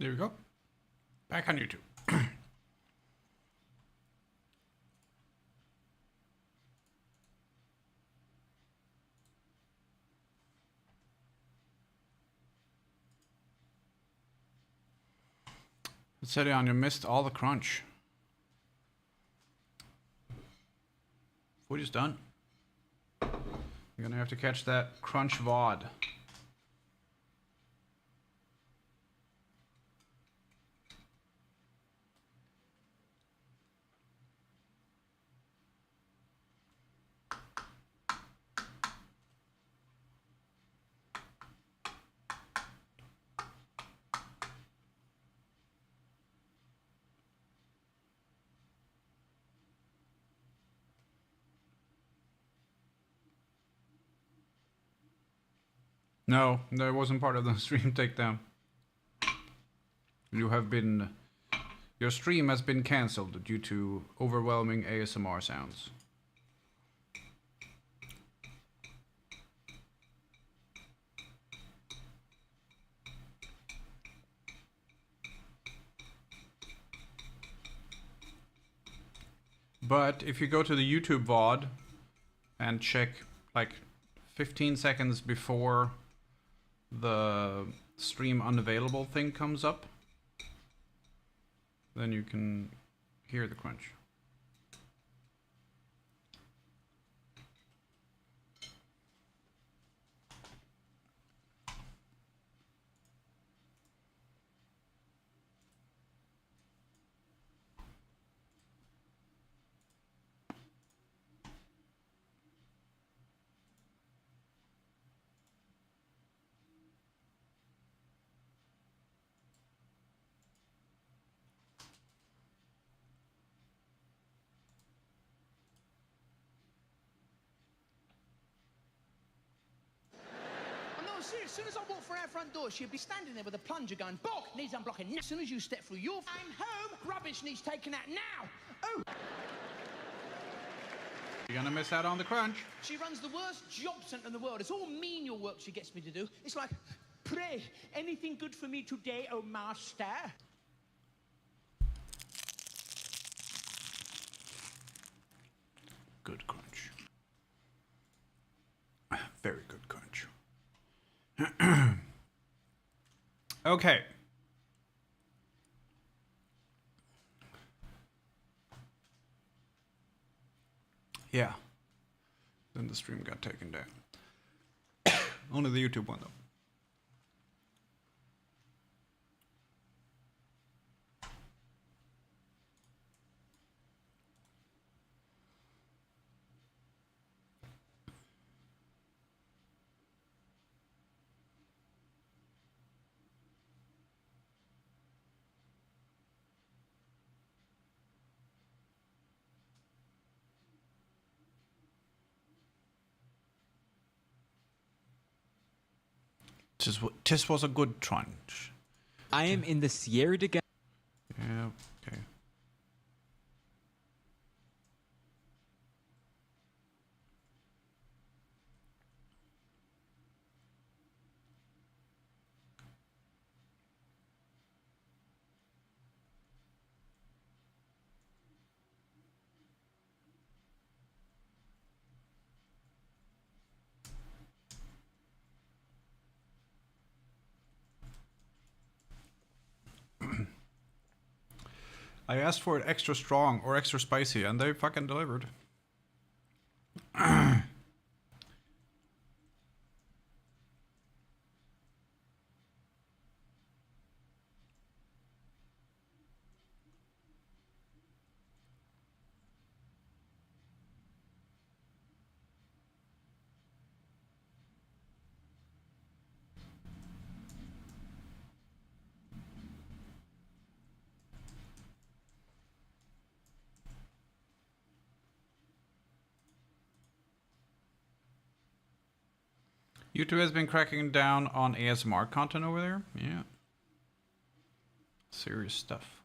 There we go. Back on YouTube. Said on, you missed all the crunch. Food is done. You're gonna have to catch that crunch VOD. No, that wasn't part of the stream takedown. You have been... Your stream has been cancelled due to overwhelming ASMR sounds. But if you go to the YouTube VOD and check like 15 seconds before the stream unavailable thing comes up, then you can hear the crunch. As soon as I walk through our front door, she'll be standing there with a plunger going, "Bog needs unblocking." As soon as you step through your... I'm home. Rubbish needs taken out now. Oh. You're gonna miss out on the crunch. She runs the worst job centre in the world. It's all menial work she gets me to do. It's like, pray, anything good for me today, oh master? Good crunch. Very good crunch. Okay. Yeah. Then the stream got taken down. Only the YouTube one though. This was a good crunch. I am in the Sierra de... Yeah, okay. I asked for it extra strong or extra spicy, and they fucking delivered. YouTube has been cracking down on ASMR content over there. Yeah. Serious stuff.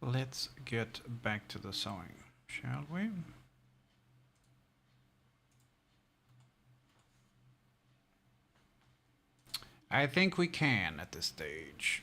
let's get back to the sewing, shall we? I think we can at this stage.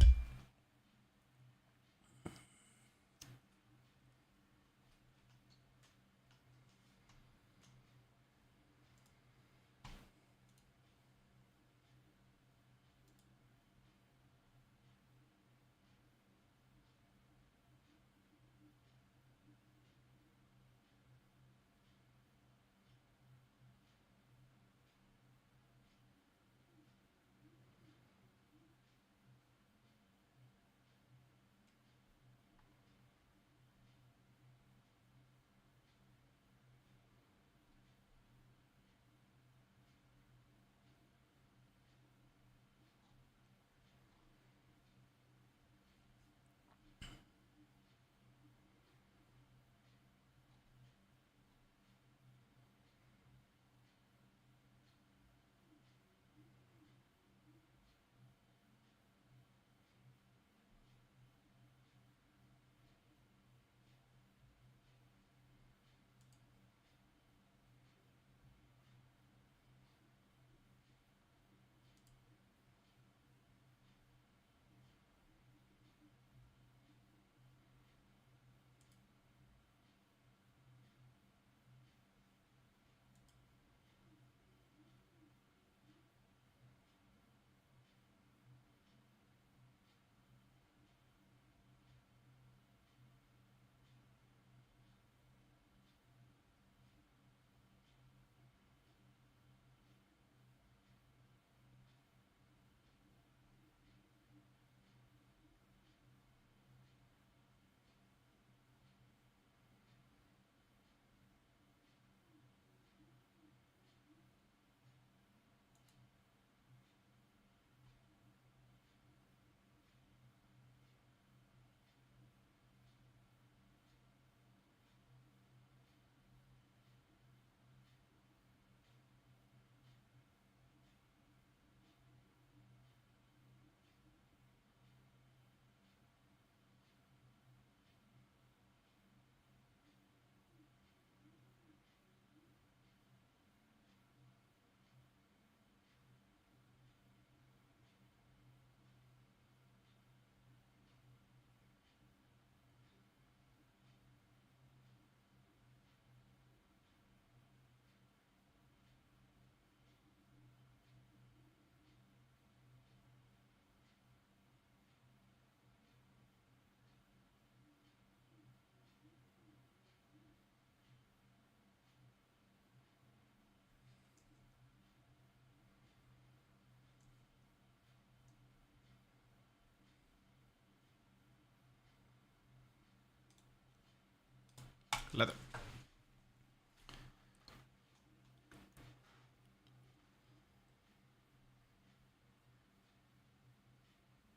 Leather.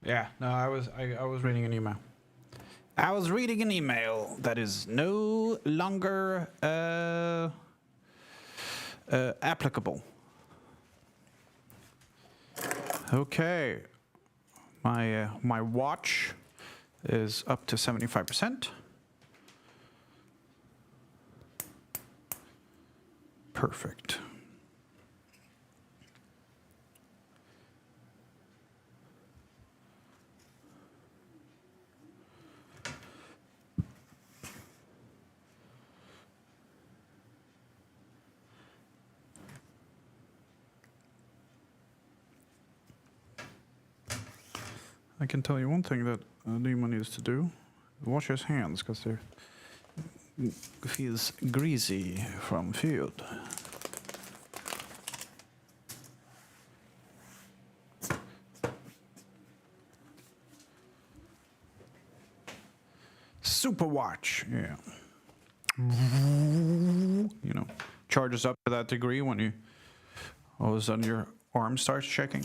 Yeah, no, I was reading an email. I was reading an email that is no longer applicable. Okay, my watch is up to 75%. Perfect. I can tell you one thing that Nima needs to do: wash his hands, because they're feels greasy from field. Super watch, yeah. You know, charges up to that degree when you all of a sudden your arm starts checking.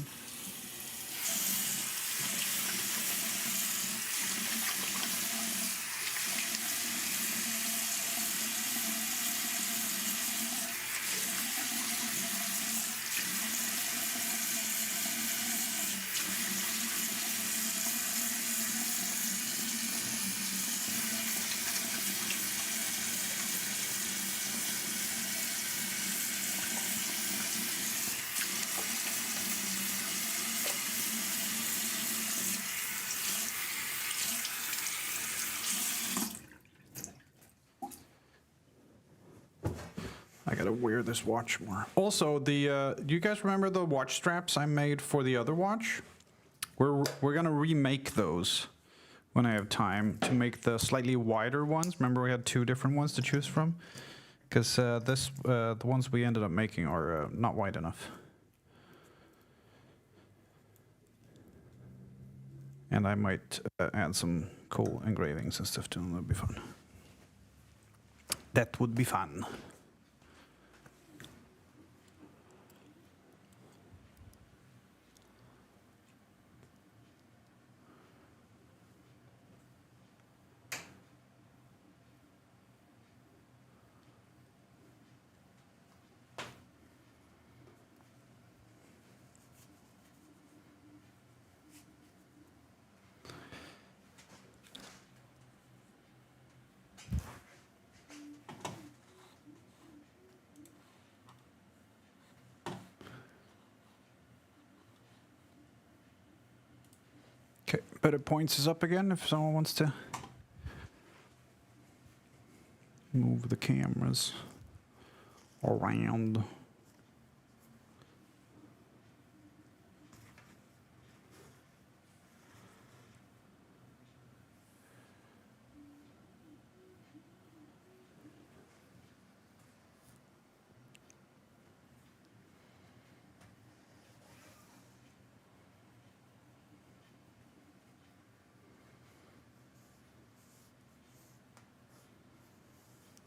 I gotta wear this watch more. Also, do you guys remember the watch straps I made for the other watch? We're gonna remake those when I have time to make the slightly wider ones. Remember we had 2 different ones to choose from? Because the ones we ended up making are not wide enough. And I might add some cool engravings and stuff to them. That'd be fun. That would be fun. Okay, but it points us up again if someone wants to move the cameras around.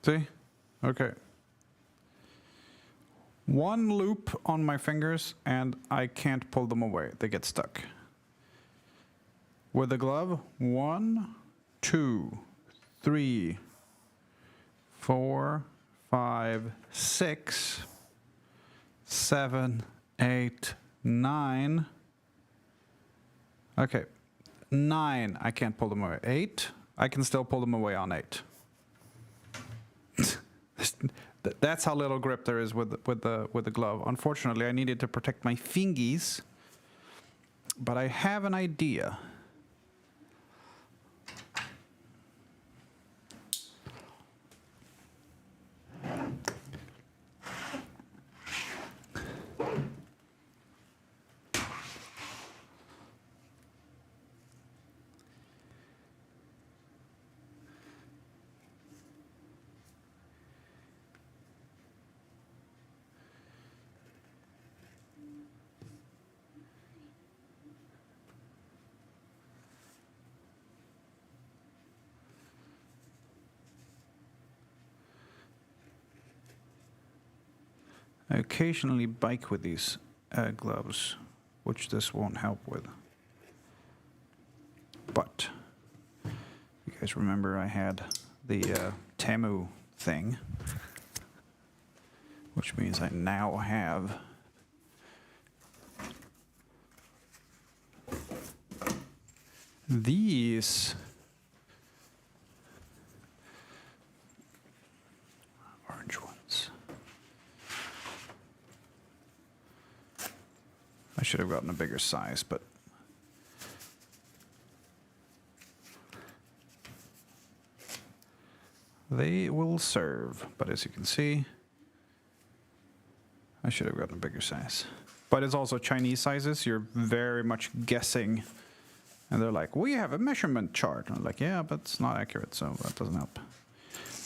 See? Okay. One loop on my fingers and I can't pull them away. They get stuck. With the glove, 1, 2, 3, 4, 5, 6, 7, 8, 9. Okay. 9, I can't pull them away. 8, I can still pull them away on 8. That's how little grip there is with the glove. Unfortunately, I needed to protect my fingies, but I have an idea. I occasionally bike with these gloves, which this won't help with. But you guys remember I had the Temu thing, which means I now have these orange ones. I should have gotten a bigger size, but they will serve. But as you can see, I should have gotten a bigger size. But it's also Chinese sizes. You're very much guessing. And they're like, we have a measurement chart. And I'm like, yeah, but it's not accurate, so that doesn't help.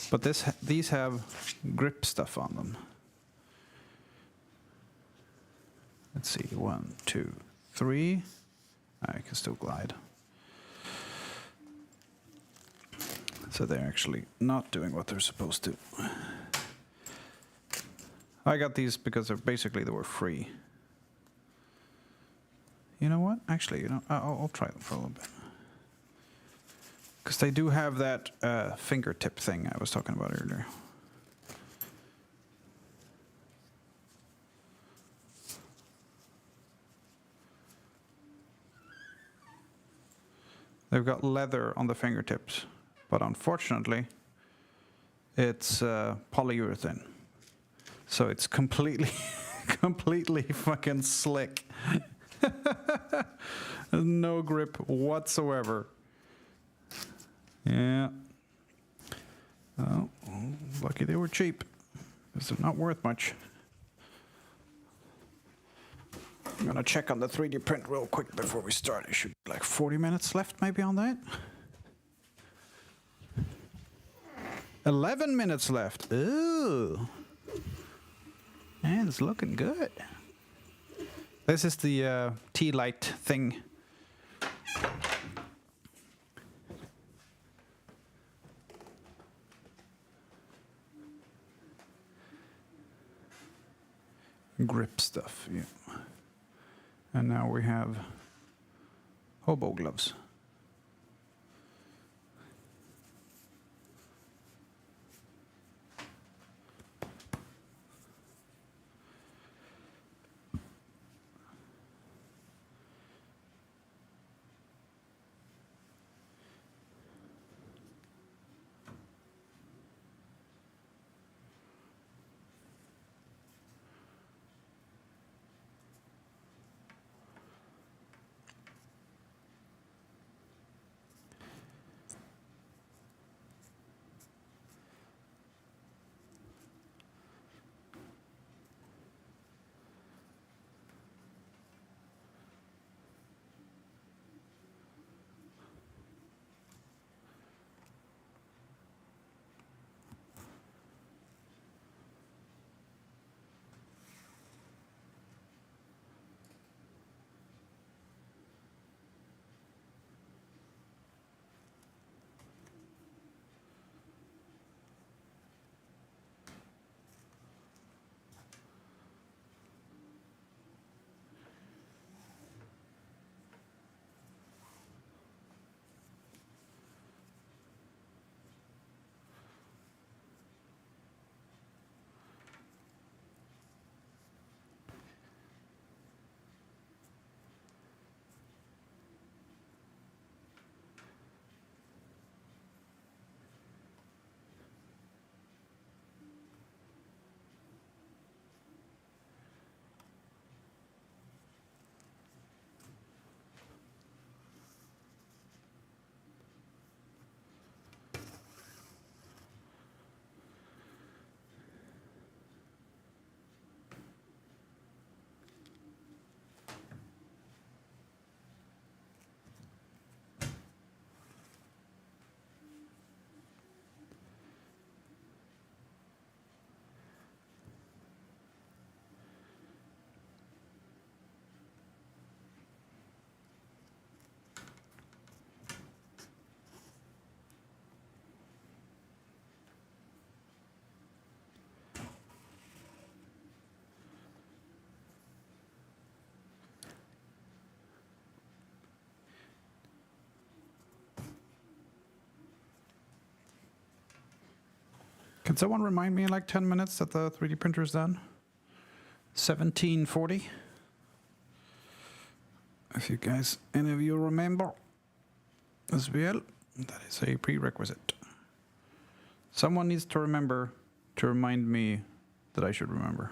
But these have grip stuff on them. Let's see, 1, 2, 3. I can still glide. So they're actually not doing what they're supposed to. I got these because they were free. You know what? Actually, I'll try them for a little bit. Because they do have that fingertip thing I was talking about earlier. They've got leather on the fingertips, but unfortunately, it's polyurethane. So it's completely, completely fucking slick. No grip whatsoever. Yeah. Oh, lucky they were cheap. This is not worth much. I'm gonna check on the 3D print real quick before we start. It should be like 40 minutes left maybe on that. 11 minutes left. Ooh. And it's looking good. This is the tea light thing. Grip stuff, yeah. And now we have hobo gloves. Can someone remind me in like 10 minutes that the 3D printer is done? 1740. If you guys, any of you remember as well, that is a prerequisite. Someone needs to remember to remind me that I should remember.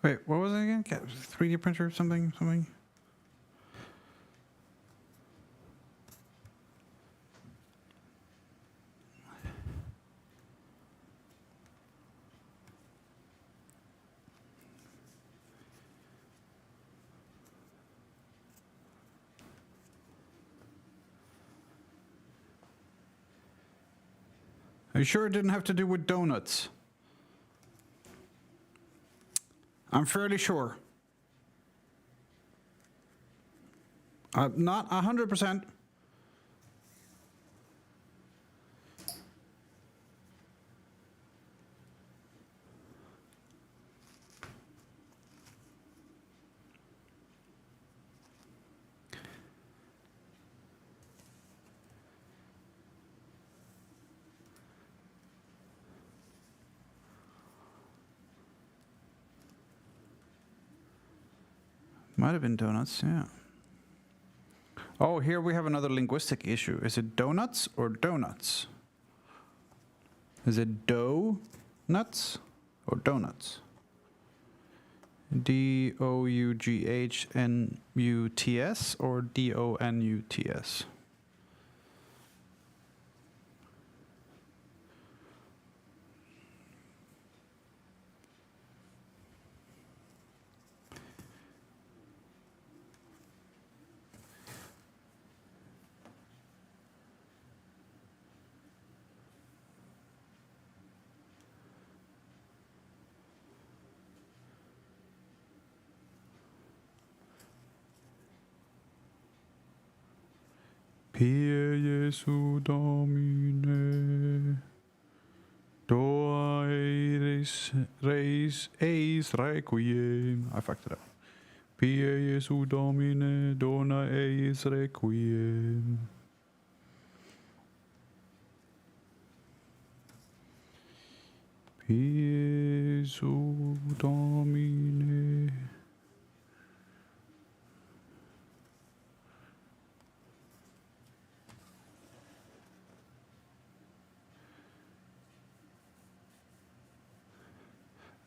Wait, what was it again? 3D printer, something? Are you sure it didn't have to do with donuts? I'm fairly sure. Not 100%. Might have been donuts, yeah. Oh, here we have another linguistic issue. Is it donuts or donuts? Is it dough nuts or donuts? D-O-U-G-H-N-U-T-S or D-O-N-U-T-S? Pie Jesu Domine, Doa eis requiem. I fucked it up. Pie Jesu Domine, Dona eis requiem. Pie Jesu Domine.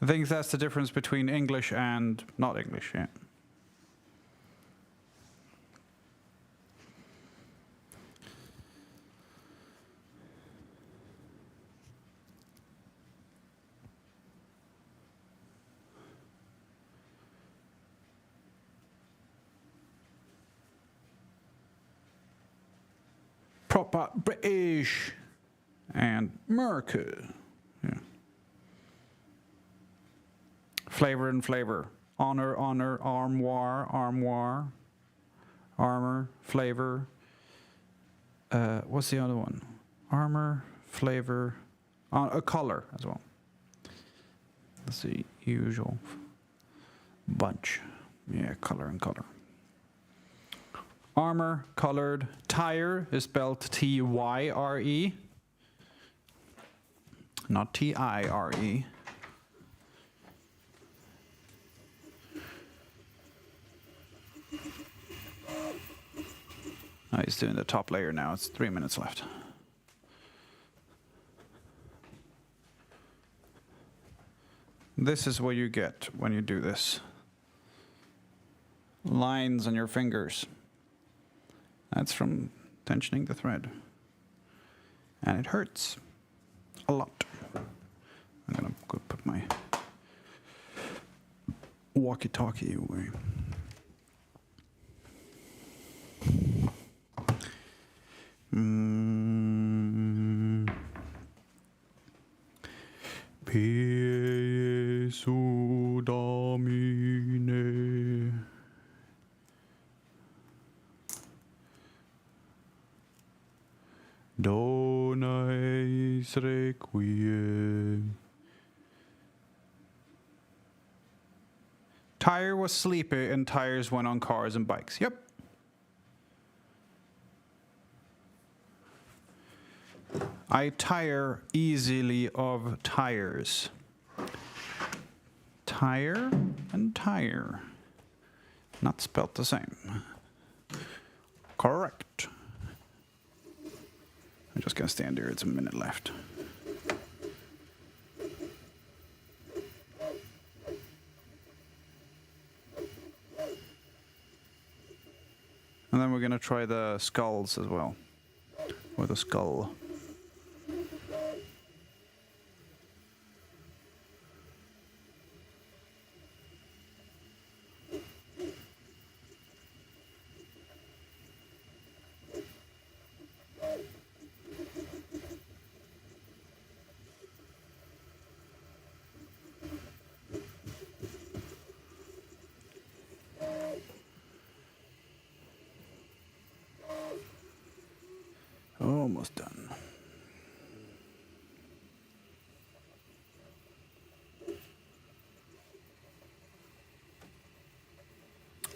I think that's the difference between English and not English, yeah. Proper British and America. Yeah. Flavor and flavor. Honor, honor, armoire, armoire. Armor, flavor. What's the other one? Armor, flavor, a color as well. That's the usual bunch. Yeah, color and color. Armor, colored. Tire is spelled T-Y-R-E. Not T-I-R-E. Oh, he's doing the top layer now. It's 3 minutes left. This is what you get when you do this. Lines on your fingers. That's from tensioning the thread. And it hurts a lot. I'm gonna go put my walkie-talkie away. Pie Jesu Domine. Dona eis requiem. Tire was sleepy and tires went on cars and bikes. Yep. I tire easily of tires. Tire and tire. Not spelt the same. Correct. I'm just gonna stand here. It's a minute left. And then we're gonna try the skulls as well. Or the skull. Almost done.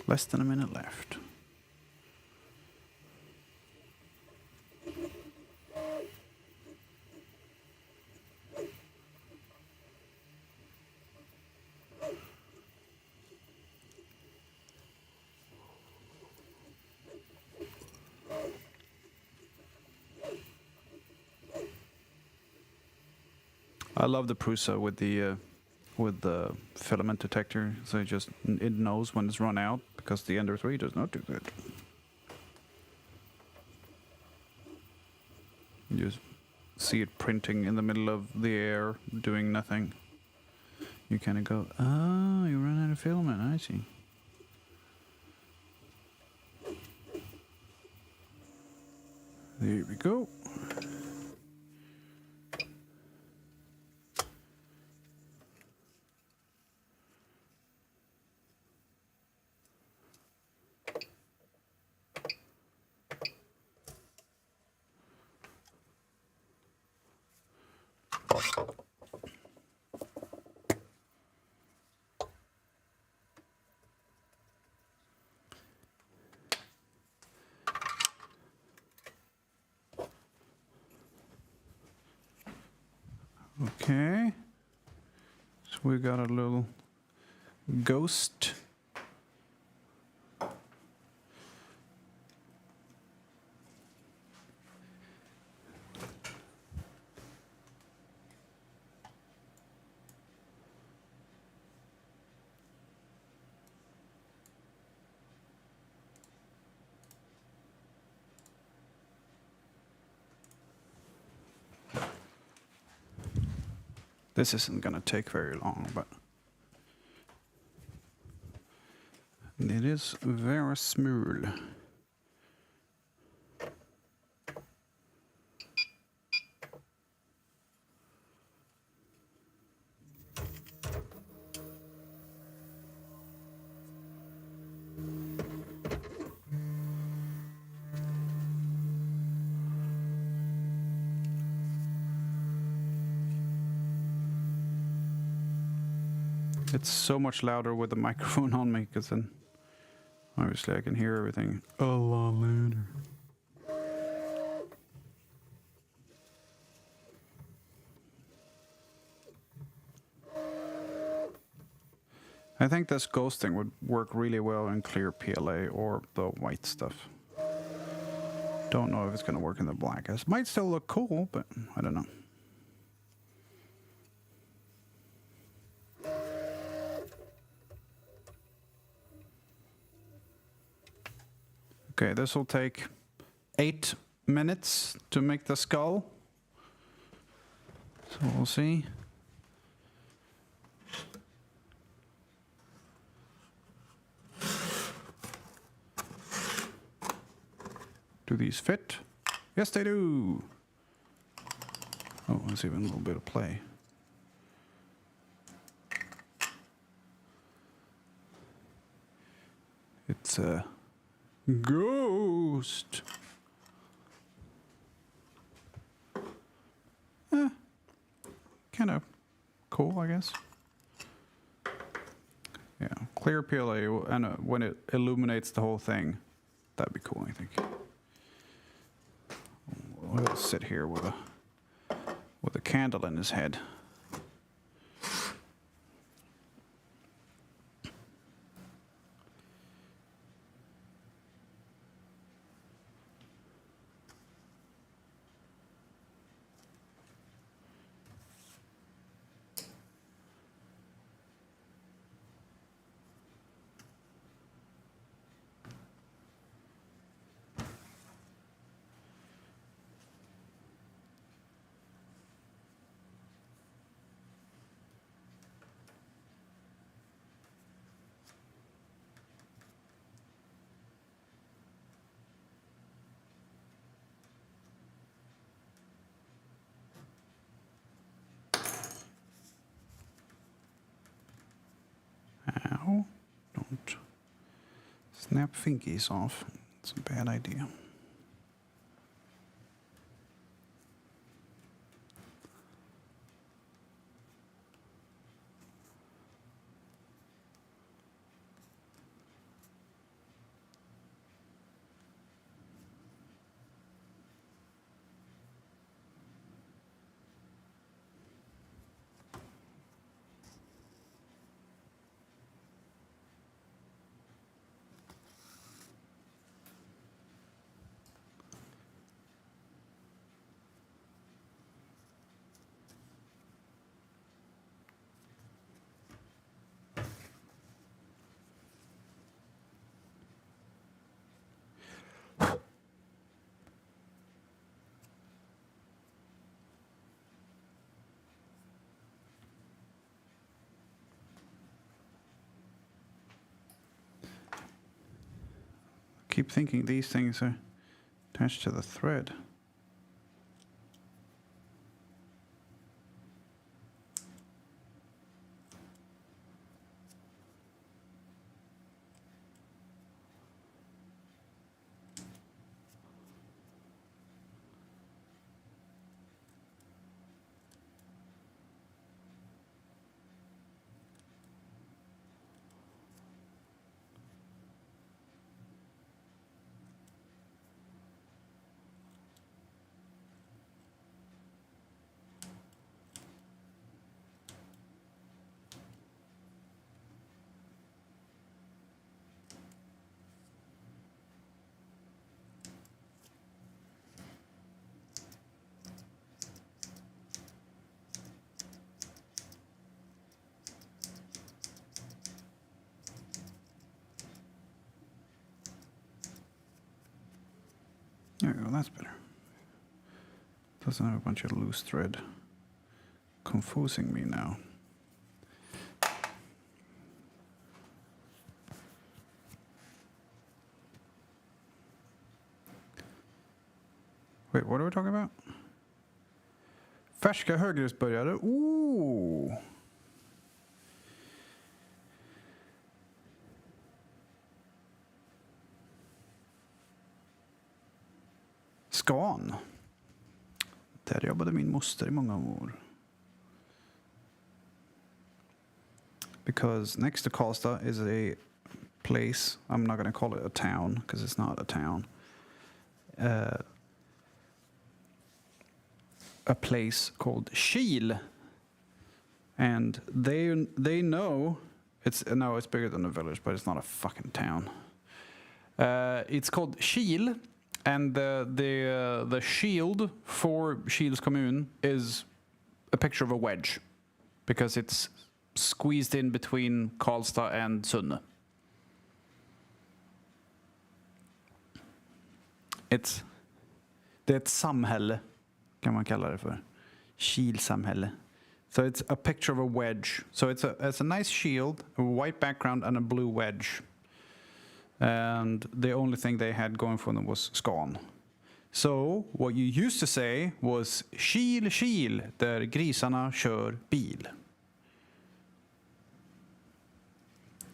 Less than a minute left. I love the Prusa with the filament detector, so it knows when it's run out, because the Ender 3 does not do that. You just see it printing in the middle of the air, doing nothing. You kind of go, oh, you ran out of filament, I see. There we go. Okay. So we got a little ghost. This isn't gonna take very long, but it is very smooth. It's so much louder with the microphone on me, because then obviously I can hear everything a lot louder. I think this ghosting would work really well in clear PLA or the white stuff. Don't know if it's going to work in the black. It might still look cool, but I don't know. Okay, this will take 8 minutes to make the skull. So we'll see. Do these fit? Yes, they do. Oh, there's even a little bit of play. It's a ghost. Kind of cool, I guess. Yeah, clear PLA, and when it illuminates the whole thing, that'd be cool, I think. We'll sit here with a candle in his head. Ow. Don't snap fingies off. It's a bad idea. keep thinking these things are attached to the thread. There we go, that's better. Doesn't have a bunch of loose thread confusing me now. Wait, what are we talking about? Färska högresbörjare. Ooh! Scan. Där jobbade min moster i många år. Because next to Karlstad is a place, I'm not going to call it a town, because it's not a town. A place called Kil. And they know, it's bigger than a village, but it's not a fucking town. It's called Kil. And the shield for Kil's commune is a picture of a wedge, because it's squeezed in between Karlstad and Sunne. Det är ett samhälle, kan man kalla det för. Kilsamhälle. So it's a picture of a wedge. So it's a nice shield, a white background and a blue wedge. And the only thing they had going for them was Scan. So what you used to say was Kil, Kil, där grisarna kör bil.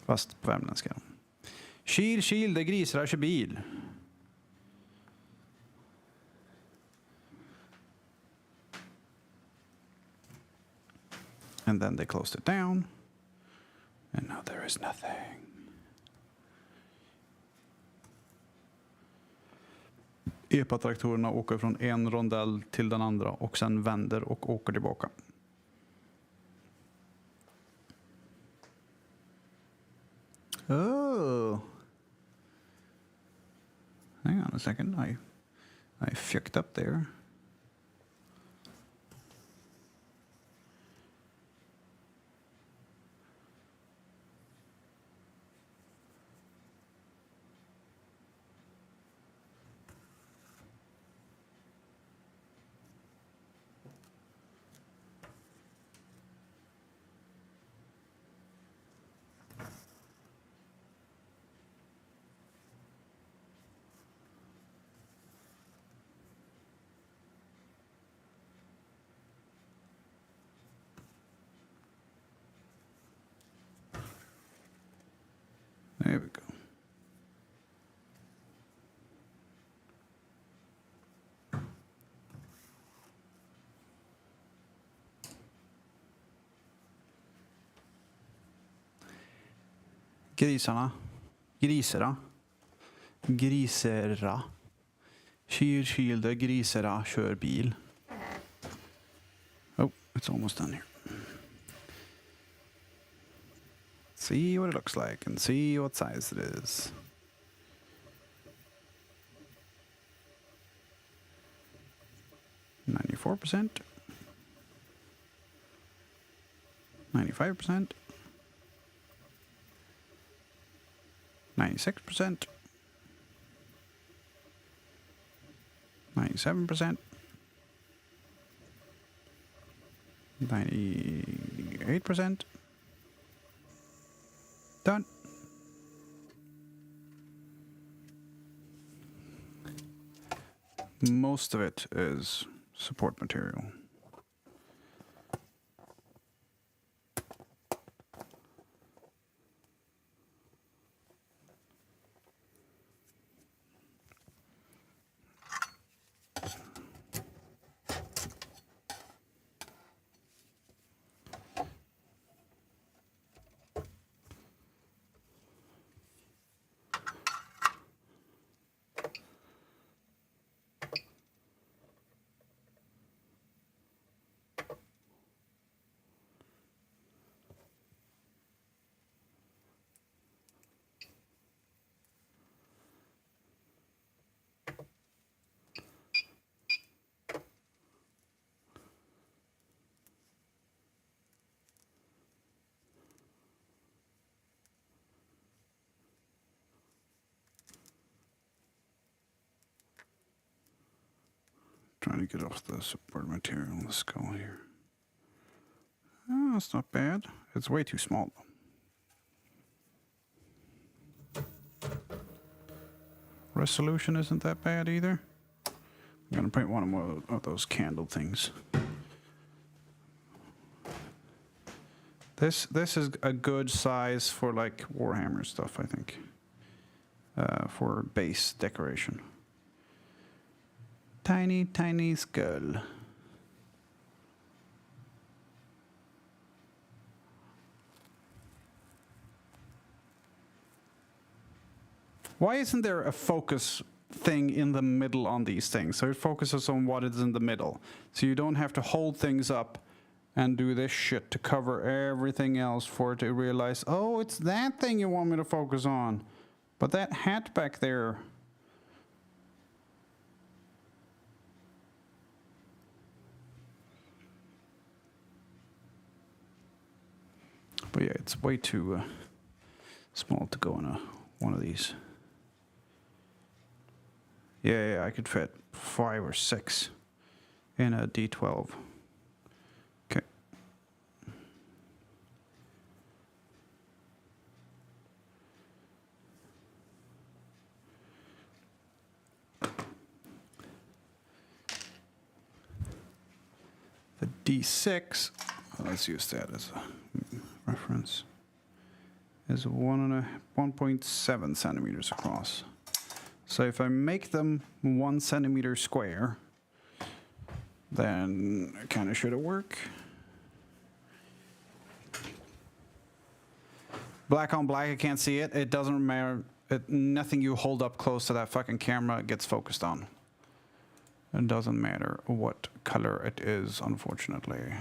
Fast på värmländska. Kil, Kil, där grisarna kör bil. And then they closed it down. And now there is nothing. EPA-traktorerna åker från en rondell till den andra och sen vänder och åker tillbaka. Oh. Hang on a second. I fucked up there. There we go. Grisera. Kylskylda grisera kör bil. Oh, it's almost done here. See what it looks like and see what size it is. %, 95%, 96%, 97%, 98%. Done. Most of it is support material. Trying to get off the support material on the skull here. Oh, that's not bad. It's way too small though. Resolution isn't that bad either. I'm gonna print one more of those candle things. This is a good size for like Warhammer stuff, I think. For base decoration. Tiny, tiny skull. Why isn't there a focus thing in the middle on these things? So it focuses on what is in the middle. So you don't have to hold things up and do this shit to cover everything else for it to realize, oh, it's that thing you want me to focus on. But that hat back there. But yeah, it's way too small to go in one of these. Yeah, I could fit 5 or 6 in a D12. Okay. The D6, let's use that as a reference, is 1.7 centimeters across. So if I make them 1 centimeter square, then it kind of should work. Black on black, I can't see it. It doesn't matter. Nothing you hold up close to that fucking camera gets focused on. It doesn't matter what color it is, unfortunately.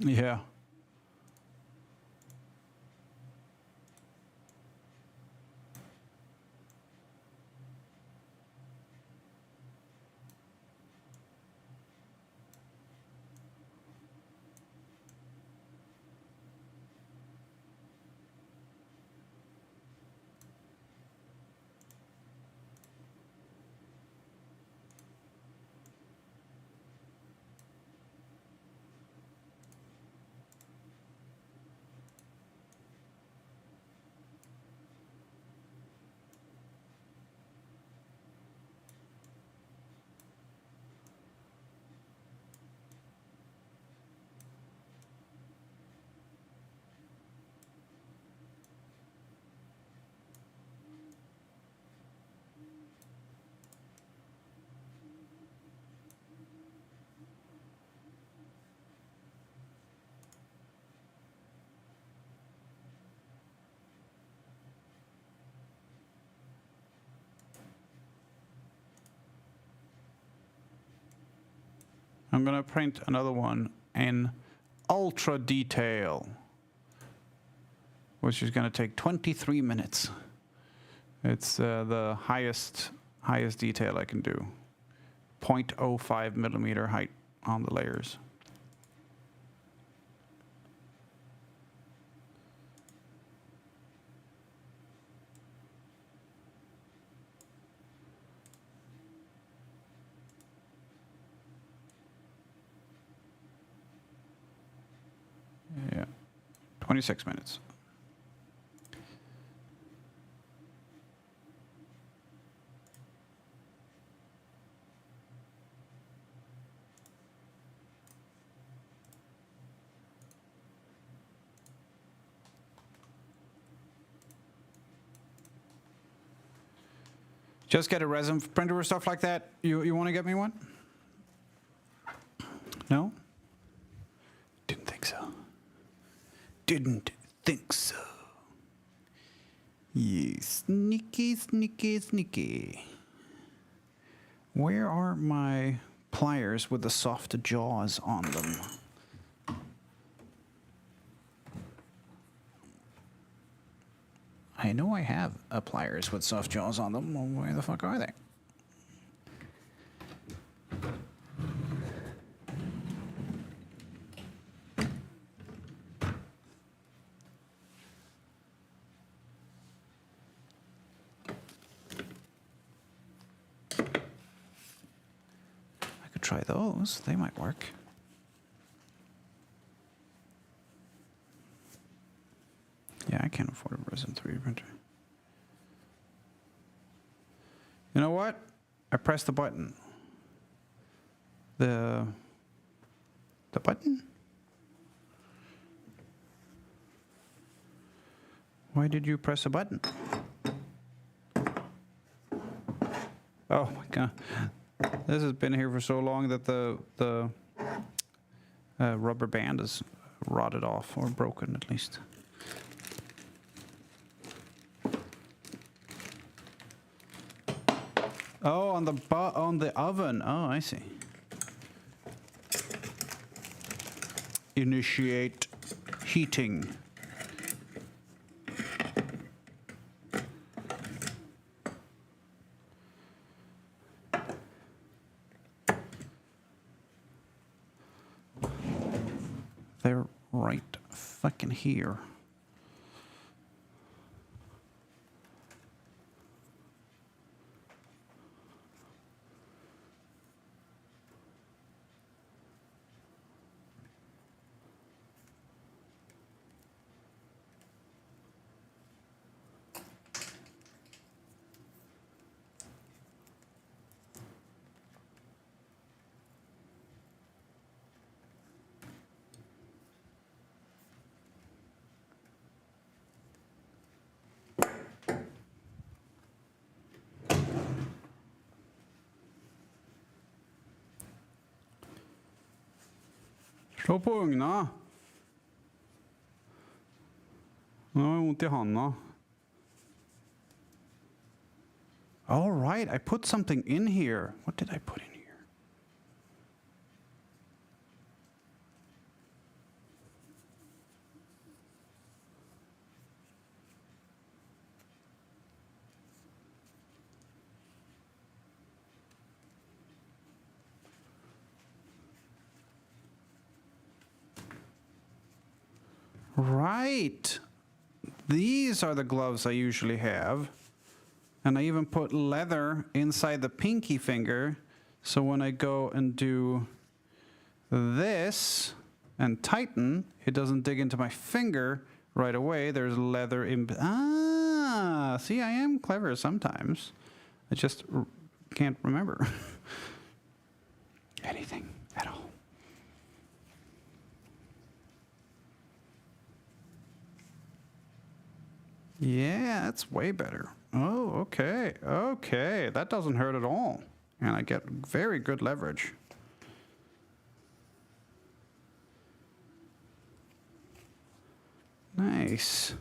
Yeah. I'm gonna print another one in ultra detail which is going to take 23 minutes. It's the highest detail I can do. 0.05 millimeter height on the layers. Yeah, 26 minutes. Just get a resin printer or stuff like that. You want to get me one? No? Didn't think so. Didn't think so. You sneaky, sneaky, sneaky. Where are my pliers with the soft jaws on them? I know I have pliers with soft jaws on them. Well, where the fuck are they? I could try those. They might work. Yeah, I can't afford a resin 3D printer. You know what? I pressed the button. The button? Why did you press a button? Oh my god. This has been here for so long that the rubber band is rotted off, or broken at least. Oh, on the oven. Oh, I see. Initiate heating. They're right fucking here. Slå på ugna. Nå har jeg vondt I handa. All right, I put something in here. What did I put in here? Right. These are the gloves I usually have. And I even put leather inside the pinky finger. So when I go and do this and tighten, it doesn't dig into my finger right away. There's leather in... Ah, see, I am clever sometimes. I just can't remember anything at all. Yeah, that's way better. Oh, okay. Okay, that doesn't hurt at all. And I get very good leverage. Nice.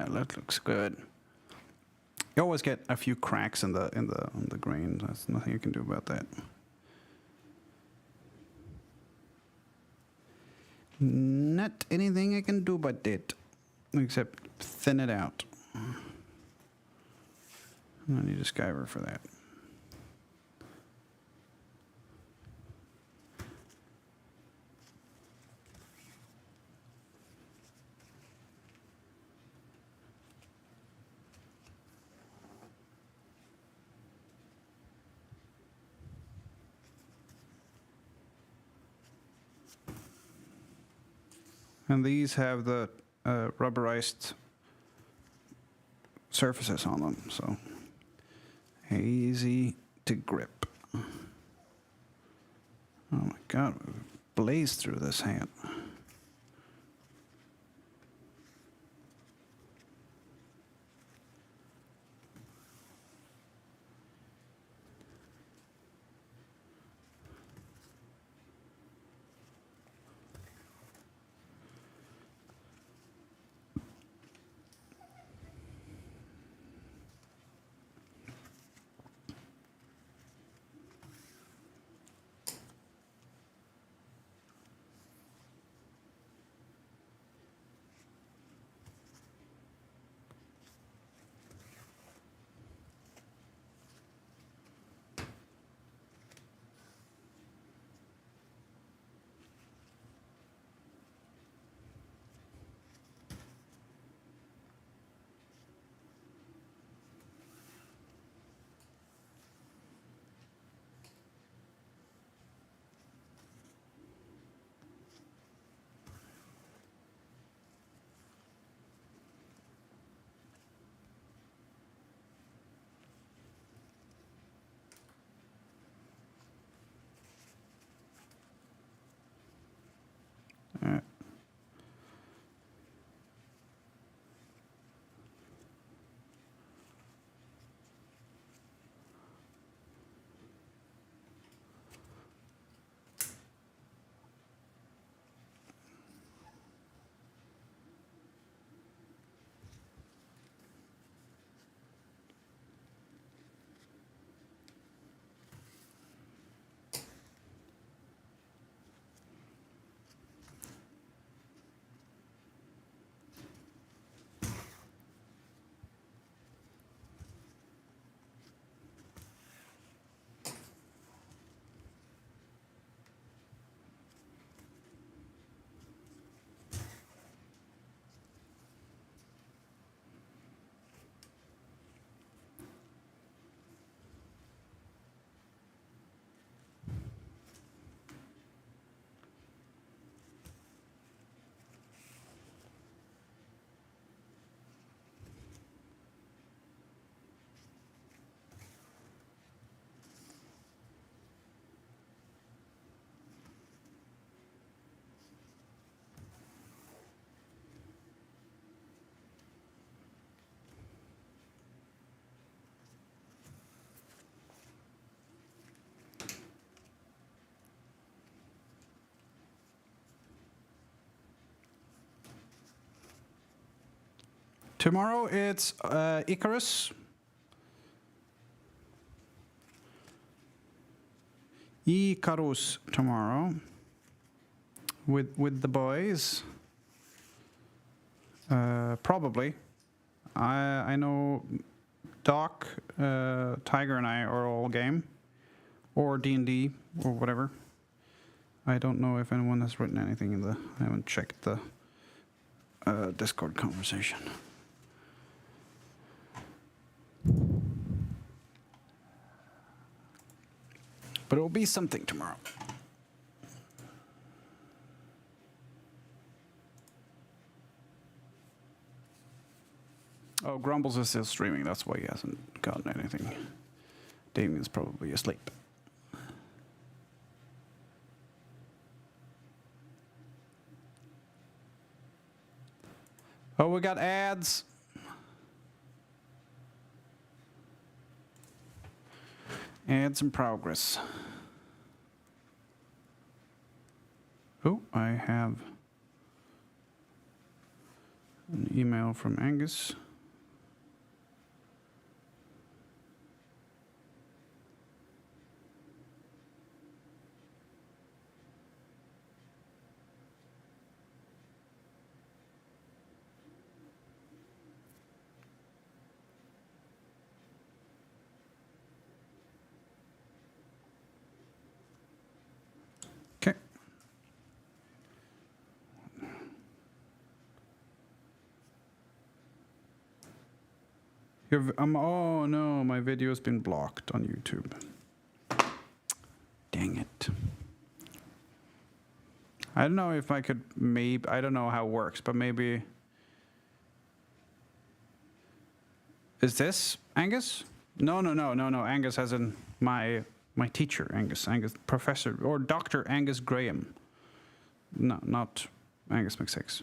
Yeah, that looks good. You always get a few cracks in the grain. There's nothing you can do about that. Not anything I can do about it, except thin it out. I need a skiver for that. And these have the rubberized surfaces on them, so easy to grip. Oh my god, blaze through this hand. Alright. Tomorrow it's Icarus. Icarus tomorrow with the boys. Probably. I know Doc, Tiger, and I are all game, or D&D or whatever. I don't know if anyone has written anything in the. I haven't checked the Discord conversation. But it will be something tomorrow. Oh, Grumbles is still streaming. That's why he hasn't gotten anything. Damien's probably asleep. Oh, we got ads. Ads in progress. Oh, I have An email from Angus. Okay. Oh no, my video's been blocked on YouTube. Dang it. I don't know if I could I don't know how it works, but maybe. Is this Angus? No. Angus has my teacher, Angus, Professor, or Dr. Angus Graham. No, not Angus McSix.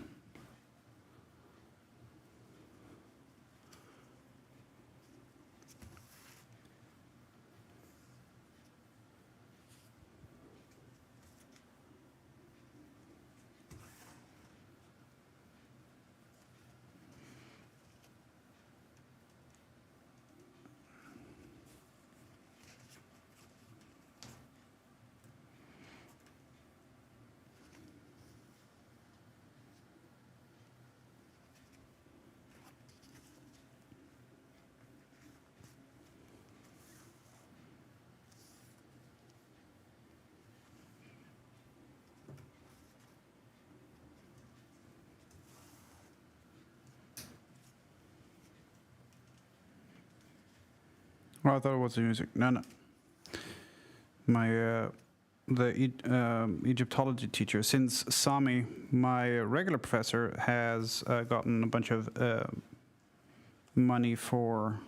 Oh, I thought it was the music. No. My Egyptology teacher, since Sami, my regular professor, has gotten a bunch of money for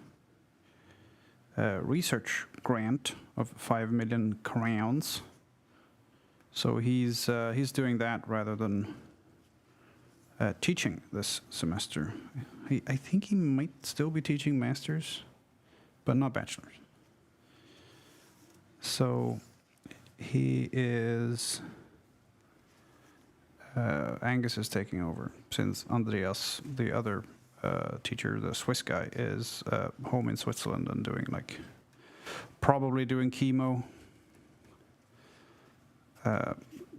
a research grant of 5 million crowns. So he's doing that rather than teaching this semester. I think he might still be teaching masters, but not bachelors. So he is, Angus is taking over since Andreas, the other teacher, the Swiss guy, is home in Switzerland and probably doing chemo.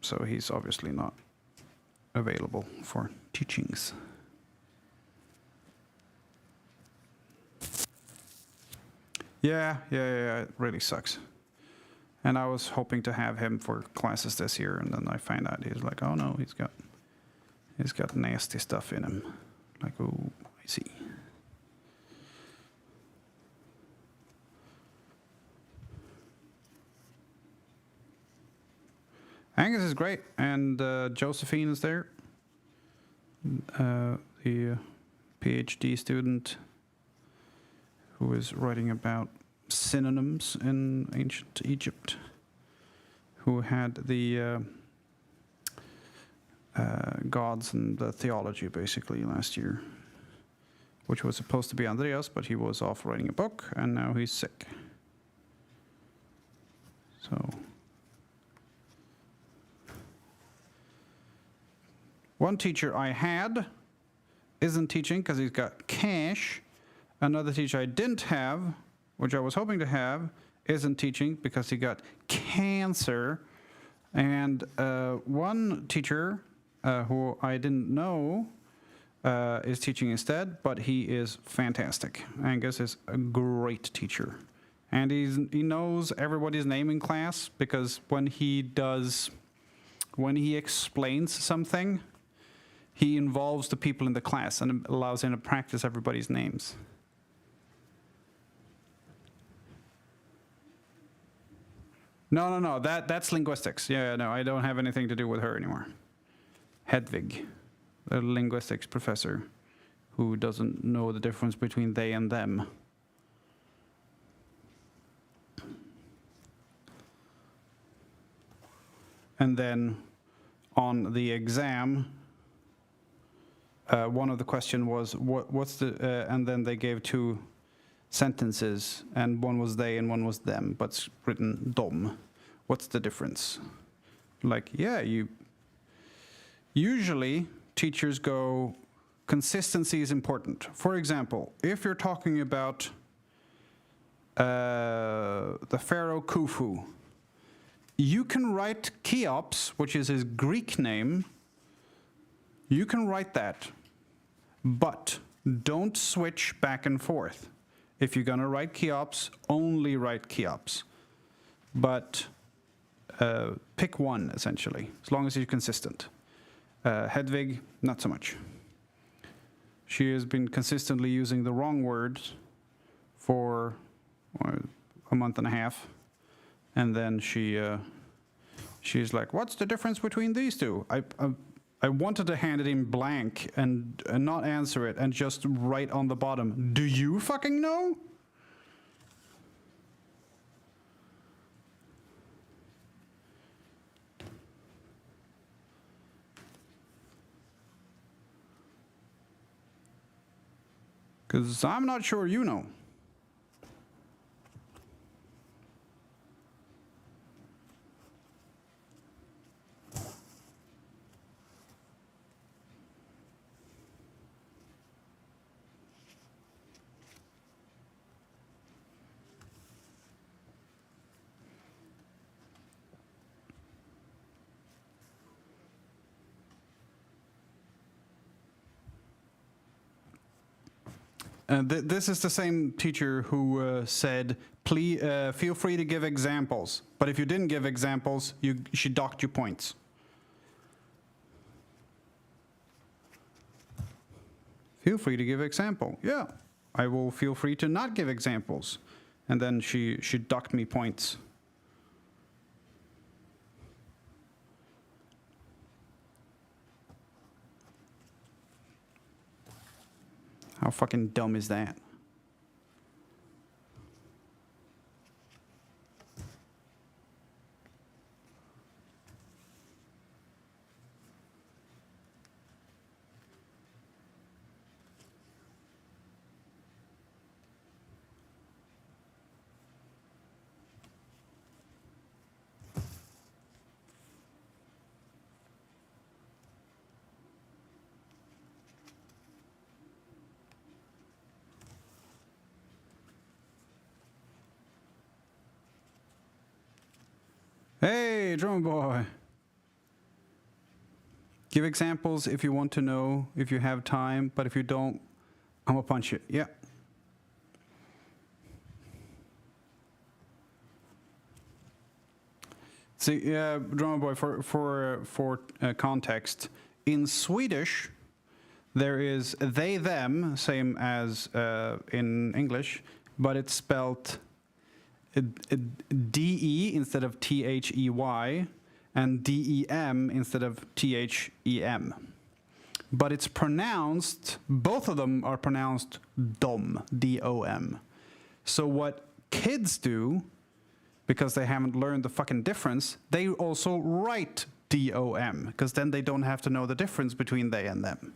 So he's obviously not available for teachings. Yeah, it really sucks. And I was hoping to have him for classes this year, and then I find out he's like, oh no, he's got nasty stuff in him. Like, oh, I see. Angus is great, and Josephine is there, the PhD student who is writing about synonyms in ancient Egypt, who had the gods and the theology basically last year, which was supposed to be Andreas, but he was off writing a book, and now he's sick. So one teacher I had isn't teaching because he's got cash. Another teacher I didn't have, which I was hoping to have, isn't teaching because he got cancer. And one teacher who I didn't know is teaching instead, but he is fantastic. Angus is a great teacher. And he knows everybody's name in class, because when he explains something, he involves the people in the class and allows him to practice everybody's names. No, that's linguistics. Yeah, no, I don't have anything to do with her anymore. Hedvig, the linguistics professor, who doesn't know the difference between they and them. And then on the exam, one of the question was, what's the, and then they gave two sentences, and one was they and one was them, but it's written dom. What's the difference? Like, yeah, usually teachers go consistency is important. For example, if you're talking about the pharaoh Khufu, you can write Cheops, which is his Greek name. You can write that, but don't switch back and forth. If you're gonna write Cheops, only write Cheops. But pick one, essentially, as long as you're consistent. Hedvig, not so much. She has been consistently using the wrong words for a month and a half, and then she's like, "What's the difference between these two?" I wanted to hand it in blank and not answer it and just write on the bottom, "Do you fucking know?" Because I'm not sure you know. This is the same teacher who said, "Please feel free to give examples, but if you didn't give examples, she docked you points." Feel free to give example. Yeah, I will feel free to not give examples, and then she docked me points. How fucking dumb is that? Hey, Drone Boy. Give examples if you want to know, if you have time, but if you don't, I'm gonna punch it. Yeah. See, Drone Boy, for context, in Swedish, there is they, them, same as in English, but it's spelled D-E instead of T-H-E-Y, and D-E-M instead of T-H-E-M. But it's pronounced, both of them are pronounced dom, D-O-M. So what kids do, because they haven't learned the fucking difference, they also write D-O-M, because then they don't have to know the difference between they and them.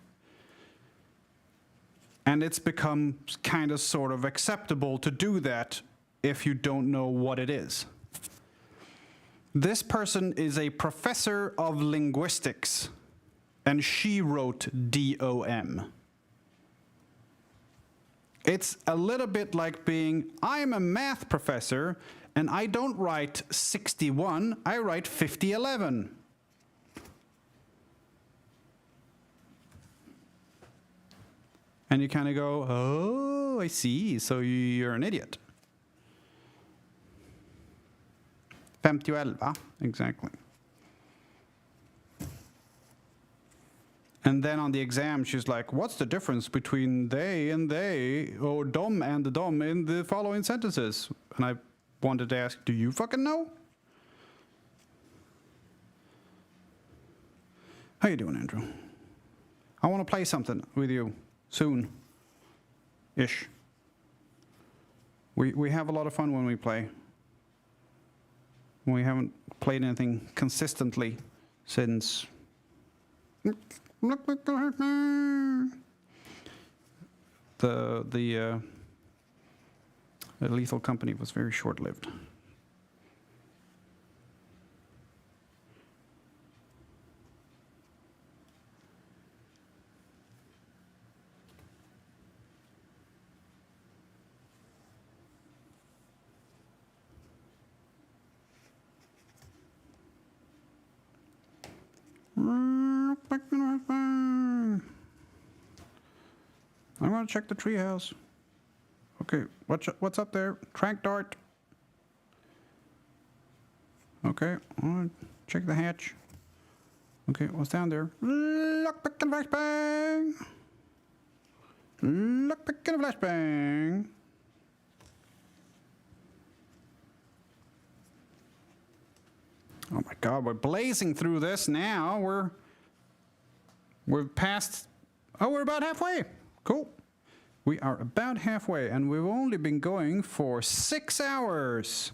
And it's become kind of sort of acceptable to do that if you don't know what it is. This person is a professor of linguistics, and she wrote D-O-M. It's a little bit like being, I'm a math professor, and I don't write 61, I write 5011. And you kind of go, oh, I see, so you're an idiot. 5011, exactly. And then on the exam, she's like, what's the difference between they and they, or dom and the dom in the following sentences? And I wanted to ask, do you fucking know? How you doing, Andrew? I want to play something with you soon-ish. We have a lot of fun when we play. We haven't played anything consistently since the Lethal Company was very short-lived. back in the flashbang. I want to check the treehouse. Okay, what's up there? Track dart. Okay, I want to check the hatch. Okay, what's down there? Lockpick and flashbang. Lockpick and flashbang. Oh my God, we're blazing through this now. We're past. Oh, we're about halfway. Cool. We are about halfway, and we've only been going for 6 hours.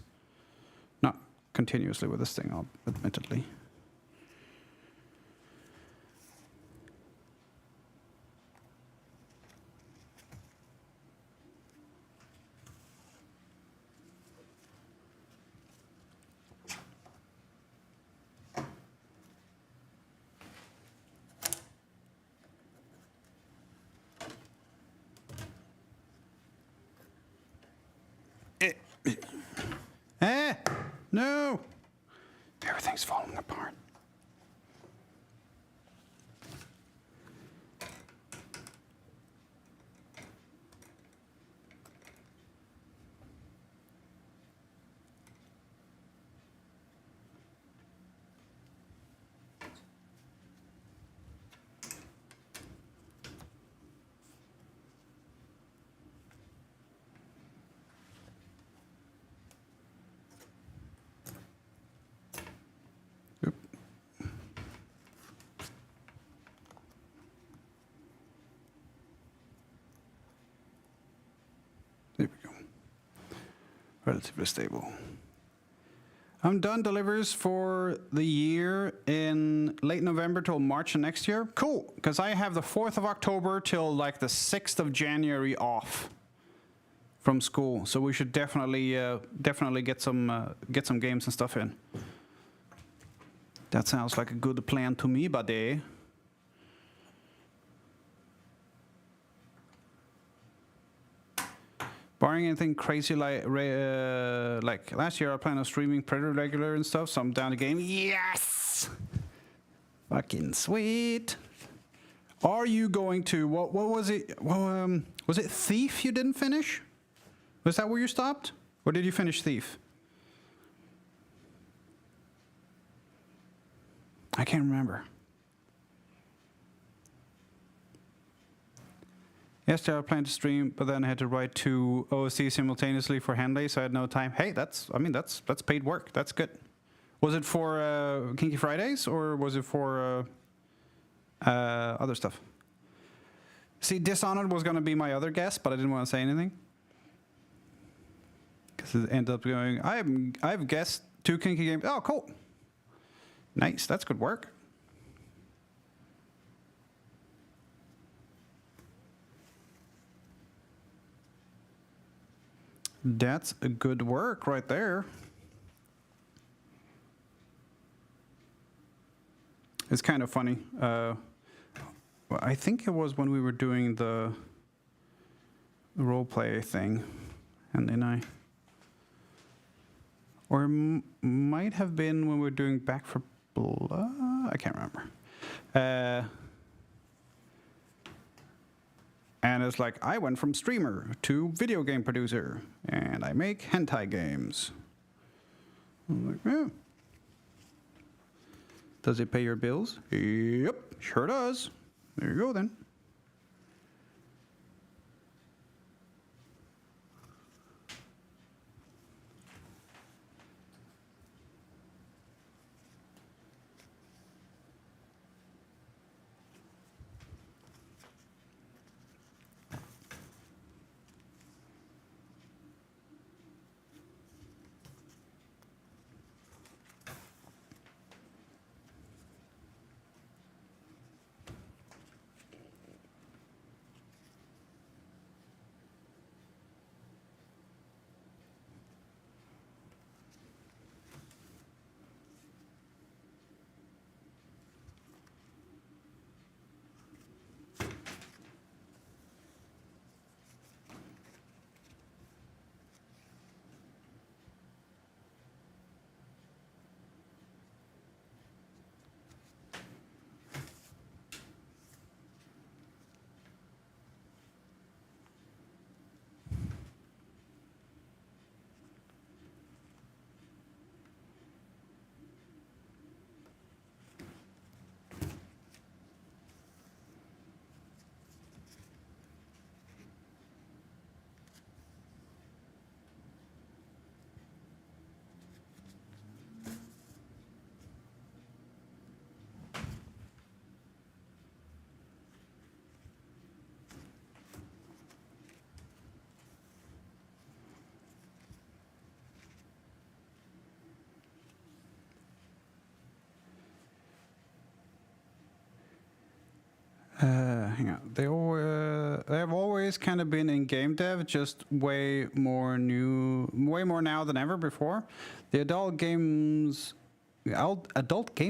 Not continuously with this thing, admittedly. No! Everything's falling apart. There we go. Relatively stable. I'm done delivers for the year in late November till March of next year. Cool, because I have the 4th of October till like the 6th of January off from school. So we should definitely get some games and stuff in. That sounds like a good plan to me, buddy. Barring anything crazy like last year, I planned on streaming pretty regular and stuff, so I'm down the game. Yes! Fucking sweet. Are you going to, what was it? Well, was it Thief you didn't finish? Was that where you stopped? Or did you finish Thief? I can't remember. Yesterday I planned to stream, but then I had to write 2 OST simultaneously for Henley, so I had no time. Hey, that's paid work. That's good. Was it for Kinky Fridays, or was it for other stuff? See, Dishonored was going to be my other guess, but I didn't want to say anything. Because it ended up going, I've guessed 2 Kinky games. Oh, cool. Nice, that's good work. That's a good work right there. It's kind of funny. Well, I think it was when we were doing the roleplay thing, and then or might have been when we were doing Back for Blood. I can't remember. And it's like, I went from streamer to video game producer, and I make hentai games. I'm like, yeah. Does it pay your bills? Yep, sure does. There you go then. hang on. They have always kind of been in game dev, just way more now than ever before. The adult game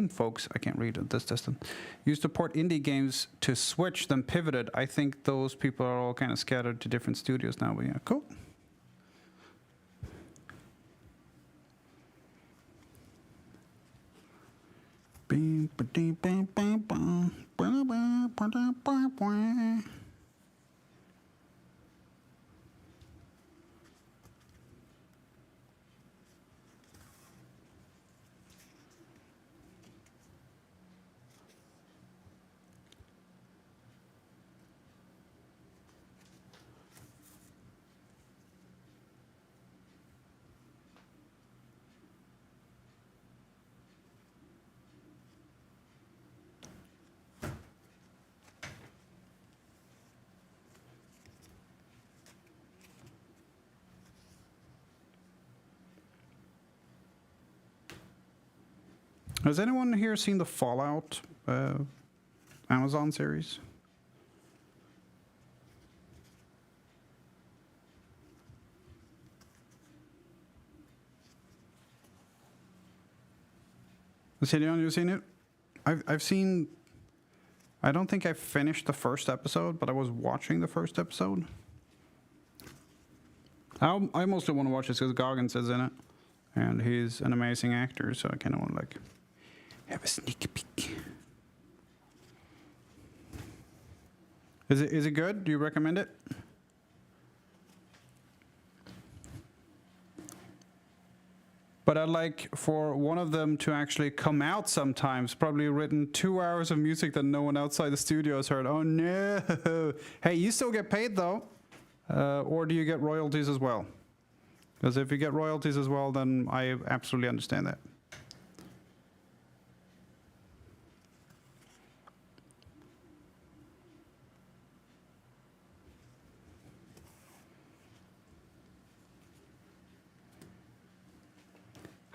folks, I can't read it this distant, used to port indie games to Switch, then pivoted. I think those people are all kind of scattered to different studios now. But yeah, cool. Has anyone here seen the Fallout Amazon series? Vasilion, you seen it? I've seen. I don't think I finished the first episode, but I was watching the first episode. I mostly want to watch this because Goggins is in it, and he's an amazing actor. So I kind of want to like have a sneak peek. Is it good? Do you recommend it? But I'd like for one of them to actually come out sometimes. Probably written 2 hours of music that no one outside the studio has heard. Oh no! Hey, you still get paid though, or do you get royalties as well? Because if you get royalties as well, then I absolutely understand that.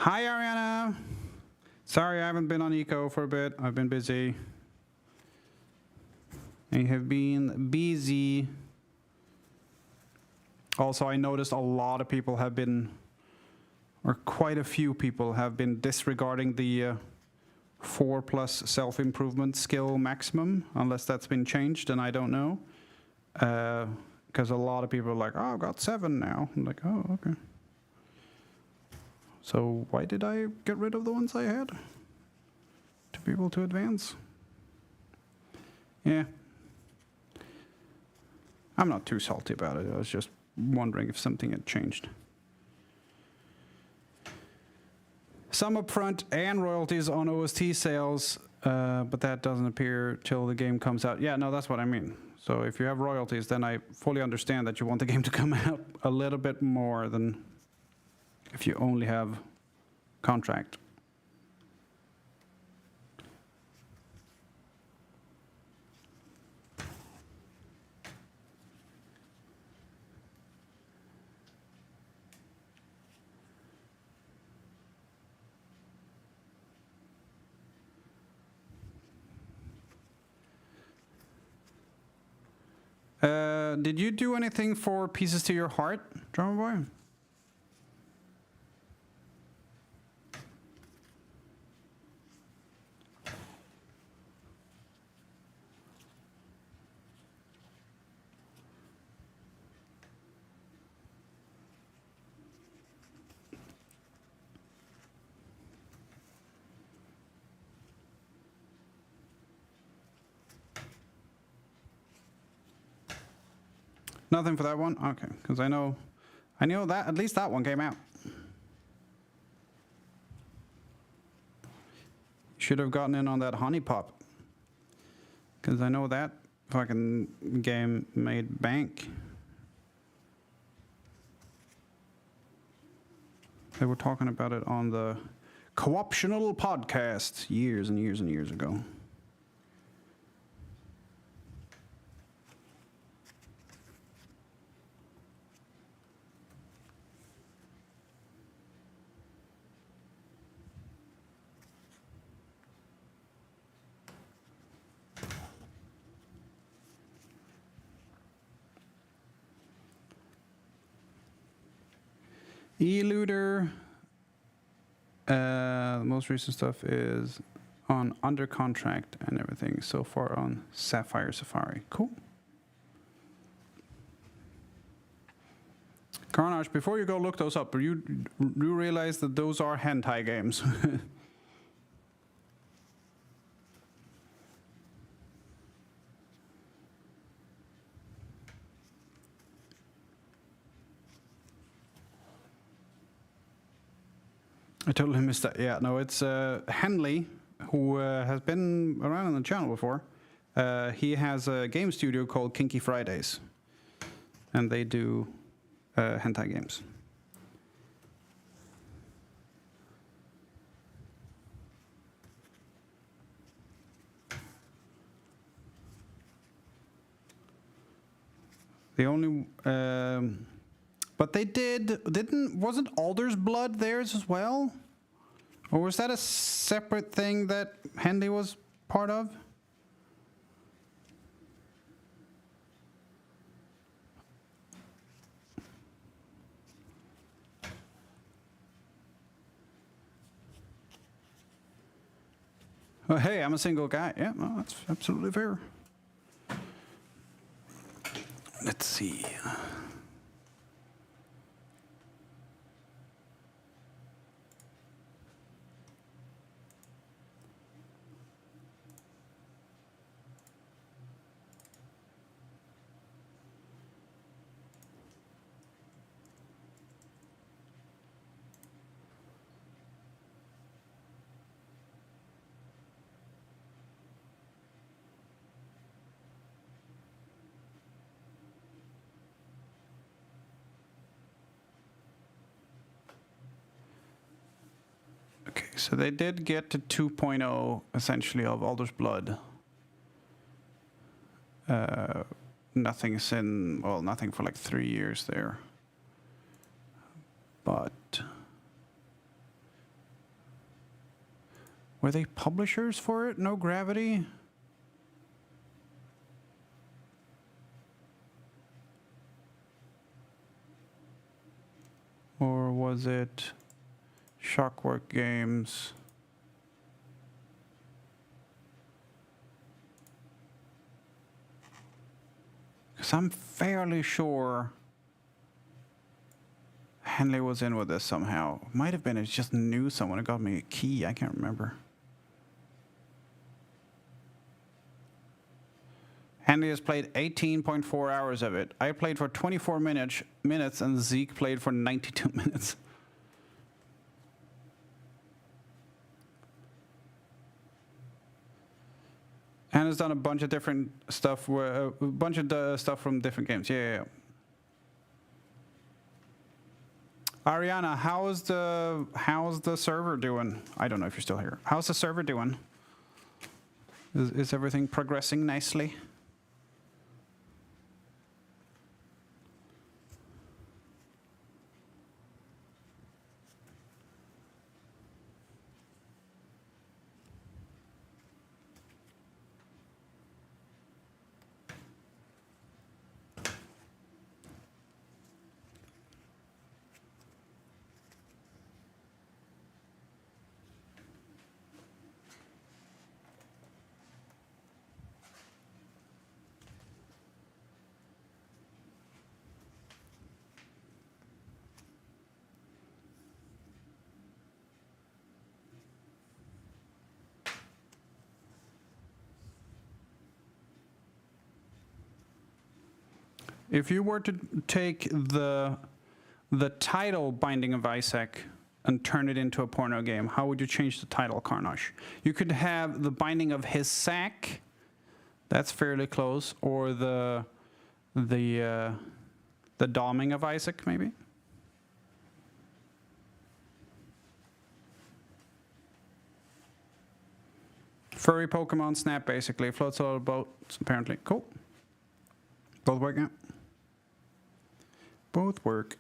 Hi, Ariana. Sorry, I haven't been on Eco for a bit. I've been busy. I have been busy. Also, I noticed a lot of people have been, or quite a few people have been disregarding the 4+ self-improvement skill maximum, unless that's been changed, and I don't know. Because a lot of people are like, oh, I've got 7 now. I'm like, oh, okay. So why did I get rid of the ones I had? To be able to advance? Yeah. I'm not too salty about it. I was just wondering if something had changed. Some upfront and royalties on OST sales, but that doesn't appear till the game comes out. Yeah, no, that's what I mean. So if you have royalties, then I fully understand that you want the game to come out a little bit more than if you only have contract. Did you do anything for Pieces to Your Heart, Drummer Boy? Nothing for that one? Okay, because I know that at least that one came out. Should have gotten in on that Honey Pop. Because I know that fucking game made bank. They were talking about it on the Co-optional podcast years and years and years ago. E-looter. The most recent stuff is on under contract and everything so far on Sapphire Safari. Cool. Carnage, before you go look those up, you realize that those are hentai games. I totally missed that. Yeah, no, it's Henley, who has been around on the channel before. He has a game studio called Kinky Fridays, and they do hentai games. The only, but they wasn't Alder's Blood theirs as well? Or was that a separate thing that Henley was part of? Oh, hey, I'm a single guy. Yeah, no, that's absolutely fair. Let's see. Okay, so they did get to 2.0 essentially of Alder's Blood. Nothing for like 3 years there. But were they publishers for it? No Gravity? Or was it Shockwork Games? Because I'm fairly sure Henley was in with this somehow. Might have been, it just knew someone. It got me a key, I can't remember. Henley has played 18.4 hours of it. I played for 24 minutes and Zeke played for 92 minutes. And has done a bunch of different stuff, stuff from different games. Yeah. Ariana, how's the server doing? I don't know if you're still here. How's the server doing? Is everything progressing nicely? If you were to take the title Binding of Isaac and turn it into a porno game, how would you change the title, Carnage? You could have the Binding of His Sack. That's fairly close. Or the Doming of Isaac, maybe. Furry Pokemon Snap, basically. Floats all boats, apparently. Cool. Both work, yeah. Both work.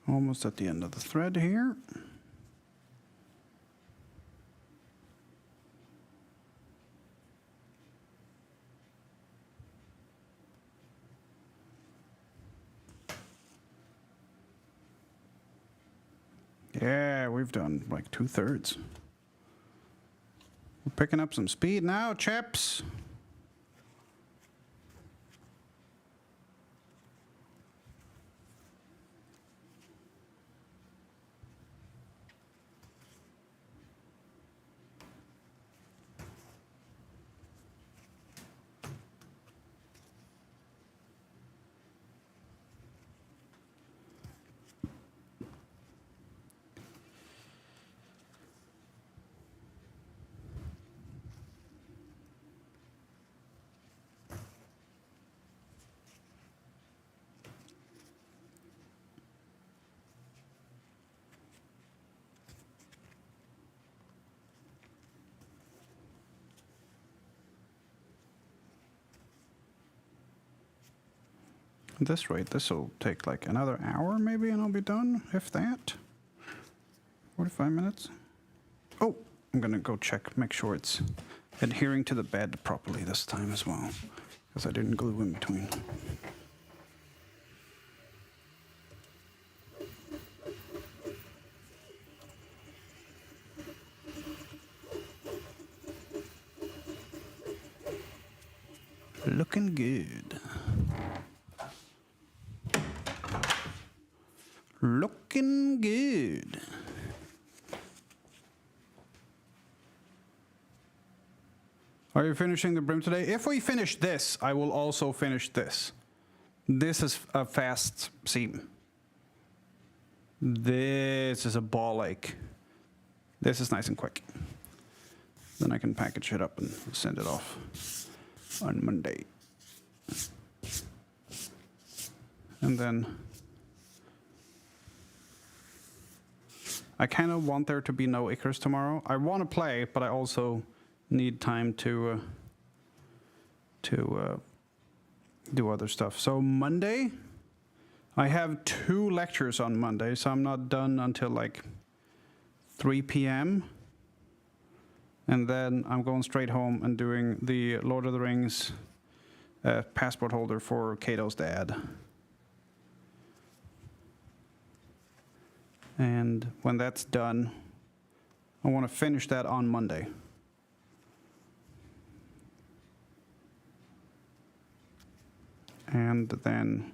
Almost at the end of the thread here. Yeah, we've done like 2/3. We're picking up some speed now, chaps. At this rate, this will take like another hour maybe and I'll be done, if that. 45 minutes. Oh, I'm gonna go check, make sure it's adhering to the bed properly this time as well, because I didn't glue in between. Looking good. Looking good. Are you finishing the brim today? If we finish this, I will also finish this. This is a fast seam. This is a ball ache. This is nice and quick. Then I can package it up and send it off on Monday. And then I kind of want there to be no Icarus tomorrow. I want to play, but I also need time to do other stuff. So Monday, I have 2 lectures on Monday, so I'm not done until like 3 p.m. And then I'm going straight home and doing the Lord of the Rings passport holder for Kato's dad. And when that's done, I want to finish that on Monday. And then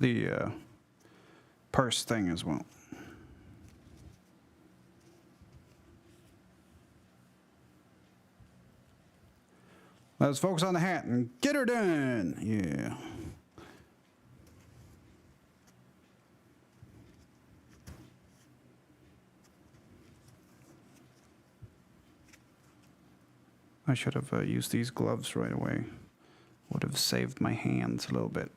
the purse thing as well. Let's focus on the hat and get her done. Yeah. I should have used these gloves right away. Would have saved my hands a little bit.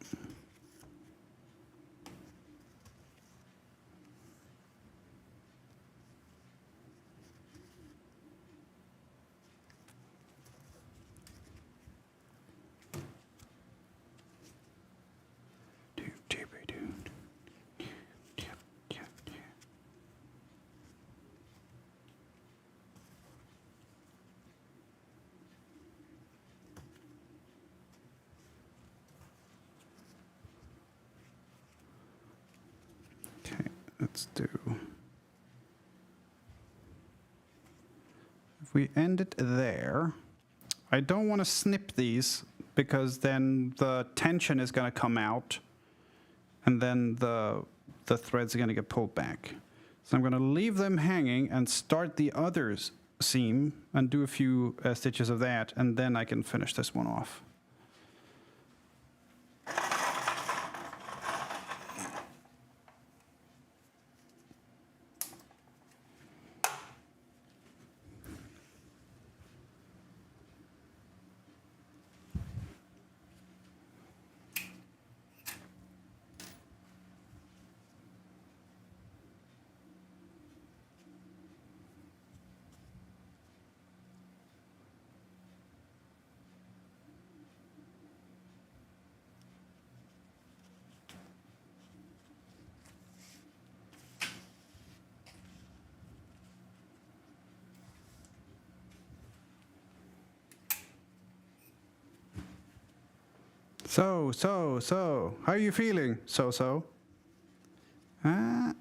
Let's do. If we end it there, I don't want to snip these because then the tension is going to come out and then the threads are going to get pulled back. So I'm going to leave them hanging and start the other seam and do a few stitches of that, and then I can finish this one off. So. How are you feeling? So. Ah.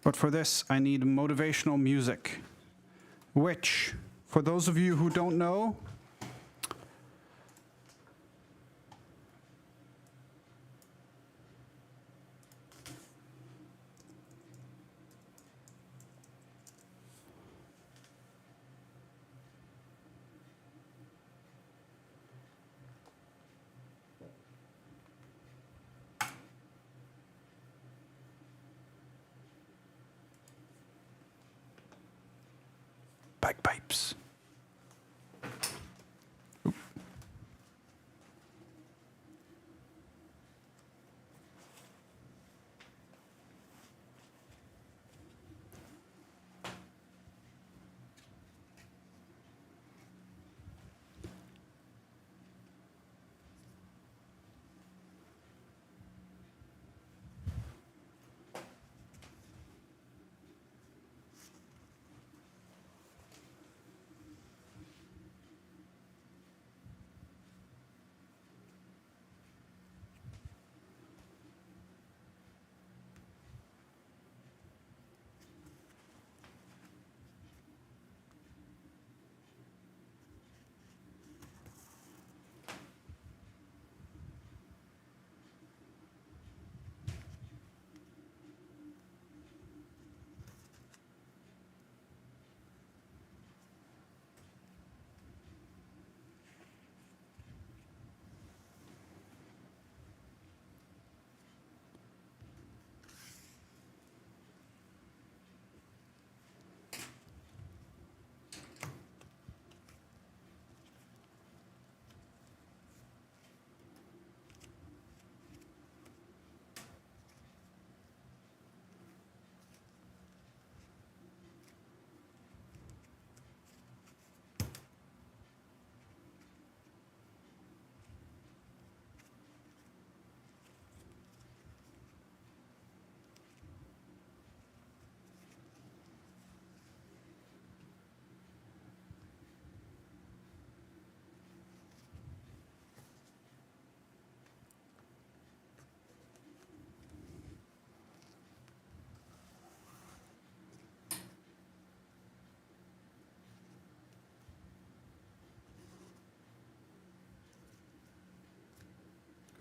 But for this, I need motivational music, which, for those of you who don't know, bagpipes.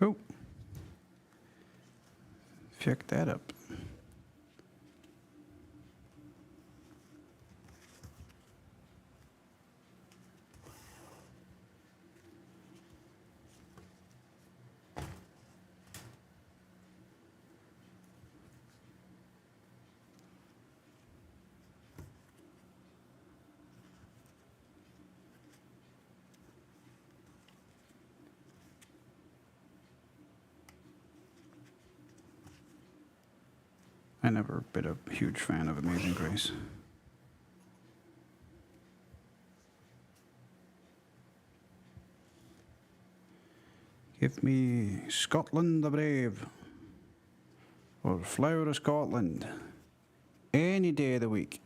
Oh. Check that up. I never been a huge fan of Amazing Grace. Give me Scotland the Brave or Flower of Scotland any day of the week.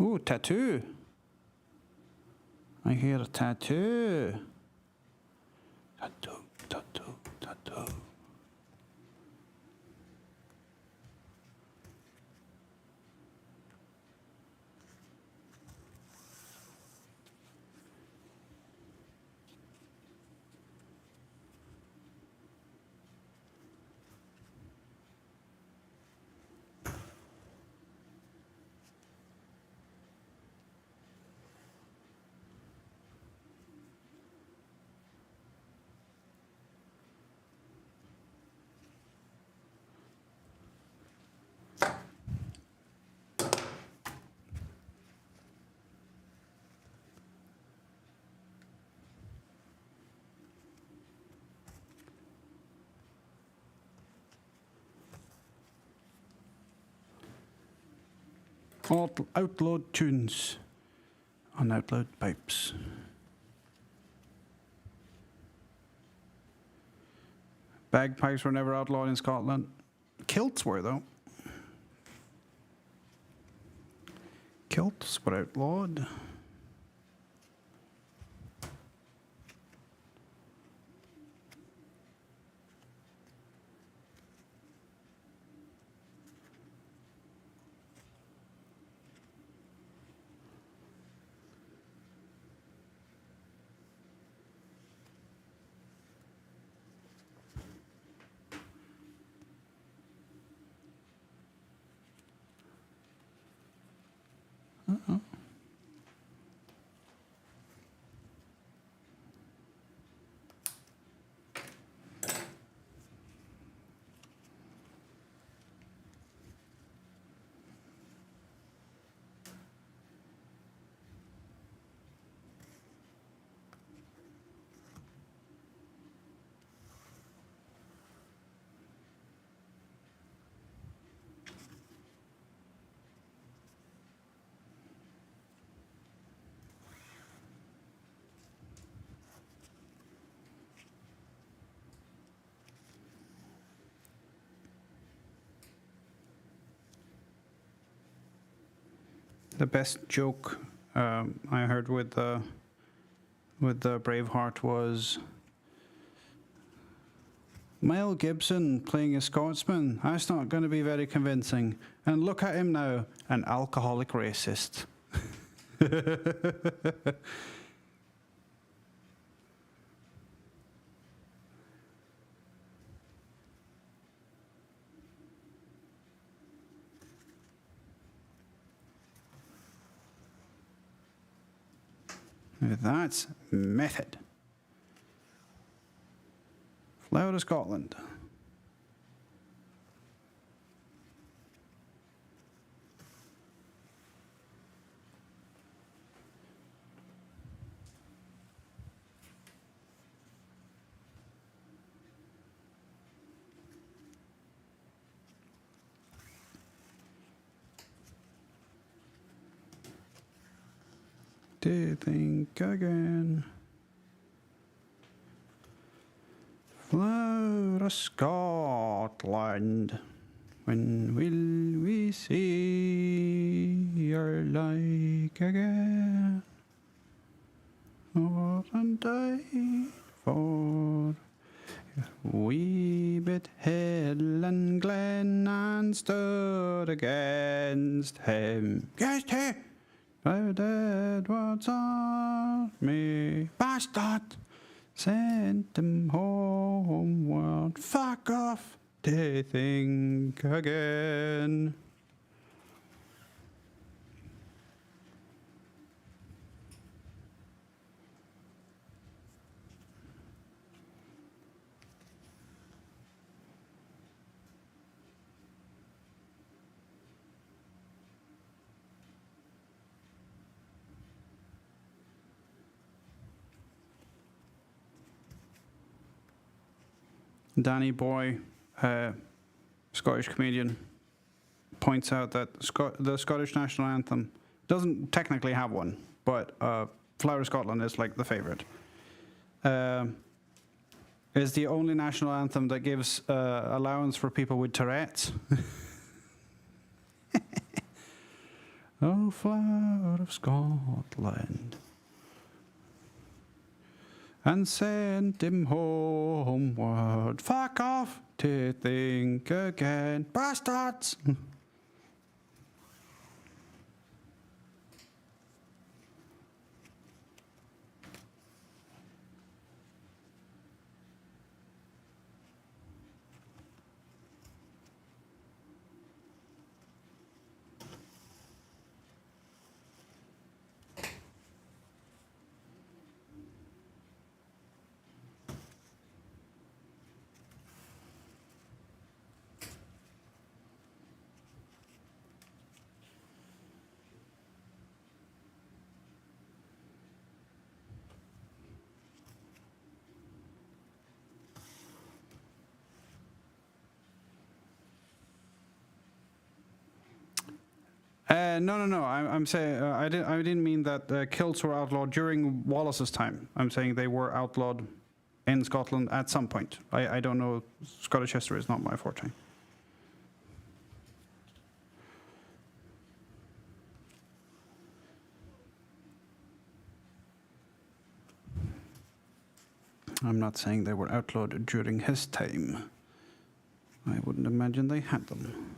Ooh, tattoo. I hear a tattoo. Tattoo. Outload tunes on outload pipes. Bagpipes were never outlawed in Scotland. Kilts were, though. Kilts were outlawed. The best joke I heard with the Braveheart was Mel Gibson playing a Scotsman. That's not going to be very convincing. And look at him now, an alcoholic racist. That's method. Flower of Scotland. To think again. Flower of Scotland, when will we see your like again? Wasn't I for we bit hill and glen and stood against him? Against him! By Edward's army, bastard! Sent him homeward. Fuck off! To think again. Danny Boy, Scottish comedian, points out that the Scottish national anthem doesn't technically have one, but Flower of Scotland is like the favourite. Is the only national anthem that gives allowance for people with Tourette's. Oh, Flower of Scotland. And sent him homeward. Fuck off to think again. Bastards! No. I'm saying I didn't mean that kilts were outlawed during Wallace's time. I'm saying they were outlawed in Scotland at some point. I don't know. Scottish history is not my forte. I'm not saying they were outlawed during his time. I wouldn't imagine they had them.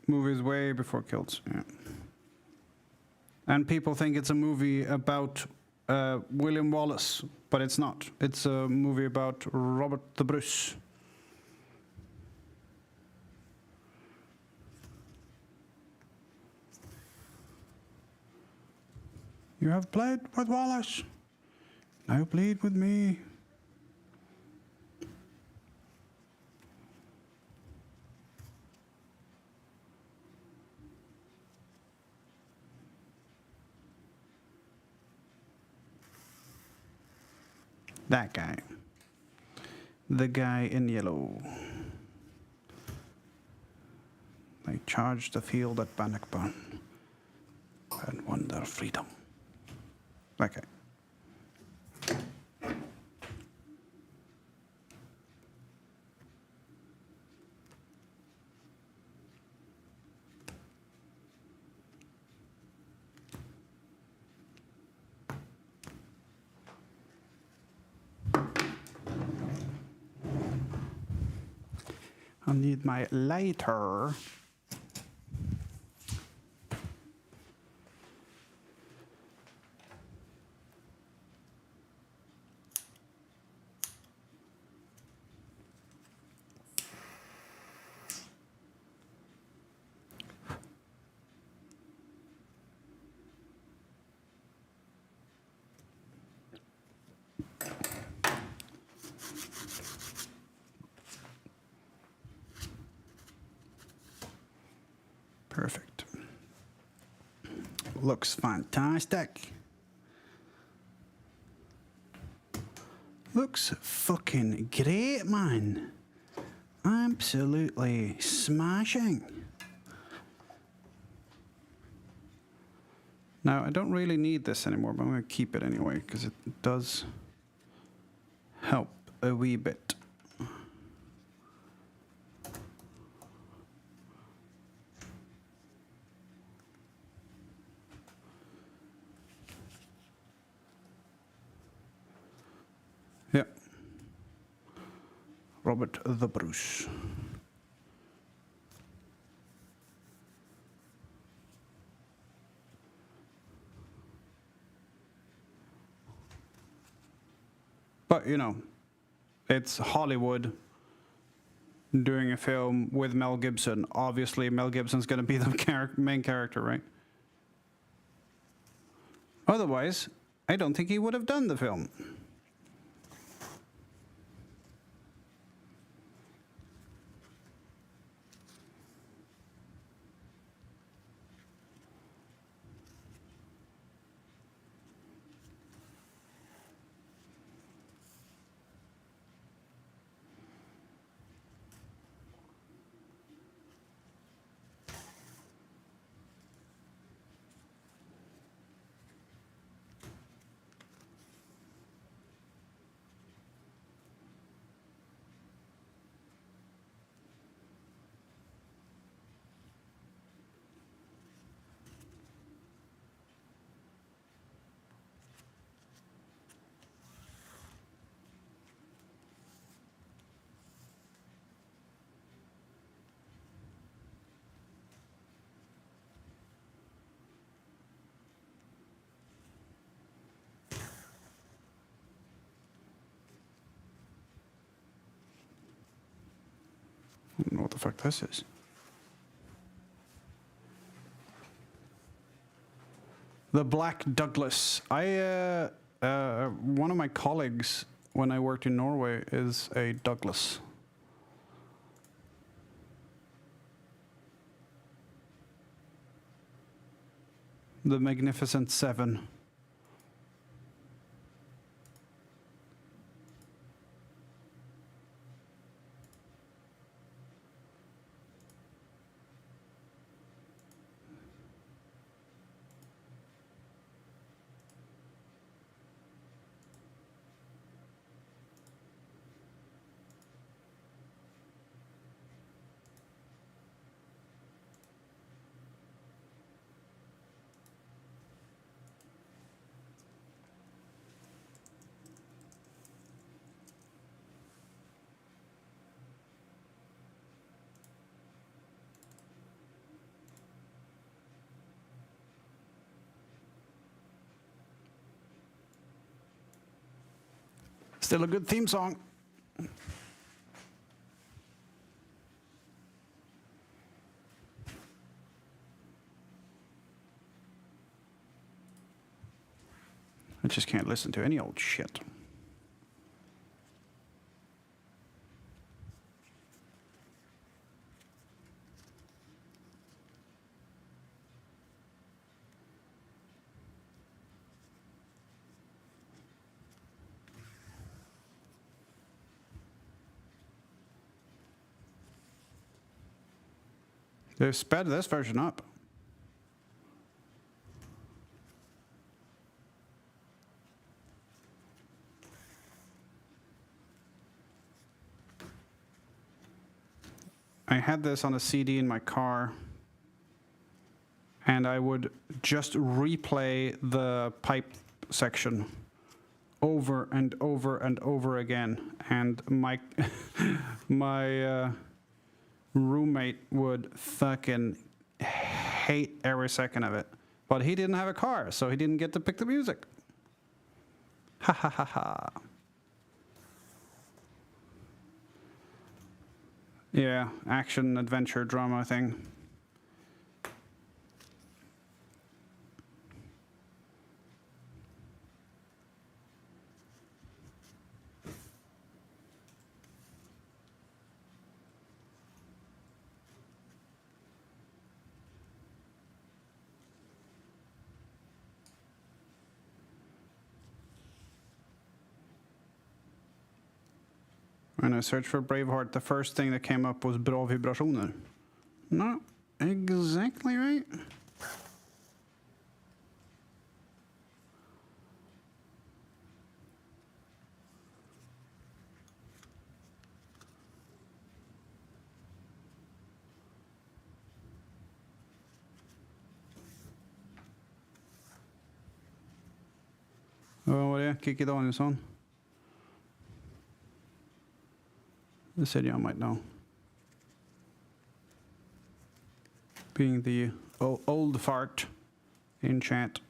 Movies way before kilts. Yeah. And people think it's a movie about William Wallace, but it's not. It's a movie about Robert the Bruce. You have played with Wallace. Now plead with me. That guy. The guy in yellow. They charged the field at Bannockburn and won their freedom. That guy. I need my lighter. Perfect. Looks fantastic. Looks fucking great, man. Absolutely smashing. Now, I don't really need this anymore, but I'm going to keep it anyway, because it does help a wee bit. Yeah. Robert the Bruce. But, you know, it's Hollywood doing a film with Mel Gibson. Obviously, Mel Gibson's going to be the main character, right? Otherwise, I don't think he would have done the film. don't know what the fuck this is. The Black Douglas. One of my colleagues when I worked in Norway is a Douglas. The Magnificent Seven. Still a good theme song. I just can't listen to any old shit. They've sped this version up. I had this on a CD in my car, and I would just replay the pipe section over and over and over again, and my my roommate would fucking hate every second of it. But he didn't have a car, so he didn't get to pick the music. Ha ha ha ha. Yeah, action, adventure, drama thing. When I searched for Braveheart, the first thing that came up was bra vibrationer. Not exactly right. Vad var det? Kikki Danielsson? The city I might know. Being the old fart in chat.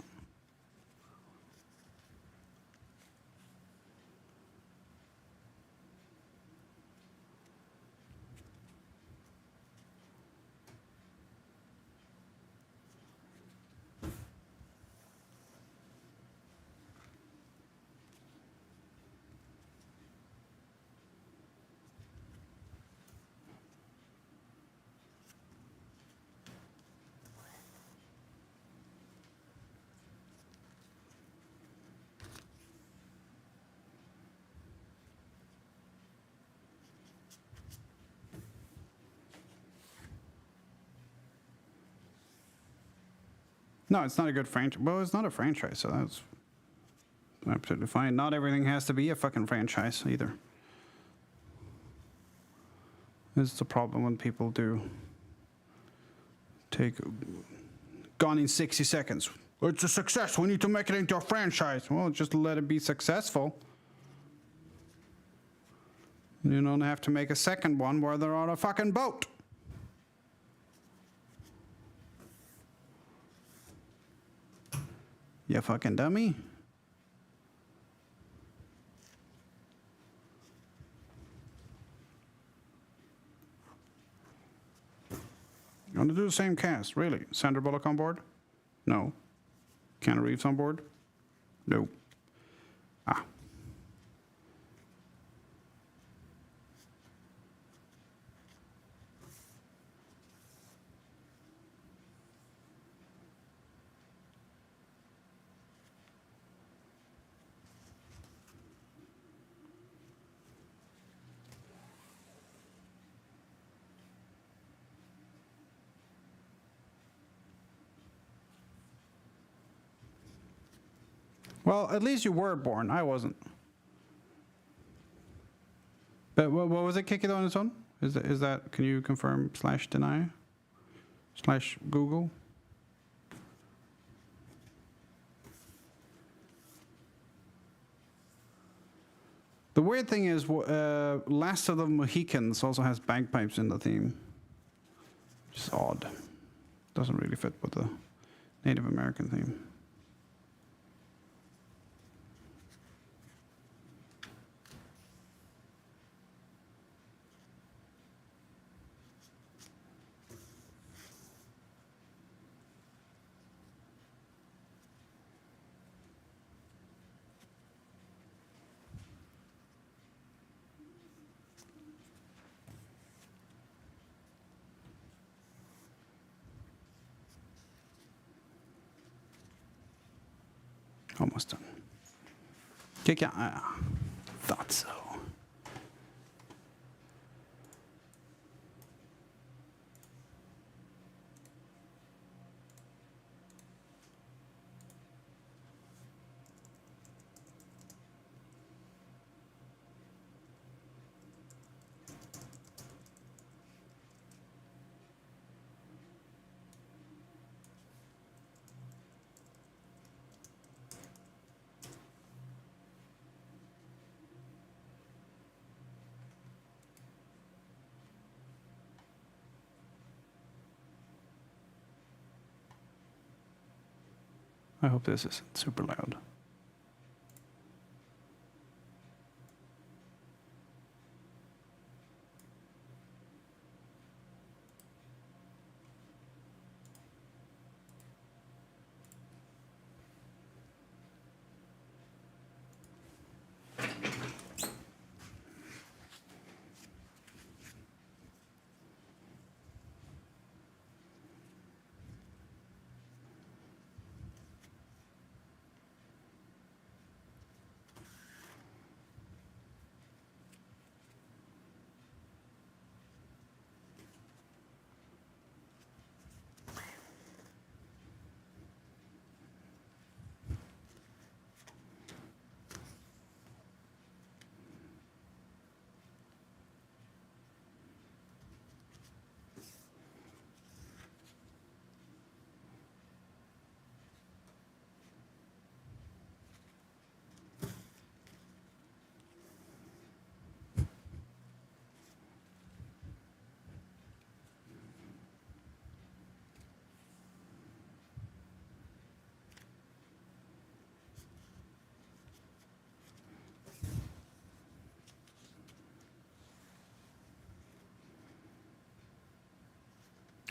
No, it's not a good franchise. Well, it's not a franchise, so that's absolutely fine. Not everything has to be a fucking franchise either. This is the problem when people do take Gone in 60 Seconds. It's a success. We need to make it into a franchise. Well, just let it be successful. You don't have to make a second one where they're on a fucking boat. You fucking dummy. the same cast, really. Sandra Bullock on board? No. Keanu Reeves on board? No. Ah. Well, at least you were born. I wasn't. But what was it? Kick it on its own? Is that? Can you confirm / deny / Google? The weird thing is, Last of the Mohicans also has bagpipes in the theme. Which is odd. Doesn't really fit with the Native American theme. Almost done. Kick out. Thought so. I hope this isn't super loud.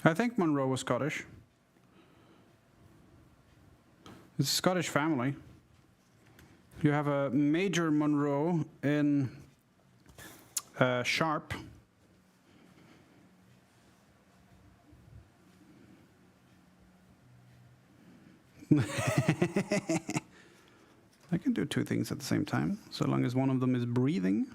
I think Monroe was Scottish. It's a Scottish family. You have a Major Monroe in Sharp. I can do two things at the same time, so long as one of them is breathing.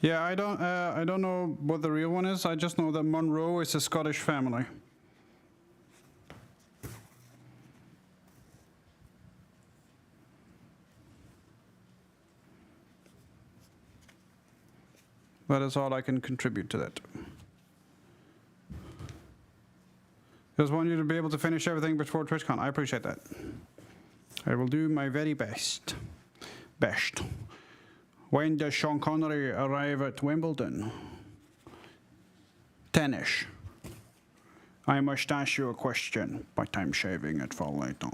Yeah, I don't know what the real one is. I just know that Monroe is a Scottish family. That is all I can contribute to that. Just want you to be able to finish everything before TwitchCon. I appreciate that. I will do my very best. Best. When does Sean Connery arrive at Wimbledon? Tennis. I must ask you a question, but I'm shaving it for later.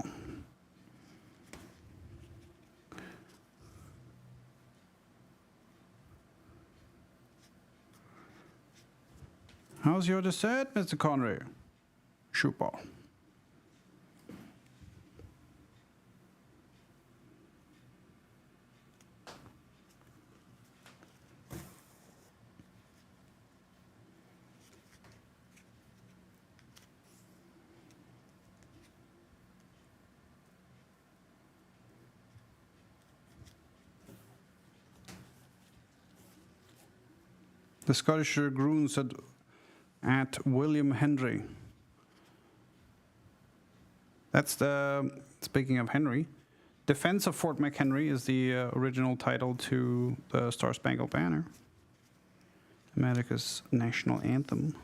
How's your dessert, Mr. Connery? Super. The Scottish Dragoons at William Henry. That's the, speaking of Henry, Defense of Fort McHenry is the original title to the Star Spangled Banner, America's national anthem.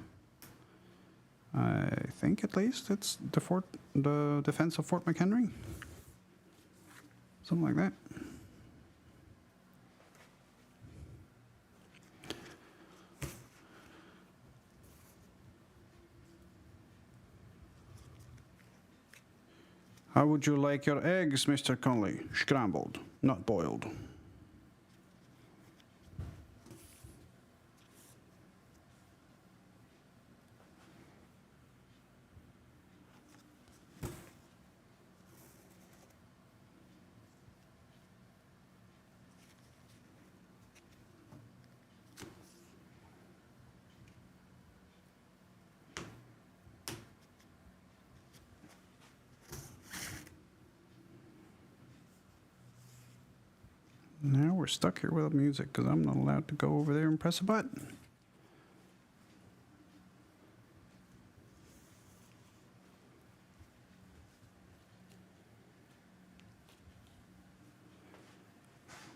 I think at least it's the Defense of Fort McHenry, something like that. How would you like your eggs, Mr. Conley? Scrambled, not boiled. Now we're stuck here without music because I'm not allowed to go over there and press a button.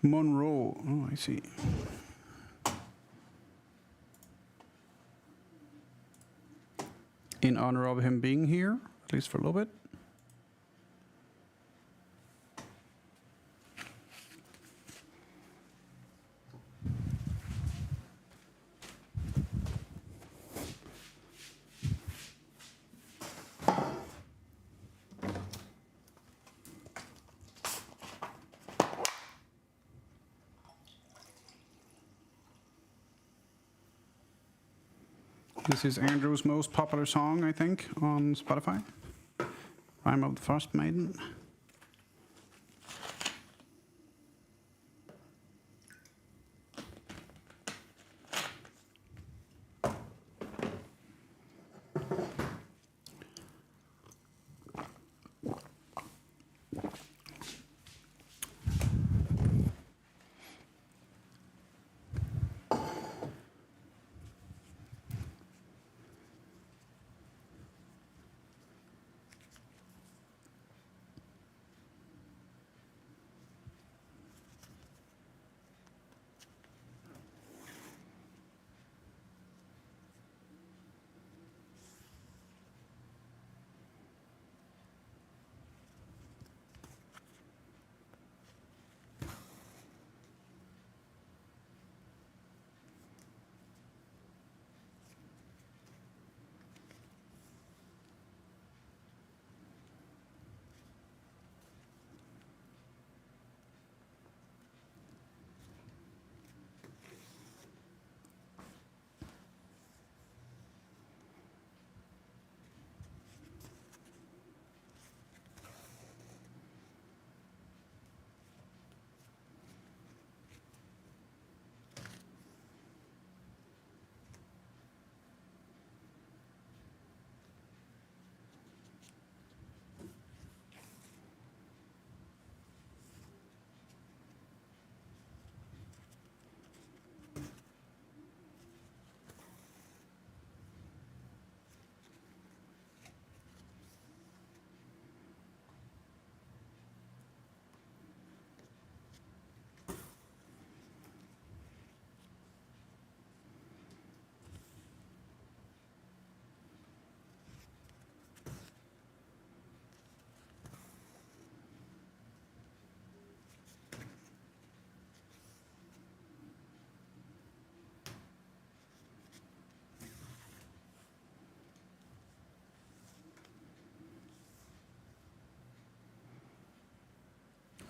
Monroe. Oh, I see. In honor of him being here, at least for a little bit. This is Andrew's most popular song, I think, on Spotify. Rime of the Frost Maiden.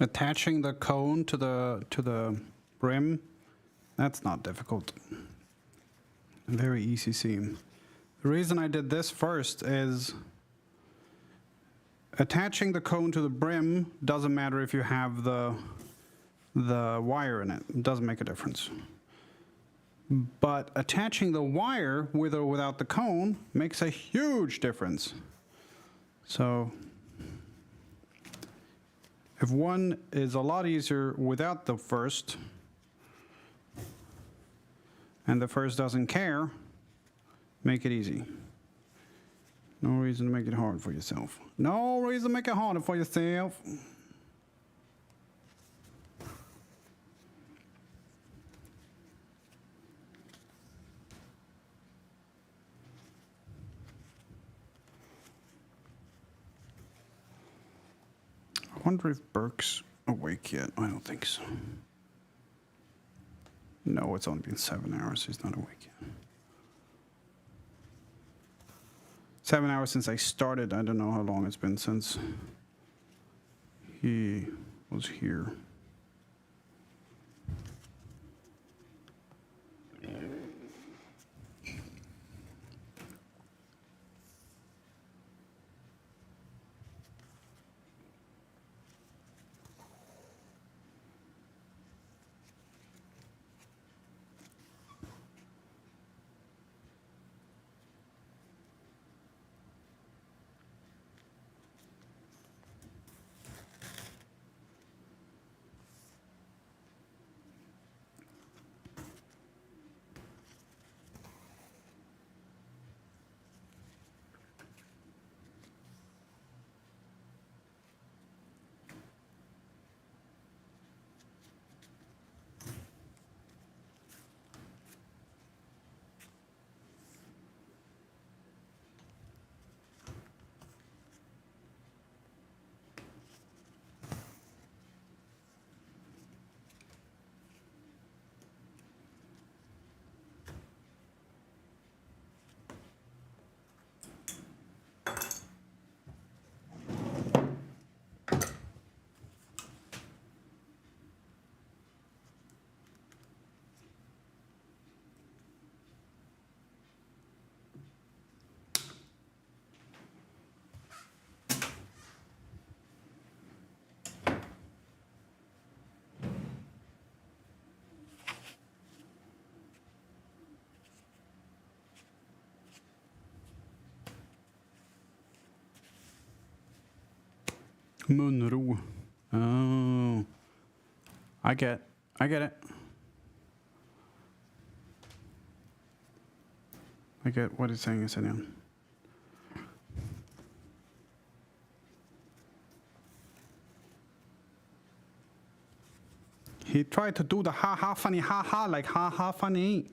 Attaching the cone to the brim, that's not difficult. Very easy seam. The reason I did this first is attaching the cone to the brim doesn't matter if you have the wire in it. It doesn't make a difference. But attaching the wire with or without the cone makes a huge difference. So if one is a lot easier without the first, and the first doesn't care, make it easy. No reason to make it hard for yourself. No reason to make it harder for yourself. I wonder if Burke's awake yet. I don't think so. No, it's only been 7 hours. He's not awake yet. 7 hours since I started. I don't know how long it's been since he was here. Munro. Oh. I get it. I get what he's saying is in. He tried to do the ha ha funny ha ha like ha ha funny.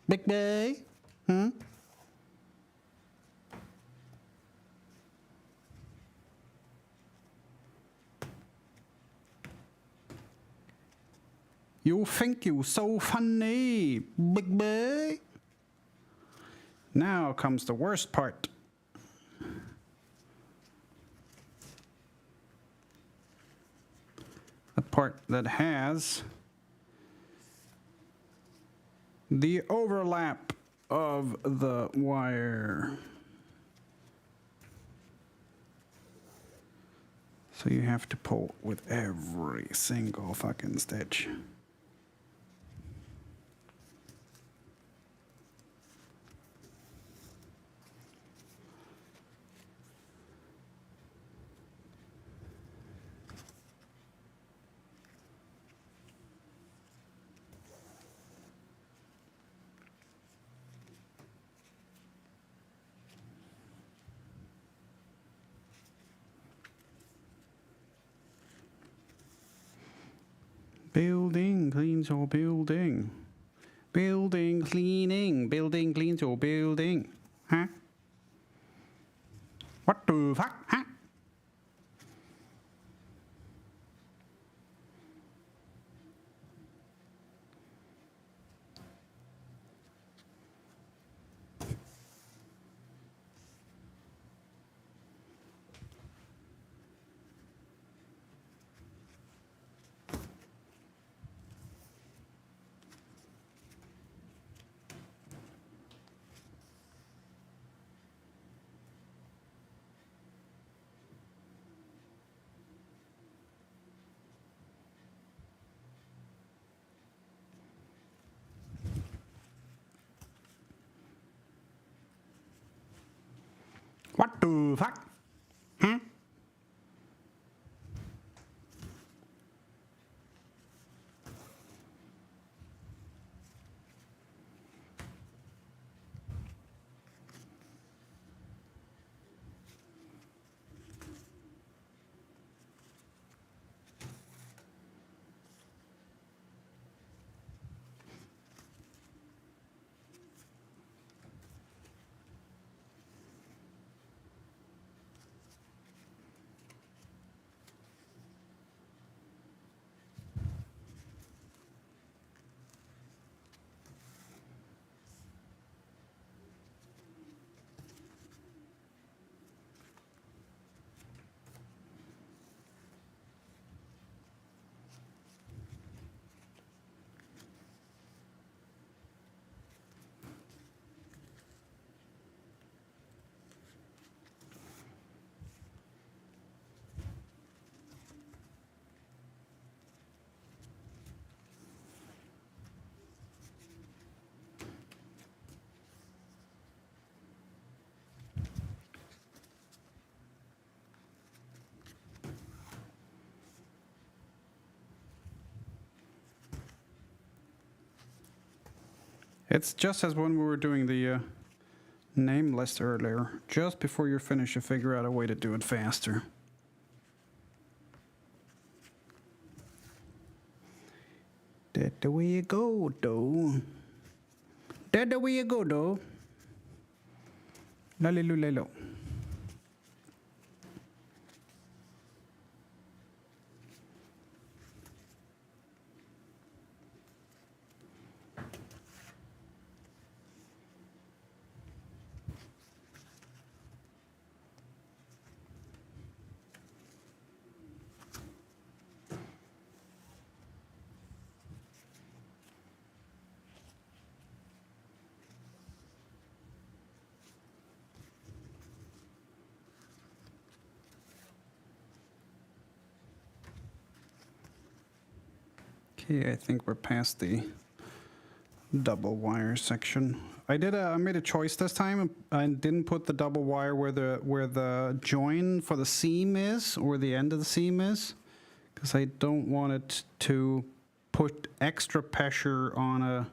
Big Bay. You think you so funny, Big Bay? Now comes the worst part. The part that has the overlap of the wire. So you have to pull with every single fucking stitch. Building cleans your building. Building cleaning. Building cleans your building. Huh? What the fuck? Huh? What the fuck? Huh? It's just as when we were doing the name list earlier. Just before you're finished, you figure out a way to do it faster. That's the way you go, though. That's the way you go, though. Lalilulelo. Okay, I think we're past the double wire section. I made a choice this time and didn't put the double wire where the join for the seam is, or the end of the seam is, because I don't want it to put extra pressure on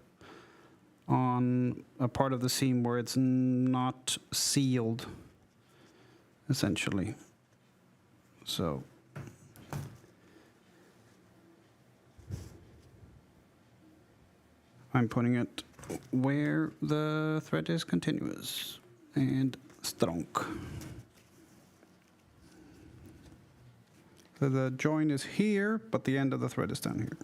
a part of the seam where it's not sealed, essentially. So I'm putting it where the thread is continuous and strong. So the join is here, but the end of the thread is down here.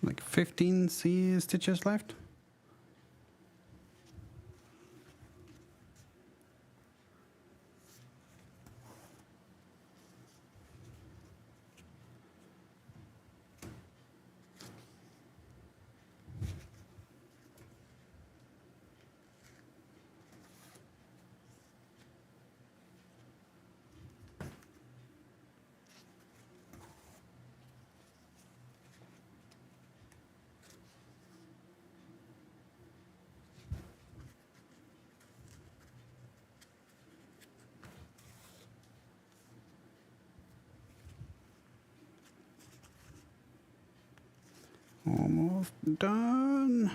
Like 15 stitches left. Almost done.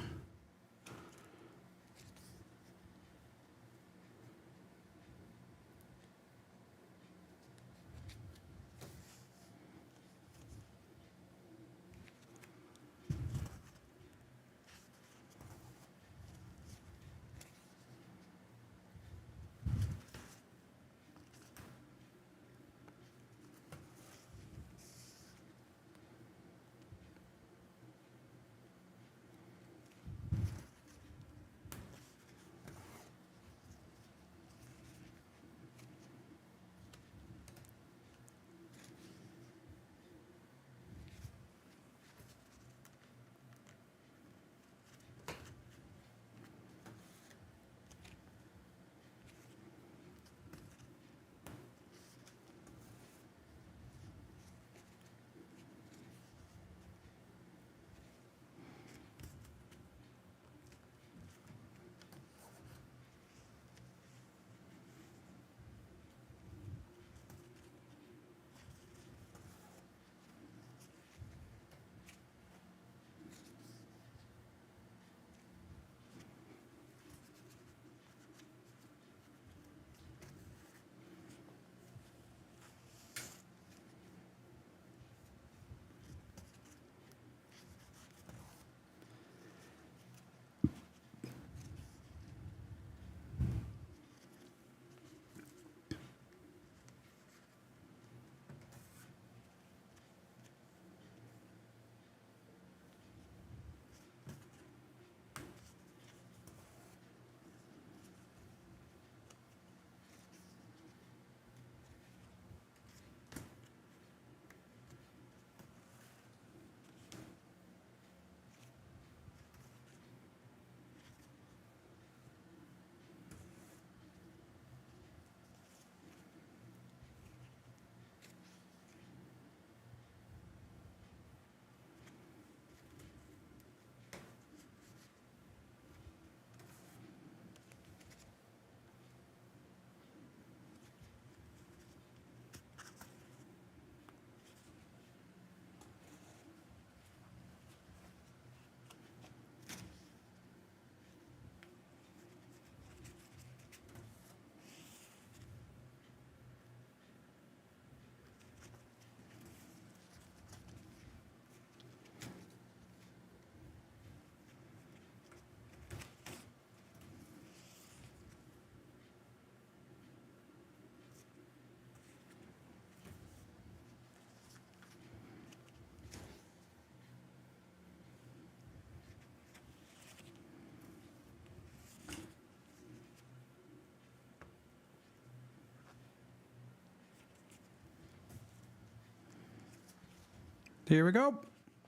Here we go.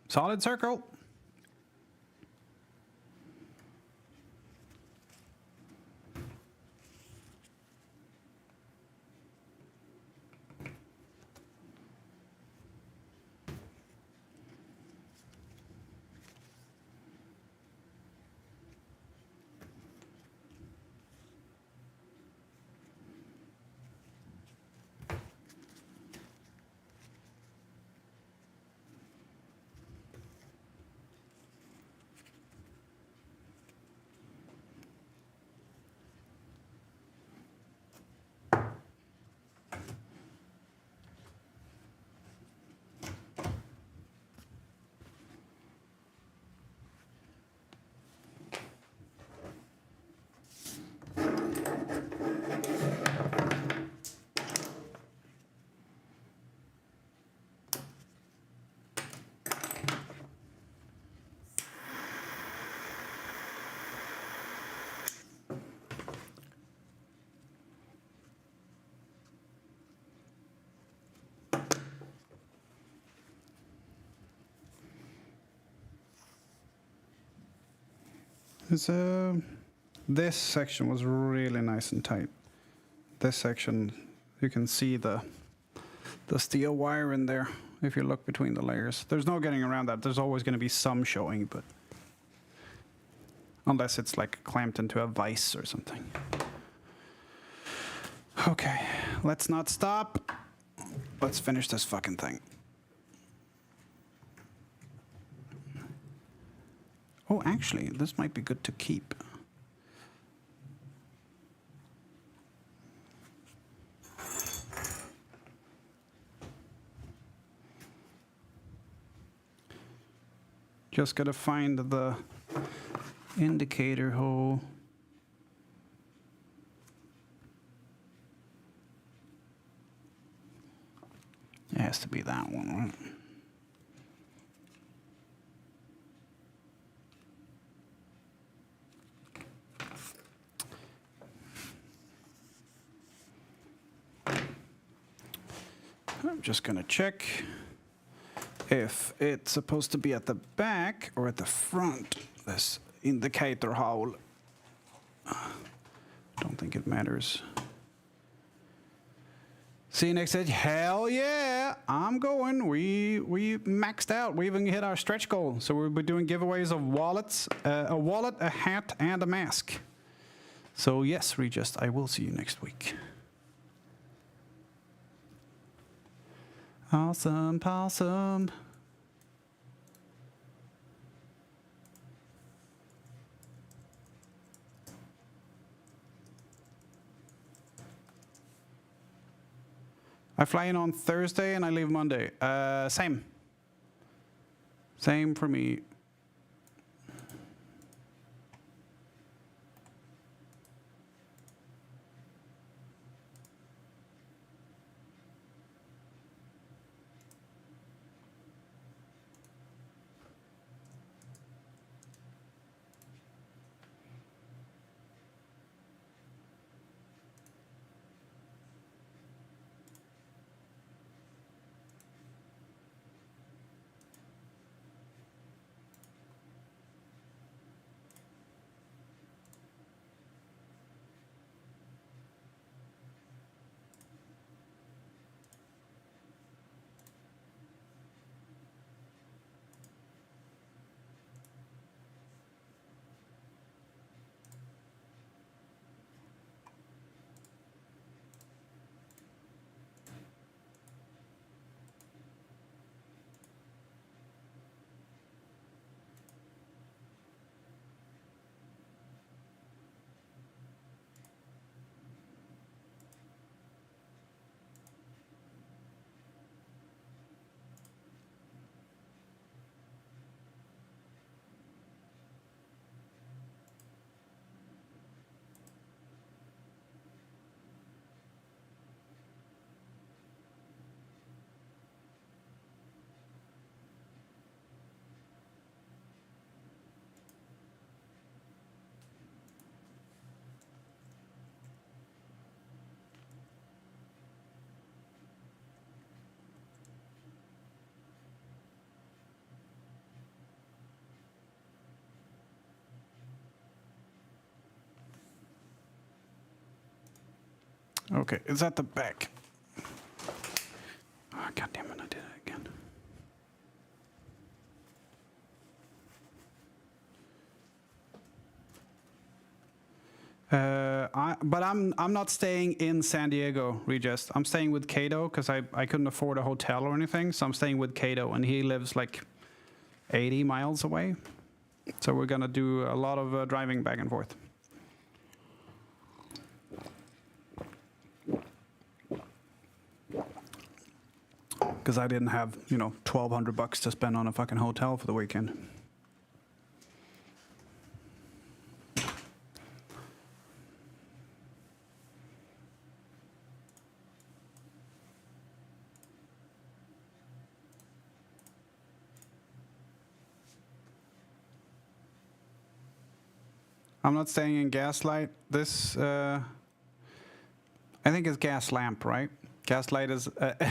Solid circle. This section was really nice and tight. This section, you can see the steel wire in there if you look between the layers. There's no getting around that. There's always going to be some showing, but unless it's like clamped into a vise or something. Okay, let's not stop. Let's finish this fucking thing. Oh, actually, this might be good to keep. Just gotta find the indicator hole. It has to be that one, right? I'm just gonna check if it's supposed to be at the back or at the front, this indicator hole. Don't think it matters. CNX said, hell yeah, I'm going. We maxed out. We even hit our stretch goal. So we'll be doing giveaways of wallets, a wallet, a hat, and a mask. So yes, Regis, I will see you next week. Awesome possum. I fly in on Thursday and I leave Monday. Same. Same for me. Okay, it's at the back. Oh, God damn it, I did it again. But I'm not staying in San Diego, Regis. I'm staying with Kato because I couldn't afford a hotel or anything. So I'm staying with Kato, and he lives like 80 miles away. So we're gonna do a lot of driving back and forth. Because I didn't have, $1,200 to spend on a fucking hotel for the weekend. I'm not staying in Gaslight. This, I think it's Gas Lamp, right? Gaslight is,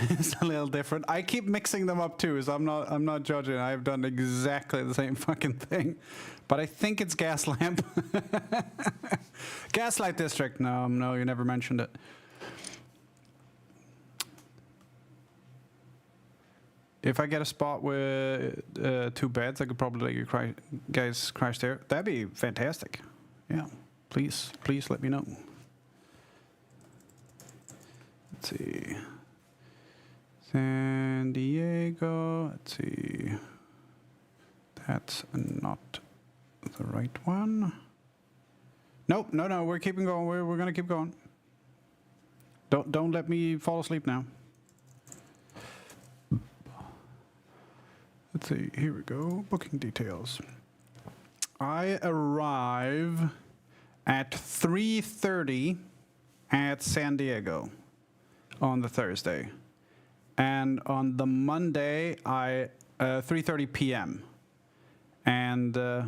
is a little different. I keep mixing them up too, so I'm not judging. I've done exactly the same fucking thing, but I think it's Gas Lamp. Gaslight District. No, you never mentioned it. If I get a spot with 2 beds, I could probably let you guys crash there. That'd be fantastic. Yeah, please let me know. Let's see. San Diego. Let's see. That's not the right one. Nope, no. We're keeping going. We're gonna keep going. Don't let me fall asleep now. Let's see. Here we go. Booking details. I arrive at 3:30 at San Diego on the Thursday, and on the Monday 3:30 p.m. and is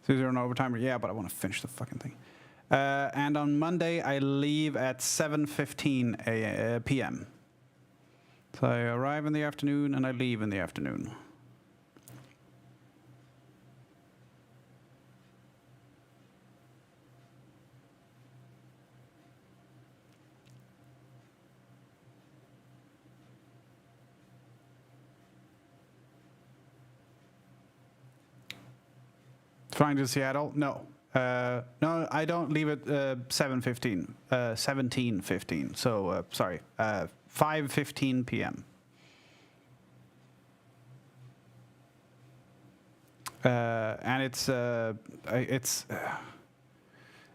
there an overtime? Yeah, but I want to finish the fucking thing. And on Monday I leave at 7:15 p.m. So I arrive in the afternoon and I leave in the afternoon. Flying to Seattle? No. No, I don't leave at 7:15. 17:15. So, sorry. 5:15 p.m. And it's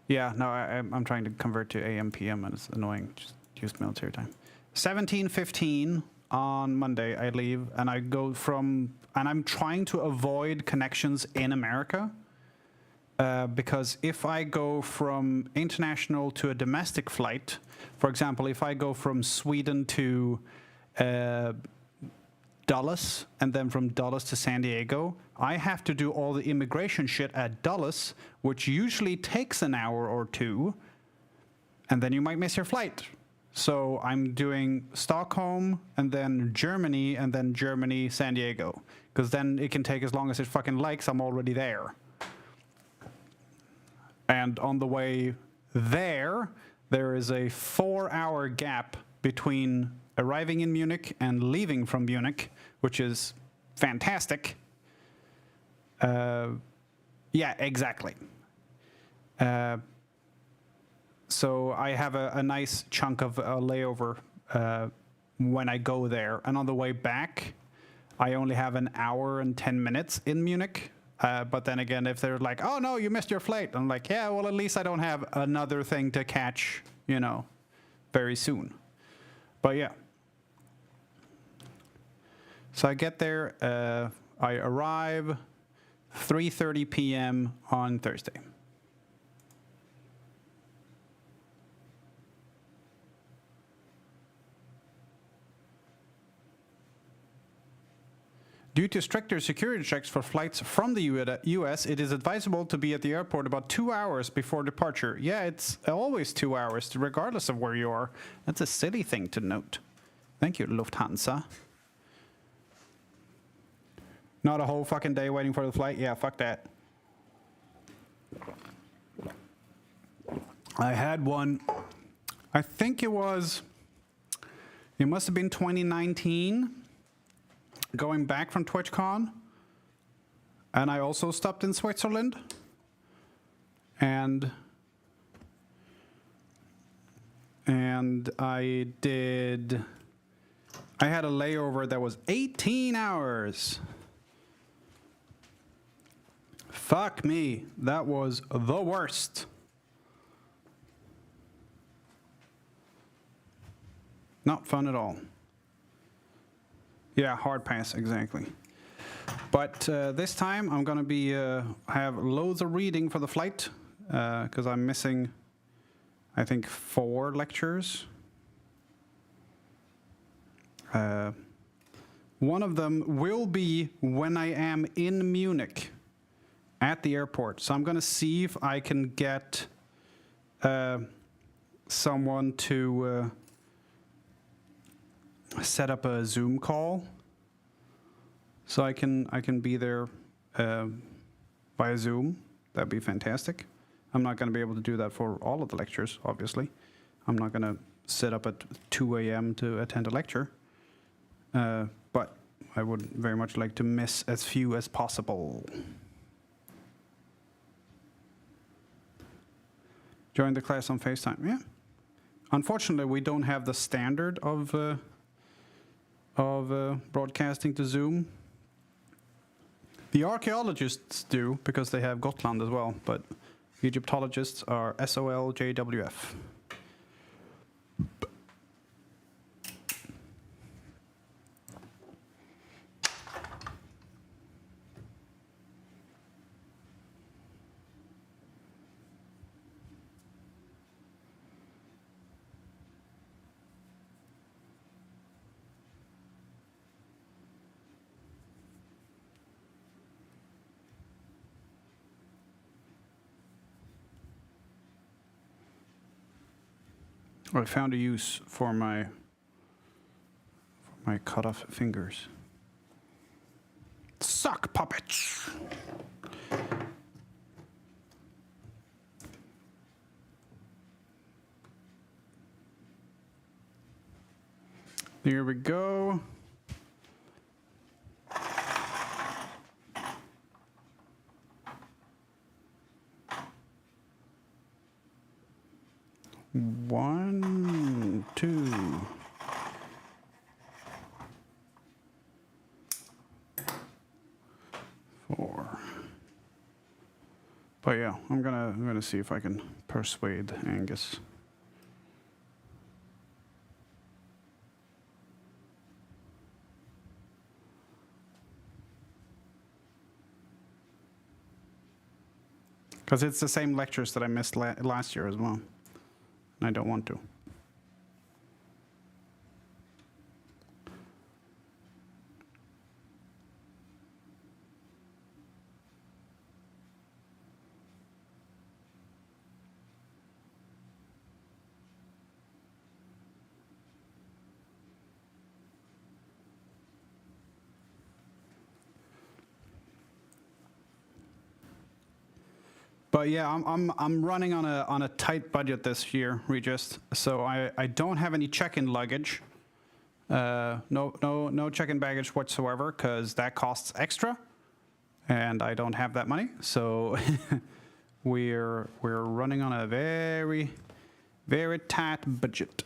yeah, no, I'm trying to convert to AM, PM, and it's annoying. Just use military time. 17:15 on Monday, I leave, and I go from, and I'm trying to avoid connections in America. Because if I go from international to a domestic flight, for example, if I go from Sweden to Dulles and then from Dulles to San Diego, I have to do all the immigration shit at Dulles, which usually takes an hour or 2, and then you might miss your flight. So I'm doing Stockholm and then Germany, San Diego, because then it can take as long as it fucking likes. I'm already there. And on the way there is a 4-hour gap between arriving in Munich and leaving from Munich, which is fantastic. Yeah, exactly. So I have a nice chunk of a layover when I go there. And on the way back, I only have an hour and 10 minutes in Munich. But then again, if they're like, oh no, you missed your flight, I'm like, yeah, well, at least I don't have another thing to catch, very soon. But yeah. So I get there, I arrive 3:30 p.m. on Thursday. Due to stricter security checks for flights from the U.S., it is advisable to be at the airport about 2 hours before departure. Yeah, it's always 2 hours, regardless of where you are. That's a silly thing to note. Thank you, Lufthansa. Not a whole fucking day waiting for the flight? Yeah, fuck that. I had one, I think it must have been 2019, going back from TwitchCon. And I also stopped in Switzerland. And I had a layover that was 18 hours. Fuck me, that was the worst. Not fun at all. Yeah, hard pass, exactly. But this time I'm gonna be have loads of reading for the flight because I'm missing, I think, 4 lectures. One of them will be when I am in Munich at the airport. So I'm gonna see if I can get someone to set up a Zoom call, so I can be there via Zoom. That'd be fantastic. I'm not going to be able to do that for all of the lectures, obviously. I'm not going to sit up at 2 a.m. to attend a lecture, but I would very much like to miss as few as possible. Join the class on FaceTime. Yeah. Unfortunately, we don't have the standard of broadcasting to Zoom. The archaeologists do, because they have Gotland as well, but Egyptologists are SOLJWF. I found a use for my cut off fingers. Suck puppets. Here we go. One, two. Four. But yeah, I'm gonna see if I can persuade Angus. Because it's the same lectures that I missed last year as well. And I don't want to. But yeah, I'm running on a tight budget this year, Regis. So I don't have any check-in luggage. No check-in baggage whatsoever, because that costs extra, and I don't have that money. So we're running on a very, very tight budget.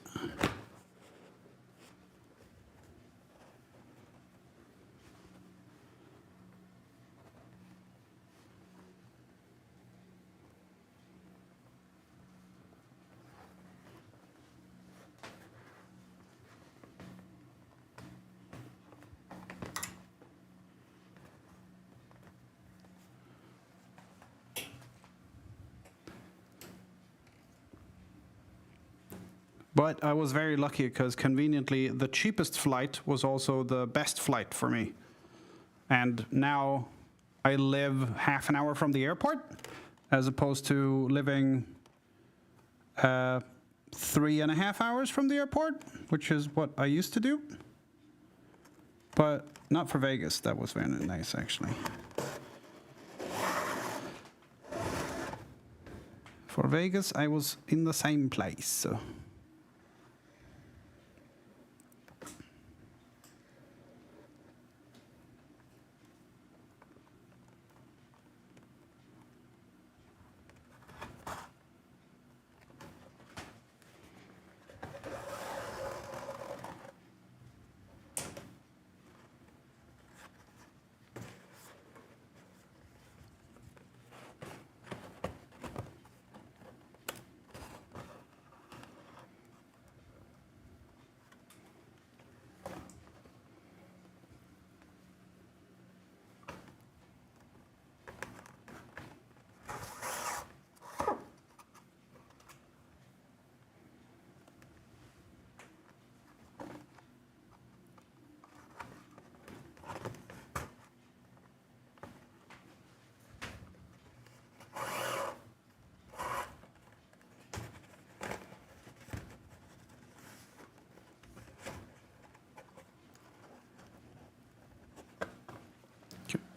But I was very lucky because conveniently the cheapest flight was also the best flight for me. And now I live half an hour from the airport as opposed to living 3.5 hours from the airport, which is what I used to do. But not for Vegas. That was very nice, actually. For Vegas, I was in the same place. So.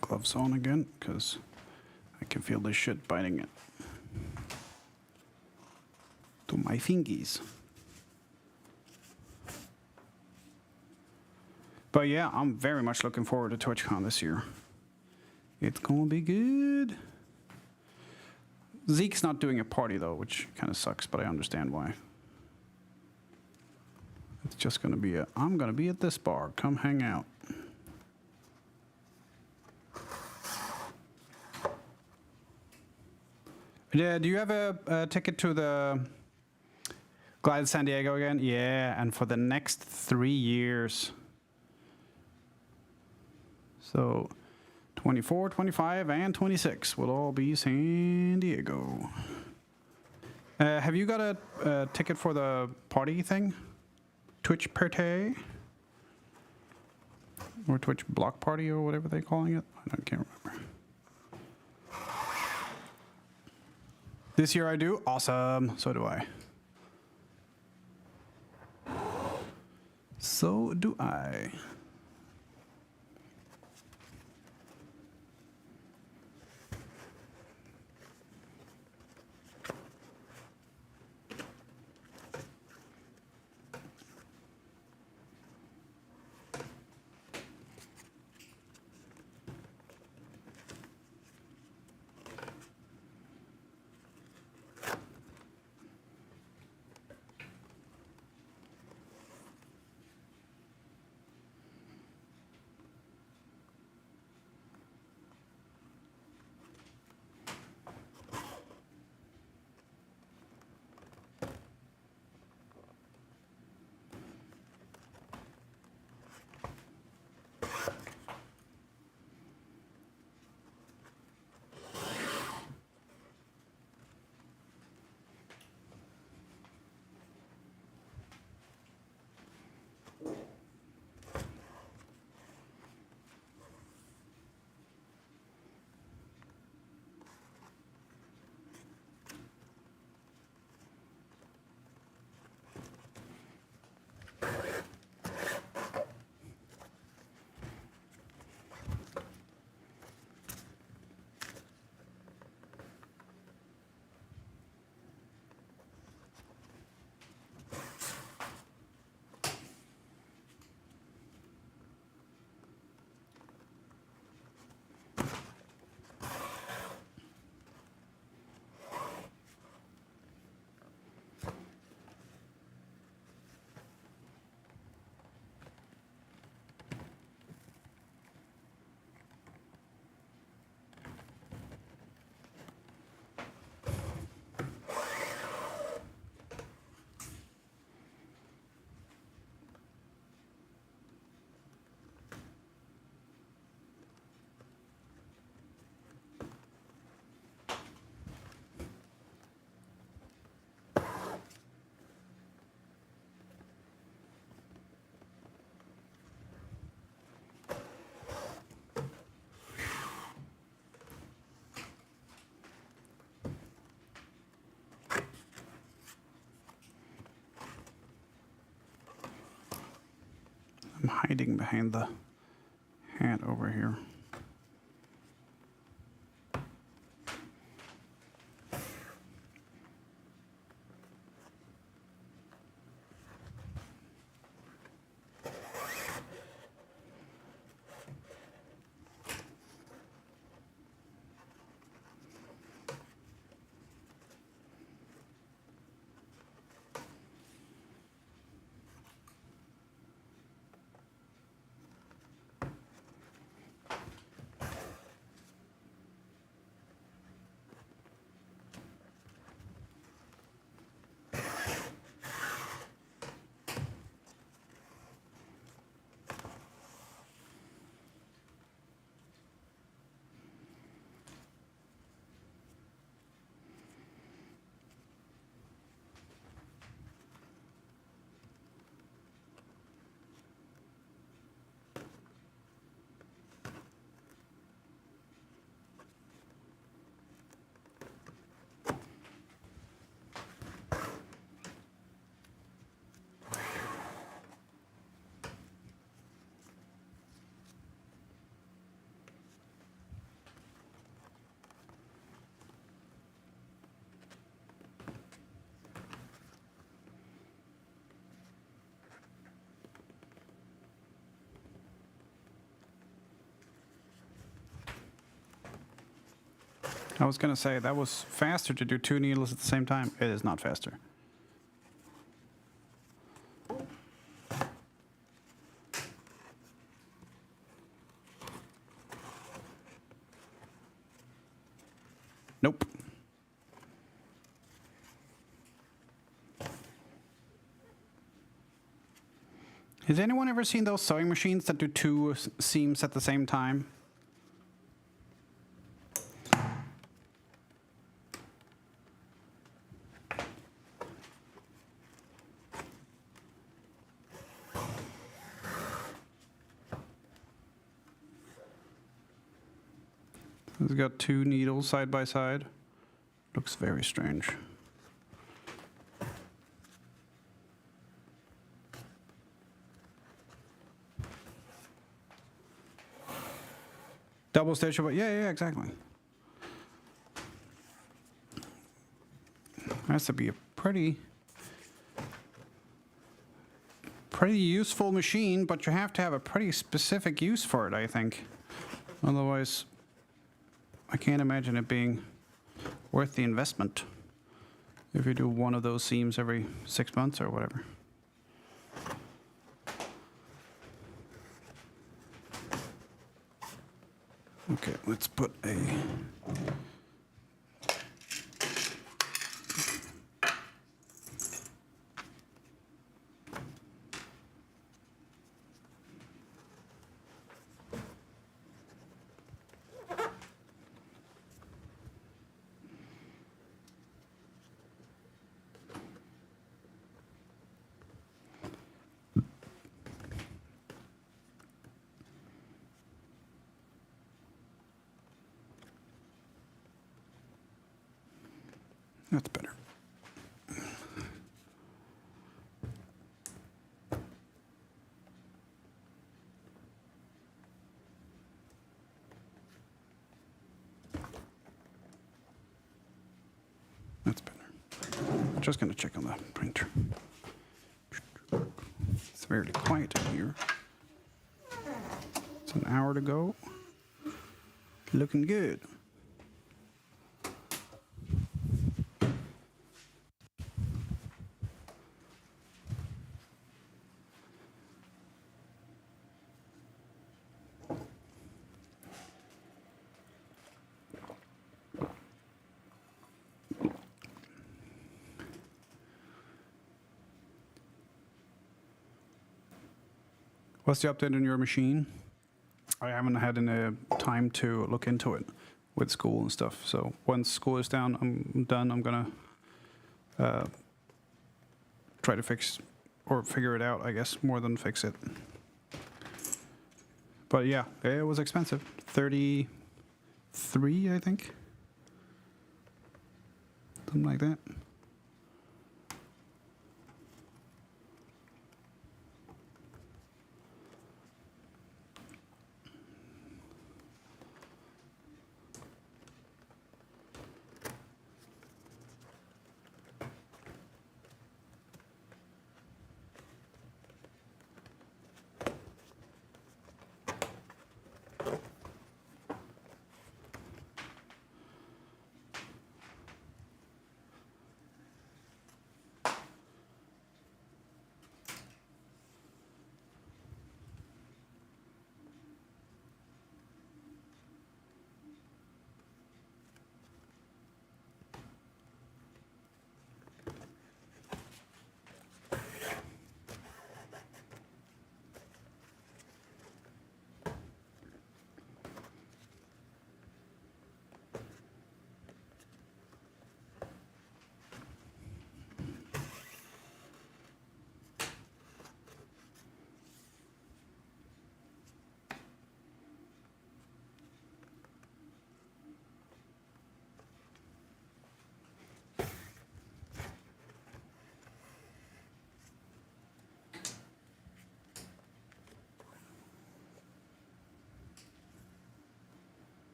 Gloves on again, because I can feel this shit biting it to my fingies. But yeah, I'm very much looking forward to TwitchCon this year. It's gonna be good. Zeke's not doing a party though, which kind of sucks, but I understand why. It's just gonna be I'm gonna be at this bar, come hang out. Yeah, do you have a ticket to the Glide San Diego again? Yeah, and for the next 3 years. So 24, 25, and 26 will all be San Diego. Have you got a ticket for the party thing? Twitch party? Or Twitch block party or whatever they're calling it? I can't remember. This year I do? Awesome. So do I. So do I. I'm hiding behind the hat over here. I was gonna say that was faster to do 2 needles at the same time. It is not faster. Nope. Has anyone ever seen those sewing machines that do 2 seams at the same time? It's got 2 needles side by side. Looks very strange. Double stitch, but yeah, exactly. Has to be a pretty useful machine, but you have to have a pretty specific use for it, I think. Otherwise, I can't imagine it being worth the investment if you do one of those seams every 6 months or whatever. Okay, let's put a... That's better. That's better. I'm just going to check on the printer. It's very quiet in here. It's an hour to go. Looking good. What's the update on your machine? I haven't had any time to look into it with school and stuff. So once school is down, I'm done. I'm gonna try to fix or figure it out, I guess, more than fix it. But yeah, it was expensive. 33, I think. Something like that.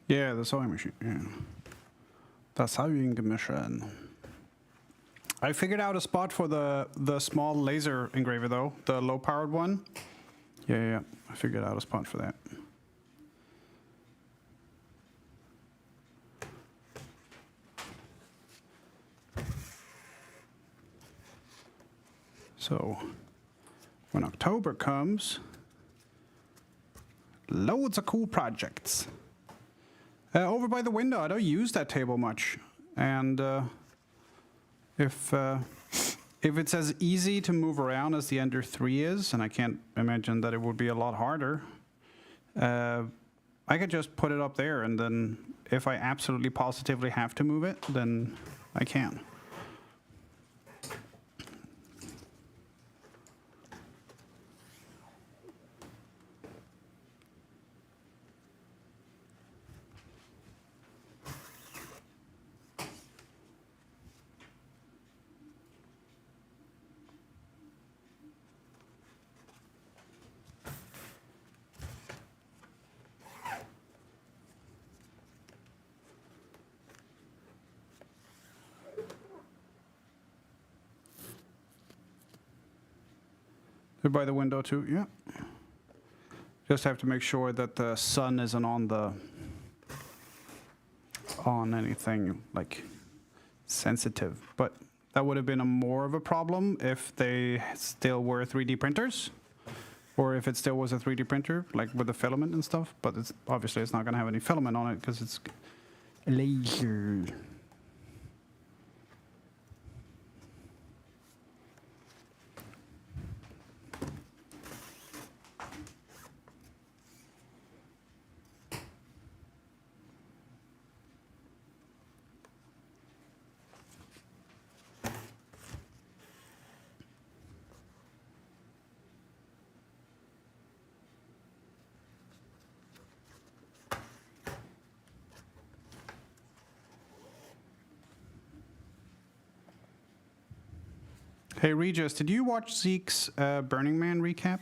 Yeah, the sewing machine. Yeah, the sewing machine. I figured out a spot for the small laser engraver though, the low powered one. Yeah. I figured out a spot for that. So when October comes, loads of cool projects. Over by the window, I don't use that table much. And if it's as easy to move around as the Ender 3 is, and I can't imagine that it would be a lot harder, I could just put it up there, and then if I absolutely positively have to move it, then I can. By the window too, yeah. Just have to make sure that the sun isn't on anything like sensitive. But that would have been more of a problem if they still were 3D printers, or if it still was a 3D printer, like with the filament and stuff. But it's obviously it's not going to have any filament on it because it's laser. Hey Regis, did you watch Zeke's Burning Man recap?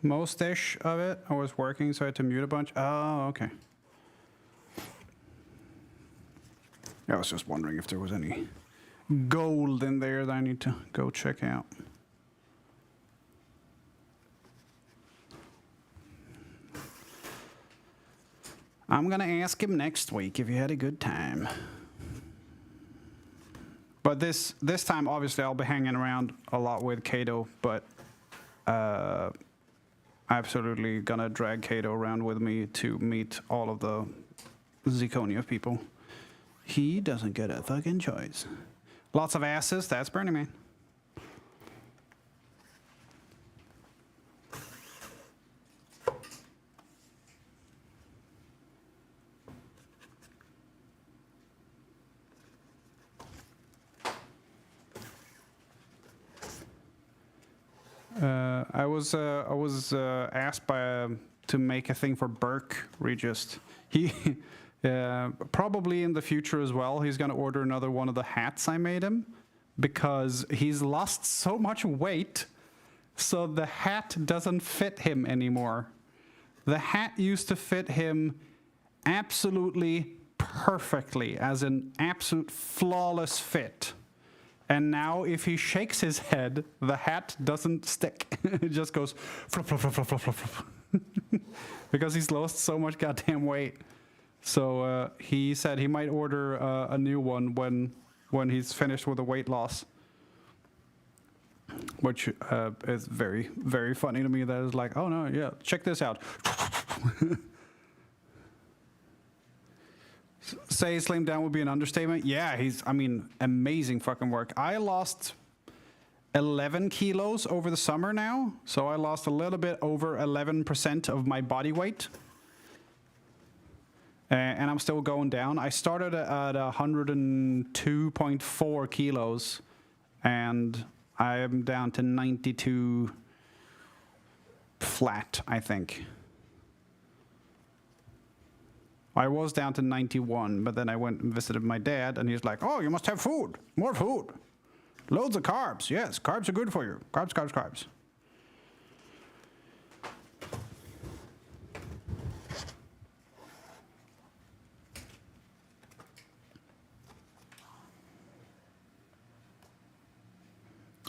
Most-ish of it. I was working, so I had to mute a bunch. Oh, okay. I was just wondering if there was any gold in there that I need to go check out. I'm gonna ask him next week if he had a good time. But this time, obviously, I'll be hanging around a lot with Kato, but absolutely gonna drag Kato around with me to meet all of the Zirconia people. He doesn't get a fucking choice. Lots of asses, that's Burning Man. I was asked by to make a thing for Burke Regis. He probably in the future as well. He's gonna order another one of the hats I made him because he's lost so much weight, so the hat doesn't fit him anymore. The hat used to fit him absolutely perfectly, as an absolute flawless fit. And now if he shakes his head, the hat doesn't stick. It just goes flop, flop, flop, flop, flop, flop, flop. Because he's lost so much goddamn weight. So he said he might order a new one when he's finished with the weight loss. Which is very, very funny to me. That is like, oh no, yeah, check this out. Say slimmed down would be an understatement. Yeah, amazing fucking work. I lost 11 kilos over the summer now. So I lost a little bit over 11% of my body weight. And I'm still going down. I started at 102.4 kilos. And I am down to 92 flat, I think. I was down to 91, but then I went and visited my dad, and he's like, oh, you must have food. More food. Loads of carbs. Yes, carbs are good for you. Carbs, carbs, carbs.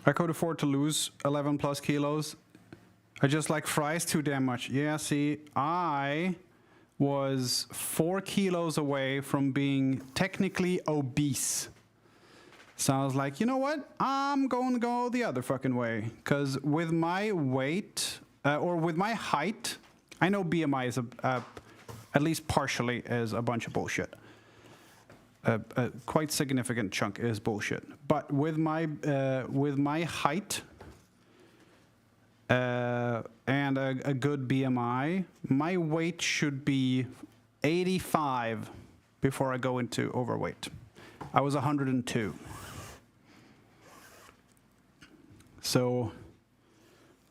I could afford to lose 11 plus kilos. I just like fries too damn much. Yeah, see, I was 4 kilos away from being technically obese. So I was like, you know what? I'm going to go the other fucking way. Because with my weight, or with my height, I know BMI is at least partially is a bunch of bullshit. A quite significant chunk is bullshit. But with my height and a good BMI, my weight should be 85 before I go into overweight. I was 102. So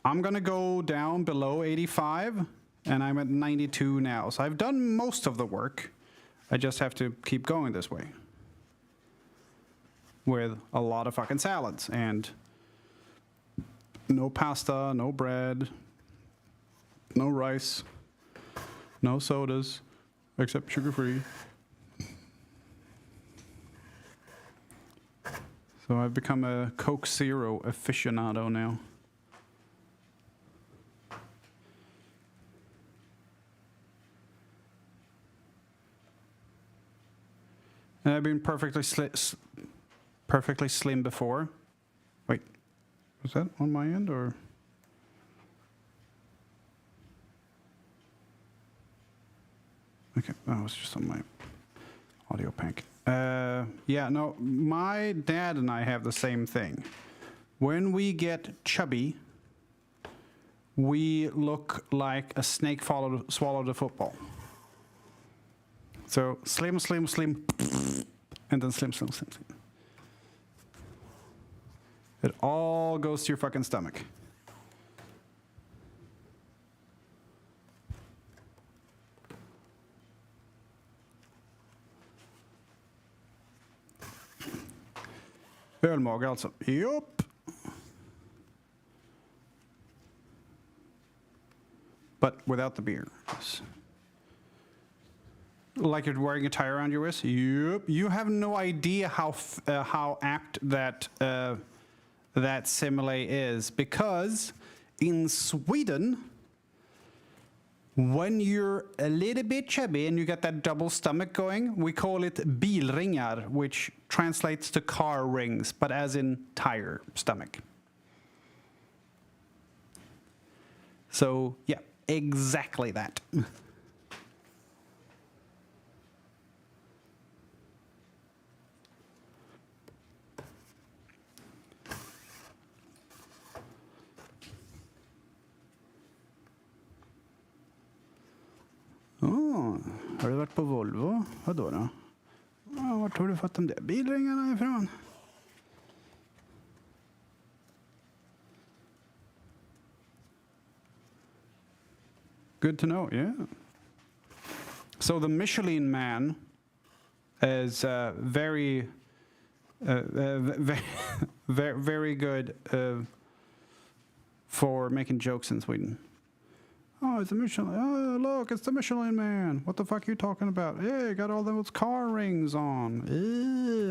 I'm gonna go down below 85, and I'm at 92 now. So I've done most of the work. I just have to keep going this way with a lot of fucking salads and no pasta, no bread, no rice, no sodas, except sugar-free. So I've become a Coke Zero aficionado now. And I've been perfectly slim before. Wait, was that on my end or? Okay, that was just on my audio pank. Yeah, no, my dad and I have the same thing. When we get chubby, we look like a snake swallowed a football. So slim, slim, slim, and then slim, slim, slim, slim. It all goes to your fucking stomach. Ölmage alltså. Yup. But without the beer. Yes. Like you're wearing a tie around your wrist? Yup. You have no idea how apt that simile is, because in Sweden, when you're a little bit chubby and you got that double stomach going, we call it bilringar, which translates to car rings, but as in tire stomach. So, yeah, exactly that. Har du varit på Volvo? Vadå då? Vart har du fått de där bilringarna ifrån? Good to know, yeah. So the Michelin Man is very good for making jokes in Sweden. Oh, it's a Michelin. Oh, look, it's the Michelin Man. What the fuck are you talking about? Hey, got all those car rings on.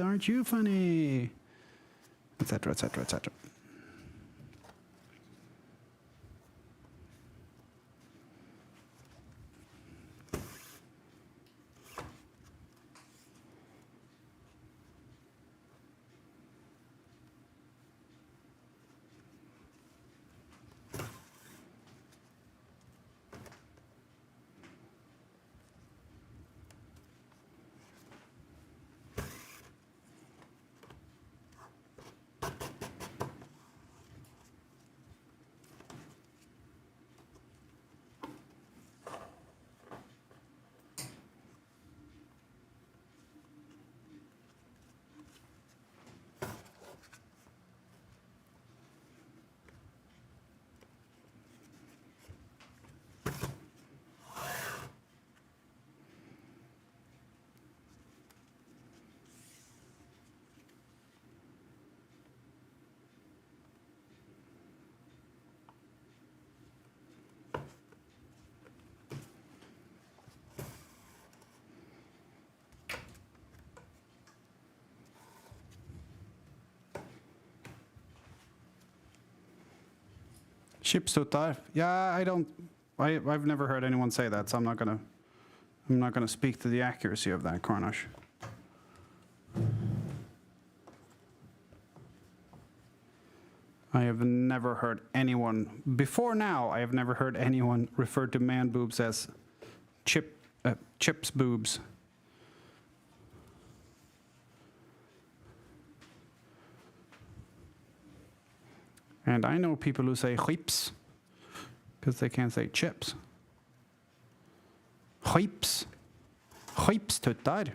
Aren't you funny? Etc., etc., etc. Chipstuttar. Yeah, I've never heard anyone say that, so I'm not gonna speak to the accuracy of that, Cornish. I have never heard anyone before now. I have never heard anyone refer to man boobs as chips boobs. And I know people who say chips because they can't say chips. Chips. Chipstuttar.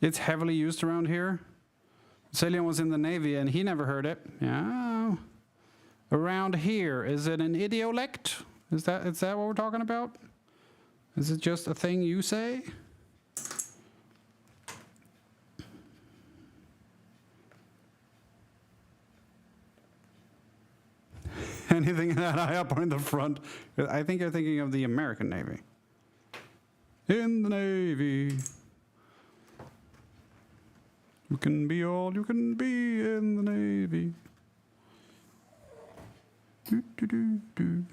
It's heavily used around here. Celian was in the Navy and he never heard it. Yeah. Around here, is it an idiolect? Is that what we're talking about? Is it just a thing you say? Anything that high up or in the front? I think you're thinking of the American Navy. In the Navy. You can be all you can be in the Navy. Do, do, do, do.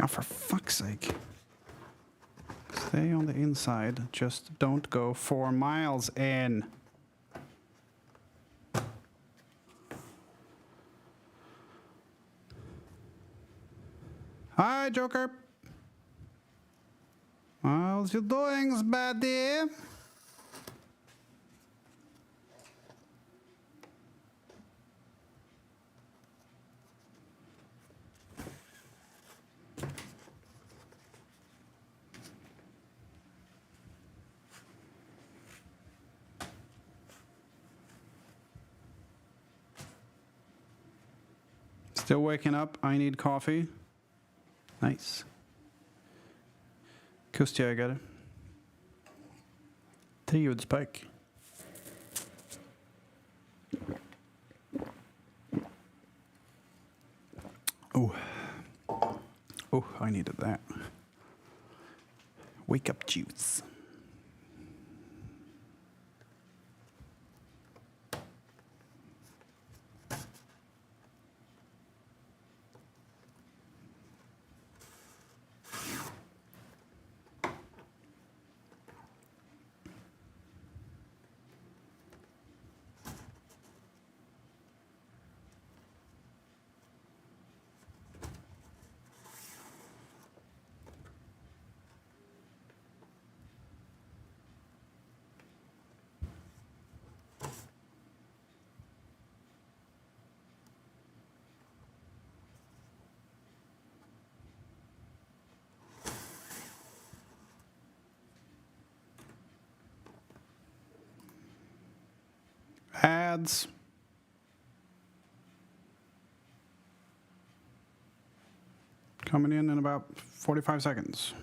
Oh, for fuck's sake. Stay on the inside. Just don't go 4 miles in. Hi, Joker. How's you doing, buddy? Still waking up. I need coffee. Nice. Kustjägare. Trehjulspark. Oh. Oh, I needed that. Wake up juice. ads. Coming in about 45 seconds.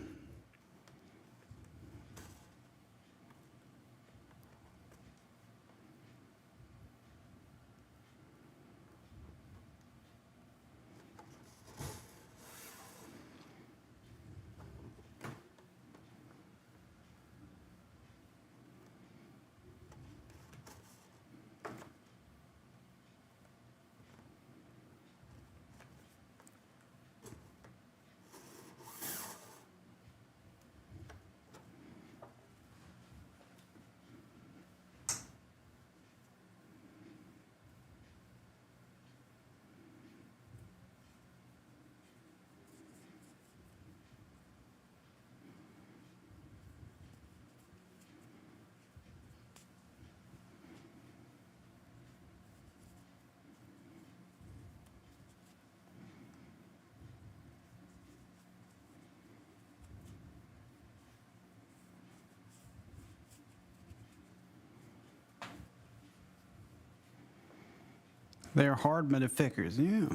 They're hard motherfuckers, yeah.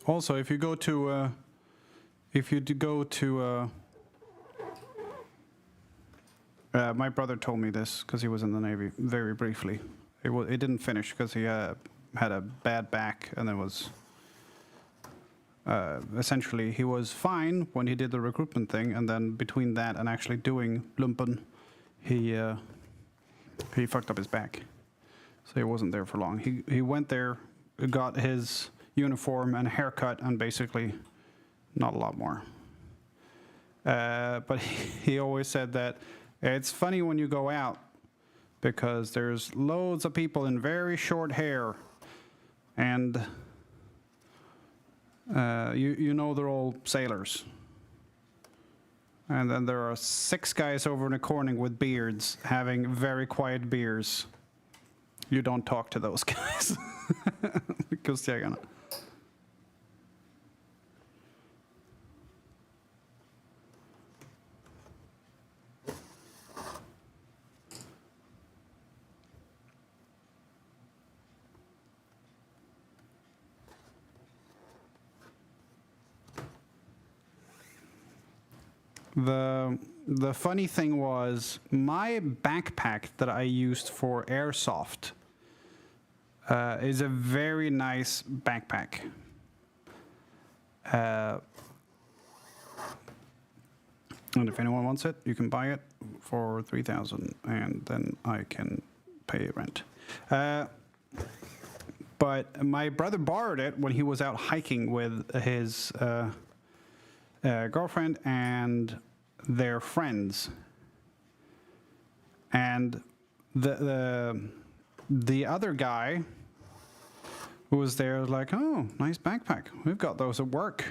Also, if you go to, my brother told me this because he was in the Navy very briefly. It didn't finish because he had a bad back, and it was essentially he was fine when he did the recruitment thing, and then between that and actually doing lumpen, he fucked up his back, so he wasn't there for long. He went there, got his uniform and haircut, and basically not a lot more. But he always said that it's funny when you go out because there's loads of people in very short hair, and you know they're all sailors. And then there are 6 guys over in the corner with beards having very quiet beers. You don't talk to those guys. Because they're gonna. The funny thing was, my backpack that I used for airsoft is a very nice backpack. And if anyone wants it, you can buy it for 3,000, and then I can pay rent. But my brother borrowed it when he was out hiking with his girlfriend and their friends, and the other guy who was there was like, "Oh, nice backpack. We've got those at work."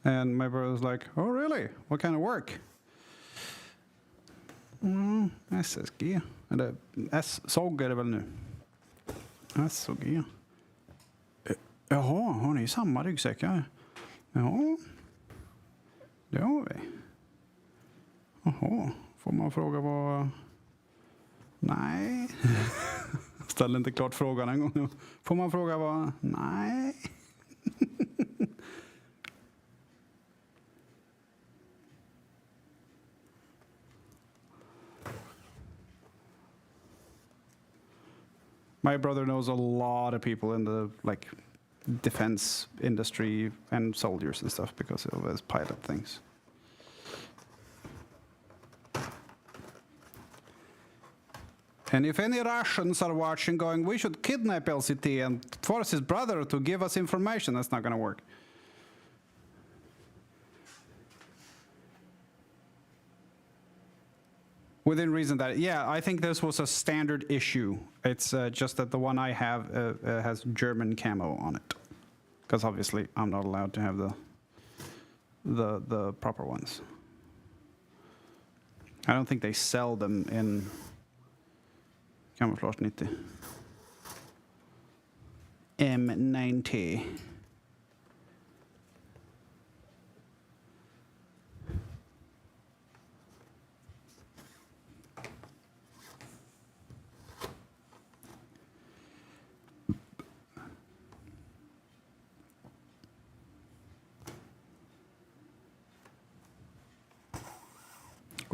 And my brother was like, "Oh, really? What kind of work?" SSG. Eller SOG är det väl nu? SOG. Jaha, har ni samma ryggsäckar? Ja, det har vi. Jaha, får man fråga vad... Nej. Ställ inte klart frågan en gång. Får man fråga vad... Nej. My brother knows a lot of people in the defense industry and soldiers and stuff because of his pilot things. And if any Russians are watching going, we should kidnap LCT and force his brother to give us information, that's not going to work. Within reason that, yeah, I think this was a standard issue. It's just that the one I have has German camo on it, because obviously I'm not allowed to have the proper ones. I don't think they sell them in Camouflage 90. M90.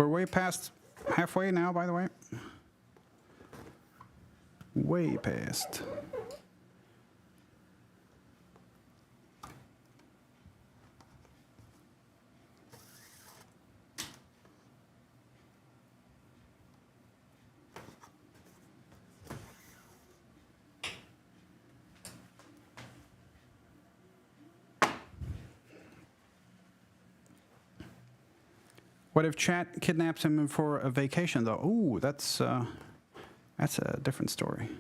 We're way past halfway now, by the way. Way past. What if chat kidnaps him for a vacation, though? Ooh, that's a different story.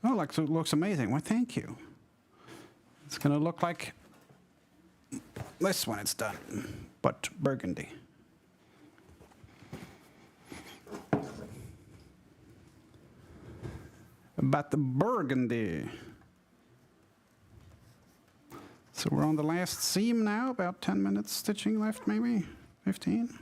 Oh, looks amazing. Well, thank you. It's gonna look like this when it's done, but burgundy. But the burgundy. So we're on the last seam now, about 10 minutes stitching left, maybe 15.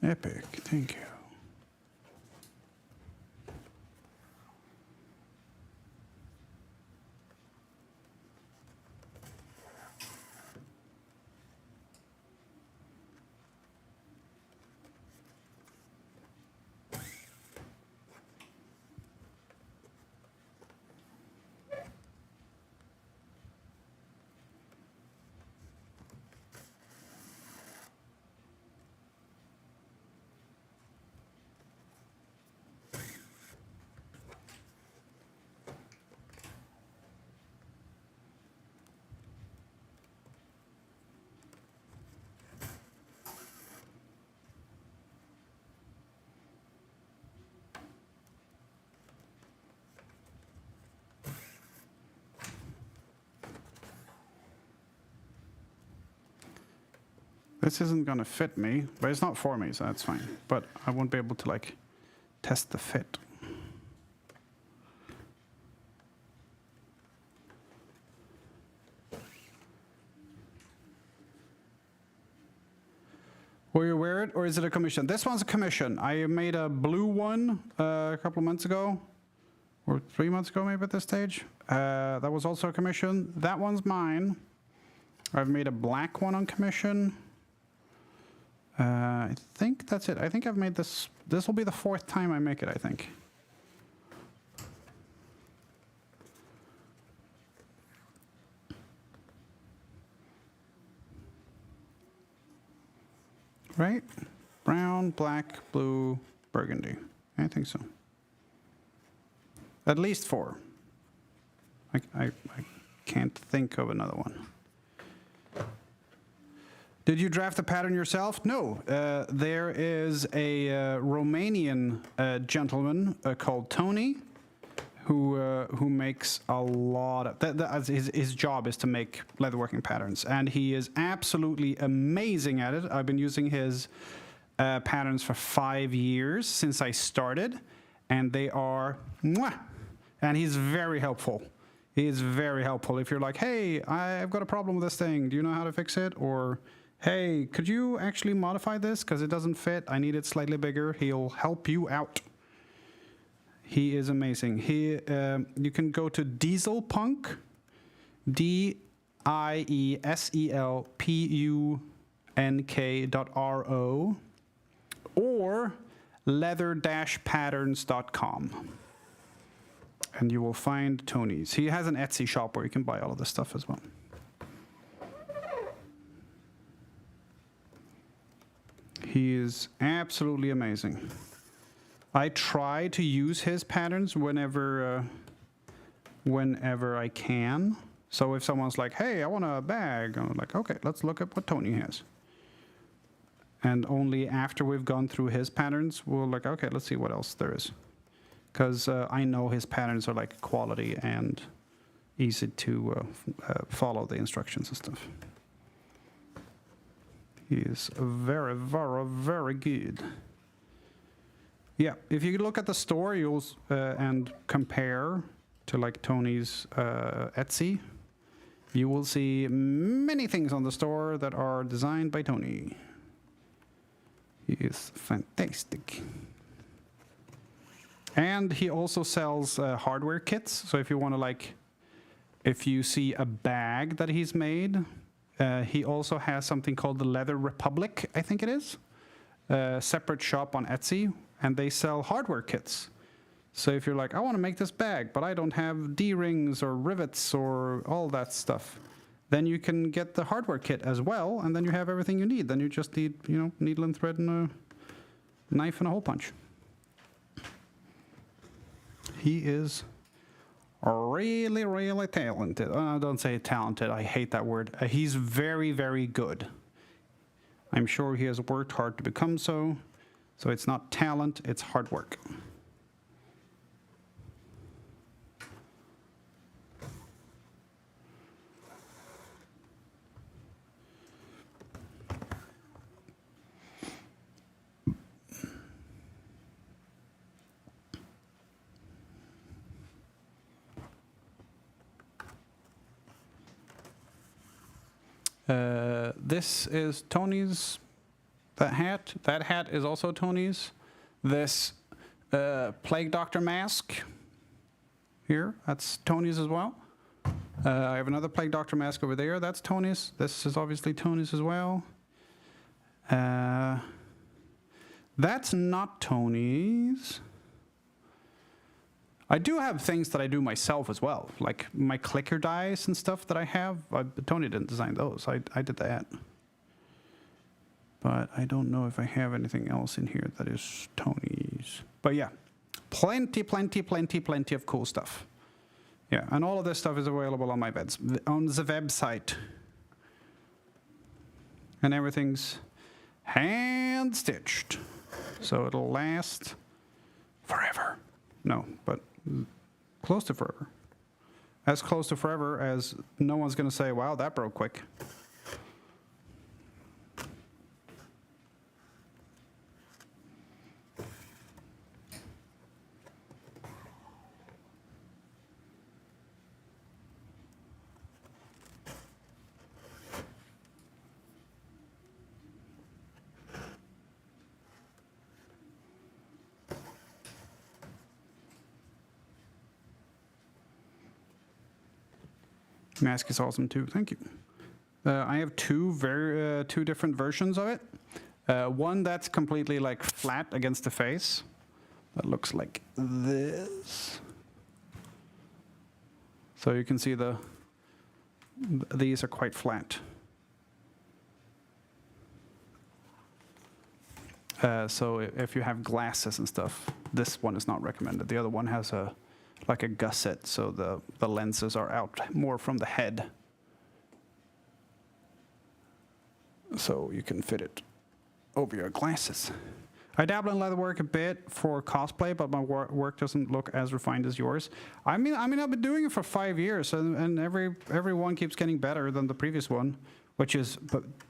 Epic, thank you. This isn't gonna fit me, but it's not for me, so that's fine. But I won't be able to like test the fit. Will you wear it, or is it a commission? This one's a commission. I made a blue one a couple of months ago, or 3 months ago maybe at this stage. That was also a commission. That one's mine. I've made a black one on commission. I think that's it. I think I've made this. This will be the 4th time I make it, I think. Right? Brown, black, blue, burgundy. I think so. At least 4. I can't think of another one. Did you draft the pattern yourself? No. There is a Romanian gentleman called Tony who makes a lot of... his job is to make leatherworking patterns, and he is absolutely amazing at it. I've been using his patterns for 5 years since I started, and they are... Mwah! And he's very helpful. He is very helpful. If you're like, hey, I've got a problem with this thing. Do you know how to fix it? Or... hey, could you actually modify this because it doesn't fit? I need it slightly bigger. He'll help you out. He is amazing. You can go to Dieselpunk, DIESELPUNK.ro, or leather-patterns.com. And you will find Tony's. He has an Etsy shop where you can buy all of this stuff as well. He is absolutely amazing. I try to use his patterns whenever I can. So if someone's like, hey, I want a bag, I'm like, okay, let's look at what Tony has. And only after we've gone through his patterns, we'll like, okay, let's see what else there is. Because I know his patterns are like quality and easy to follow the instructions and stuff. He is very, very, very good. Yeah, if you look at the store, you'll and compare to like Tony's Etsy, you will see many things on the store that are designed by Tony. He is fantastic. And he also sells hardware kits. So if you want to like, if you see a bag that he's made, he also has something called the Leather Republic, I think it is. Separate shop on Etsy, and they sell hardware kits. So if you're like, I want to make this bag, but I don't have D-rings or rivets or all that stuff, then you can get the hardware kit as well, and then you have everything you need. Then you just need, needle and thread and a knife and a hole punch. He is really, really talented. Don't say talented. I hate that word. He's very, very good. I'm sure he has worked hard to become so. So it's not talent, it's hard work. This is Tony's, that hat. That hat is also Tony's. This Plague Doctor mask here, that's Tony's as well. I have another Plague Doctor mask over there, that's Tony's. This is obviously Tony's as well. That's not Tony's. I do have things that I do myself as well, like my clicker dies and stuff that I have. Tony didn't design those. I did that. But I don't know if I have anything else in here that is Tony's. But yeah, plenty of cool stuff. Yeah, and all of this stuff is available on my on the website. And everything's hand stitched, so it'll last forever. No, but close to forever. As close to forever as no one's going to say, wow, that broke quick. Mask is awesome too. Thank you. I have two different versions of it. One that's completely like flat against the face. That looks like this. So you can see these are quite flat. So if you have glasses and stuff, this one is not recommended. The other one has like a gusset, so the lenses are out more from the head. So you can fit it over your glasses. I dabble in leatherwork a bit for cosplay, but my work doesn't look as refined as yours. I mean, I've been doing it for 5 years, and every one keeps getting better than the previous one, which is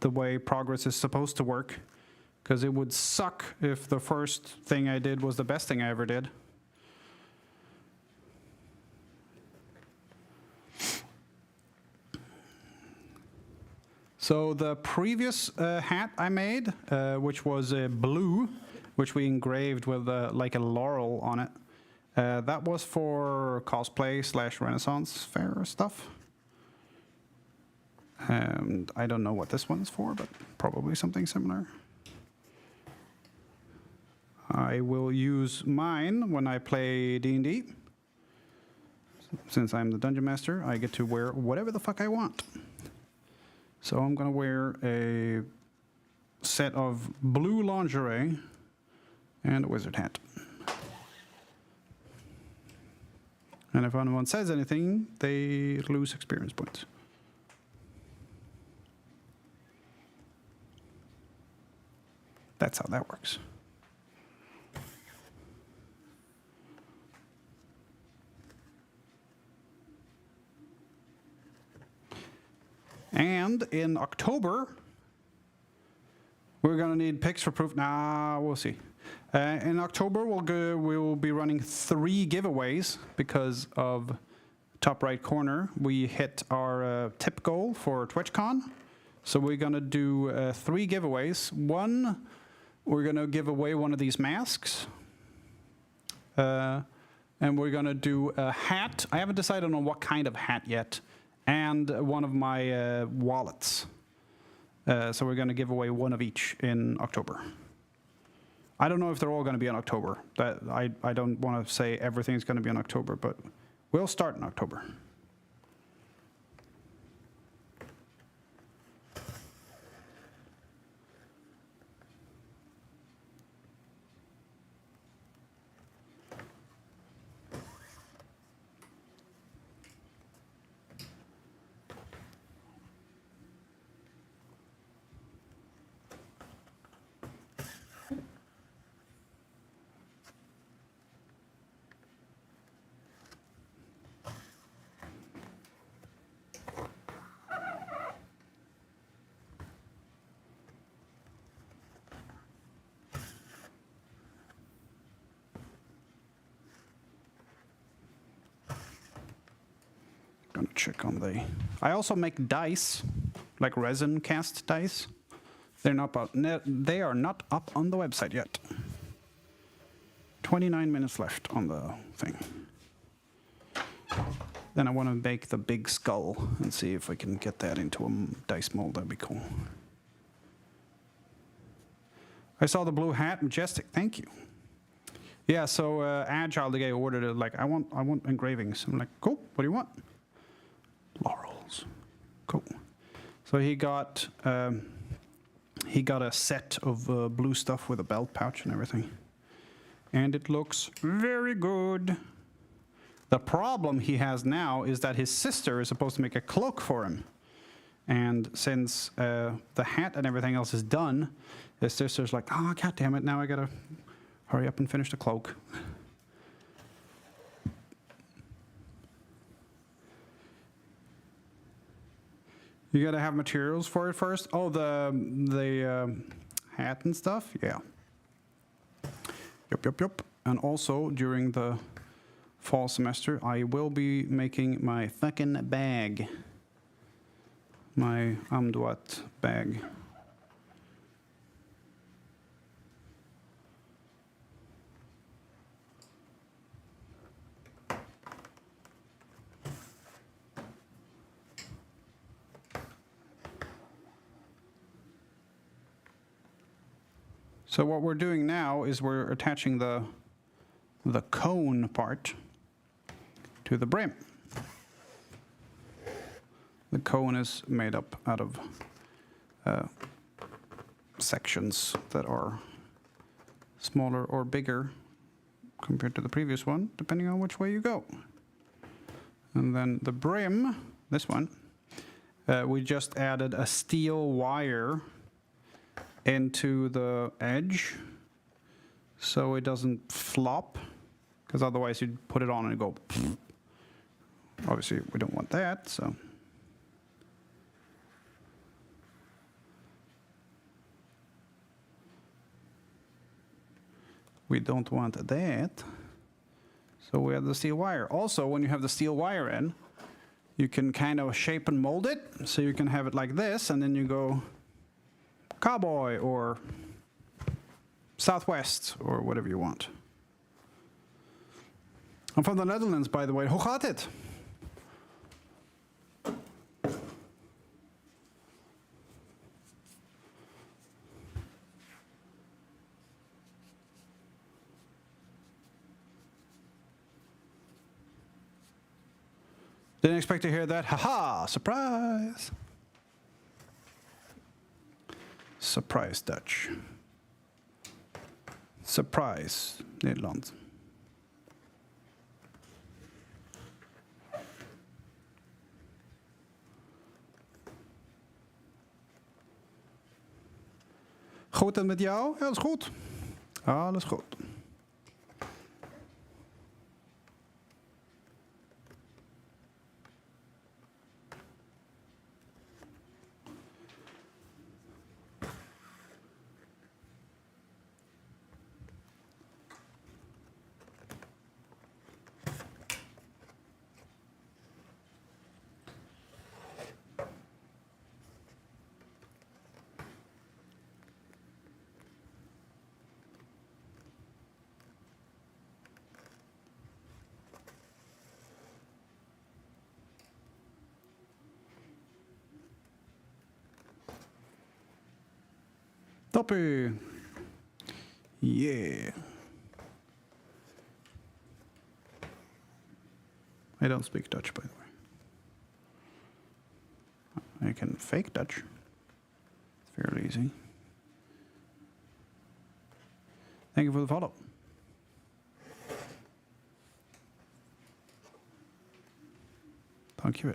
the way progress is supposed to work. Because it would suck if the first thing I did was the best thing I ever did. So the previous hat I made, which was blue, which we engraved with like a laurel on it, That was for cosplay / Renaissance fair stuff. And I don't know what this one's for, but probably something similar. I will use mine when I play D&D. Since I'm the dungeon master, I get to wear whatever the fuck I want. So I'm gonna wear a set of blue lingerie and a wizard hat. And if anyone says anything, they lose experience points. That's how that works. And in October, we're gonna need picks for proof. Nah, we'll see. In October, we'll be running 3 giveaways because of top right corner. We hit our tip goal for TwitchCon. So we're gonna do 3 giveaways. One, we're gonna give away one of these masks. And we're gonna do a hat. I haven't decided on what kind of hat yet. And one of my wallets. So we're gonna give away one of each in October. I don't know if they're all gonna be in October. I don't wanna say everything's gonna be in October, but we'll start in October. Gonna check on the. I also make dice, like resin cast dice. They're not up. They are not up on the website yet. 29 minutes left on the thing. Then I want to make the big skull and see if we can get that into a dice mold. That'd be cool. I saw the blue hat, majestic. Thank you. Yeah, so Agile, the guy ordered it. Like, I want engravings. I'm like, cool. What do you want? Laurels. Cool. So he got a set of blue stuff with a belt pouch and everything. And it looks very good. The problem he has now is that his sister is supposed to make a cloak for him. And since the hat and everything else is done, his sister's like, oh, God damn it, now I gotta hurry up and finish the cloak. You gotta have materials for it first. Oh, the hat and stuff. Yeah. Yup. And also during the fall semester, I will be making my fucking bag. My Amduat bag. So what we're doing now is we're attaching the cone part to the brim. The cone is made up out of sections that are smaller or bigger compared to the previous one, depending on which way you go. And then the brim, this one, we just added a steel wire into the edge so it doesn't flop, because otherwise you'd put it on and go. Obviously we don't want that, so. We don't want that. So we have the steel wire. Also, when you have the steel wire in, you can kind of shape and mold it. So you can have it like this, and then you go cowboy or Southwest or whatever you want. I'm from the Netherlands, by the way. Hoe gaat het? Didn't expect to hear that. Haha, surprise. Surprise Dutch. Surprise Nederland. Goed en met jou? Ja, dat is goed. Alles goed. Toppie. Yeah. I don't speak Dutch, by the way. I can fake Dutch. It's fairly easy. Thank you for the follow. Thank you.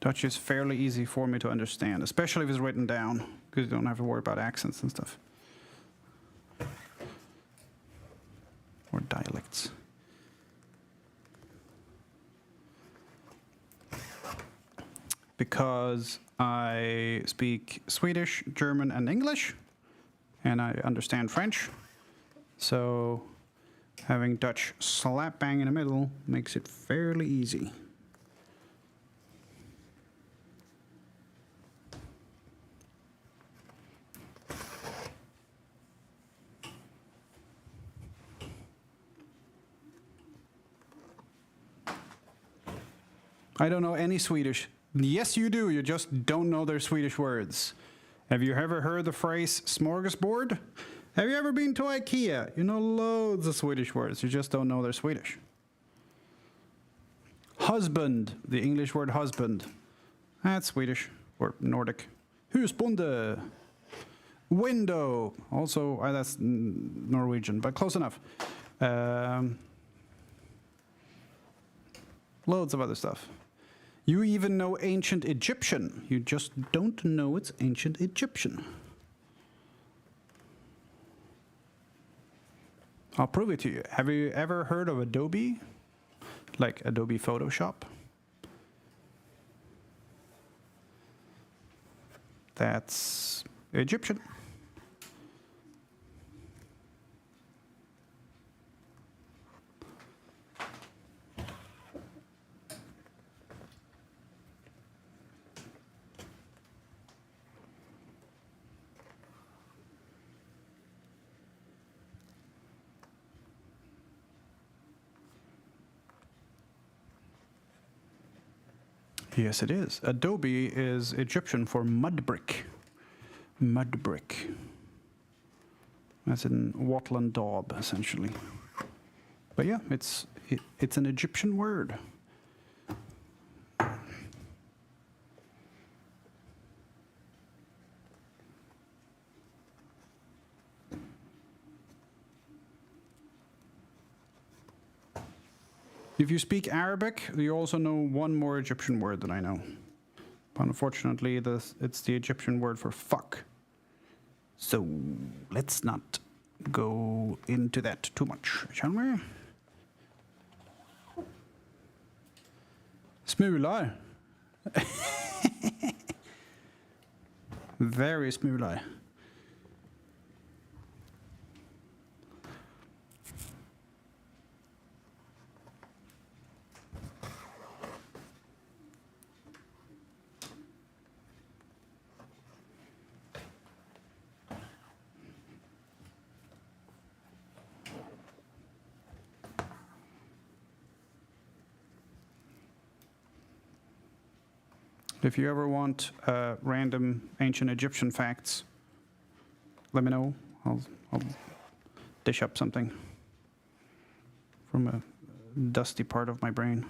Dutch is fairly easy for me to understand, especially if it's written down, because you don't have to worry about accents and stuff. Or dialects. Because I speak Swedish, German, and English, and I understand French, so having Dutch slap bang in the middle makes it fairly easy. I don't know any Swedish. Yes, you do. You just don't know their Swedish words. Have you ever heard the phrase smorgasbord? Have you ever been to IKEA? You know loads of Swedish words. You just don't know they're Swedish. Husband, the English word husband. That's Swedish or Nordic. Husbonde. Window. Also, that's Norwegian, but close enough. Loads of other stuff. You even know ancient Egyptian. You just don't know it's ancient Egyptian. I'll prove it to you. Have you ever heard of Adobe? Like Adobe Photoshop? That's Egyptian. Yes, it is. Adobe is Egyptian for mud brick. Mud brick. That's in wattle and daub, essentially. But yeah, it's an Egyptian word. If you speak Arabic, you also know one more Egyptian word that I know. But unfortunately, it's the Egyptian word for fuck. So let's not go into that too much, shall we? Smular. Very smular. If you ever want random ancient Egyptian facts, let me know. I'll dish up something from a dusty part of my brain.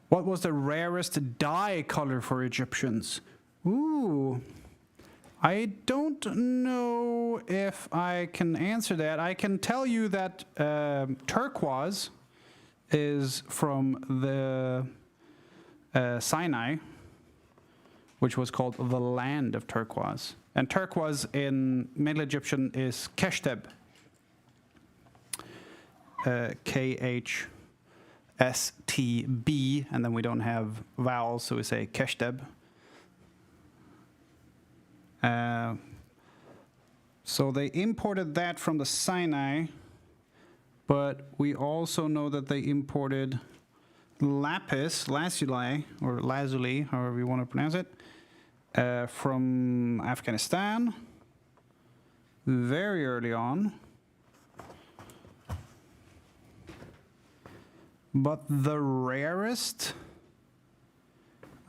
What was the rarest dye color for Egyptians? Ooh, I don't know if I can answer that. I can tell you that turquoise is from the Sinai, which was called the land of turquoise. And turquoise in Middle Egyptian is Keshteb. KHSTB, and then we don't have vowels, so we say Keshteb. So they imported that from the Sinai, but we also know that they imported lapis lazuli, or lazuli, however you want to pronounce it, from Afghanistan very early on. But the rarest,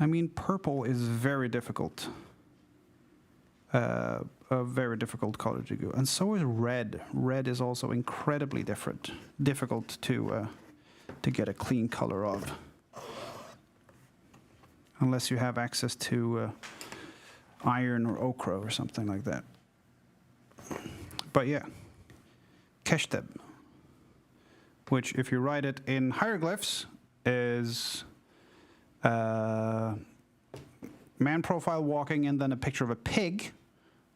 I mean, purple is very difficult. A very difficult color to go. And so is red. Red is also incredibly difficult to get a clean color of. Unless you have access to iron or ochre or something like that. But yeah, Keshteb, which if you write it in hieroglyphs is man profile walking and then a picture of a pig,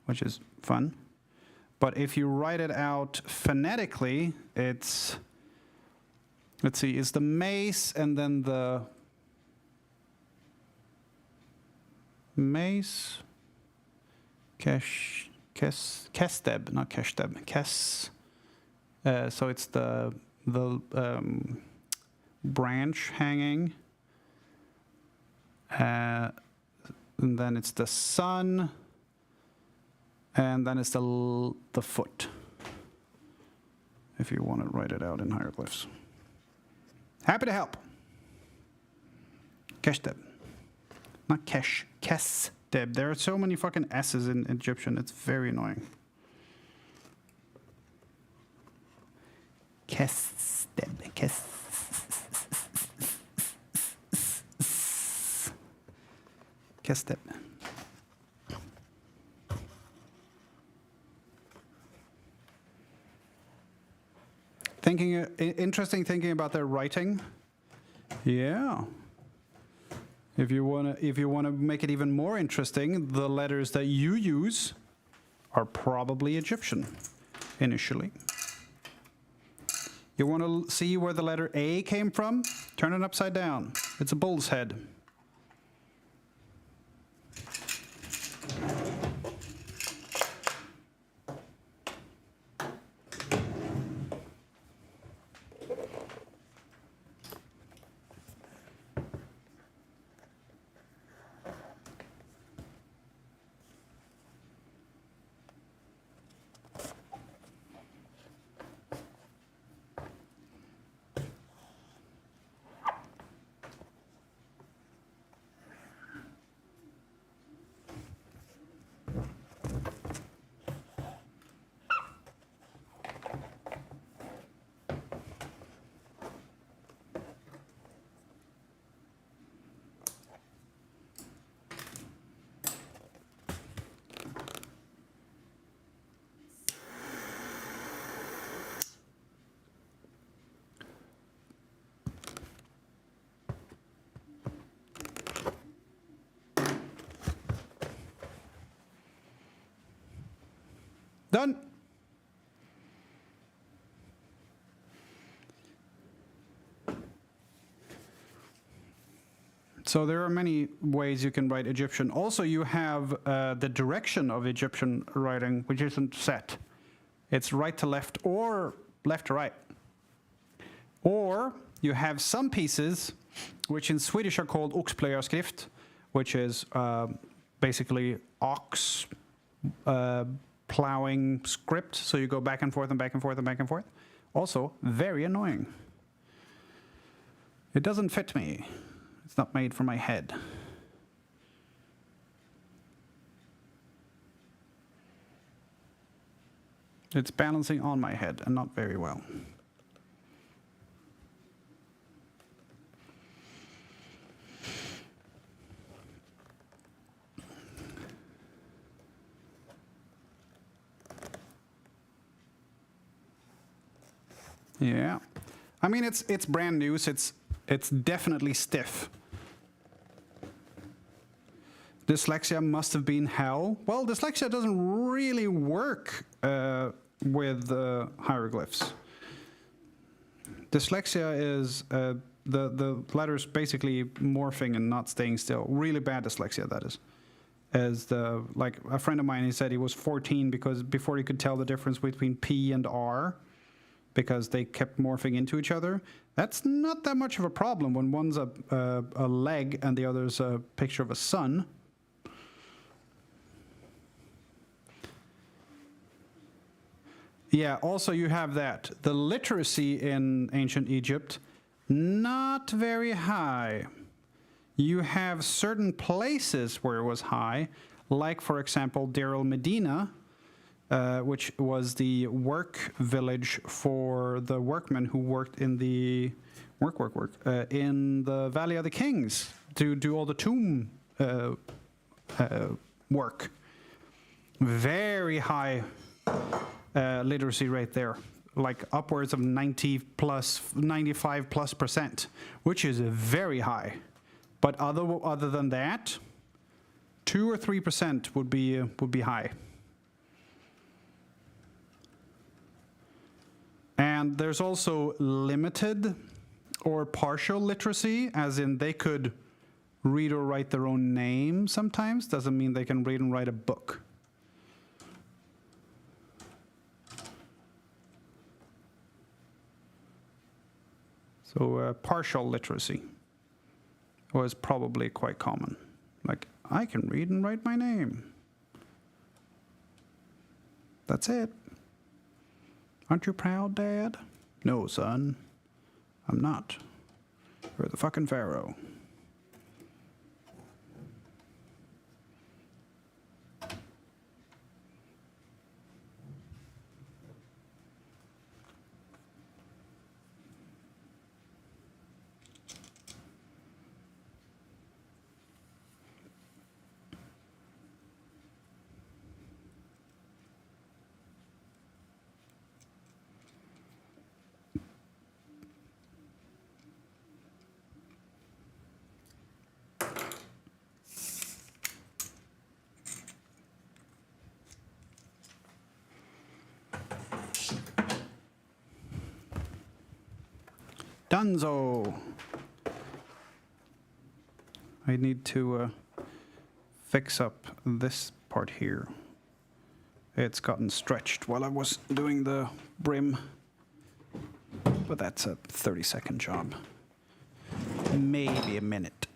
which is fun. But if you write it out phonetically, it's, let's see, it's the mace and then the mace, Kesteb, not Keshteb, so it's the branch hanging, and then it's the sun, and then it's the foot, if you want to write it out in hieroglyphs. Happy to help. Keshteb. Not Kesh. Kesteb. There are so many fucking S's in Egyptian, it's very annoying. Kesteb. Kesteb. Interesting thinking about their writing. Yeah. If you wanna make it even more interesting, the letters that you use are probably Egyptian initially. You want to see where the letter A came from? Turn it upside down. It's a bull's head. Done. So there are many ways you can write Egyptian. Also, you have the direction of Egyptian writing, which isn't set. It's right to left or left to right. Or you have some pieces, which in Swedish are called oxplöjarskrift, which is basically ox plowing script. So you go back and forth and back and forth and back and forth. Also, very annoying. It doesn't fit me. It's not made for my head. It's balancing on my head and not very well. Yeah. I mean, it's brand new, so it's definitely stiff. Dyslexia must have been hell. Well, dyslexia doesn't really work with hieroglyphs. Dyslexia is the letters basically morphing and not staying still. Really bad dyslexia, that is. As like a friend of mine, he said he was 14 because before he could tell the difference between P and R, because they kept morphing into each other. That's not that much of a problem when one's a leg and the other's a picture of a sun. Yeah, also you have that. The literacy in ancient Egypt, not very high. You have certain places where it was high, like, for example, Deir el-Medina, which was the work village for the workmen who worked in the in the Valley of the Kings to do all the tomb work. Very high literacy rate there, like upwards of 95+%, which is very high. But other than that, 2 or 3% would be high. And there's also limited or partial literacy, as in they could read or write their own name sometimes. Doesn't mean they can read and write a book. So partial literacy was probably quite common. Like, I can read and write my name. That's it. Aren't you proud, Dad? No, son. I'm not. You're the fucking Pharaoh. Dunzo. I need to fix up this part here. It's gotten stretched while I was doing the brim, but that's a 30-second job. Maybe a minute.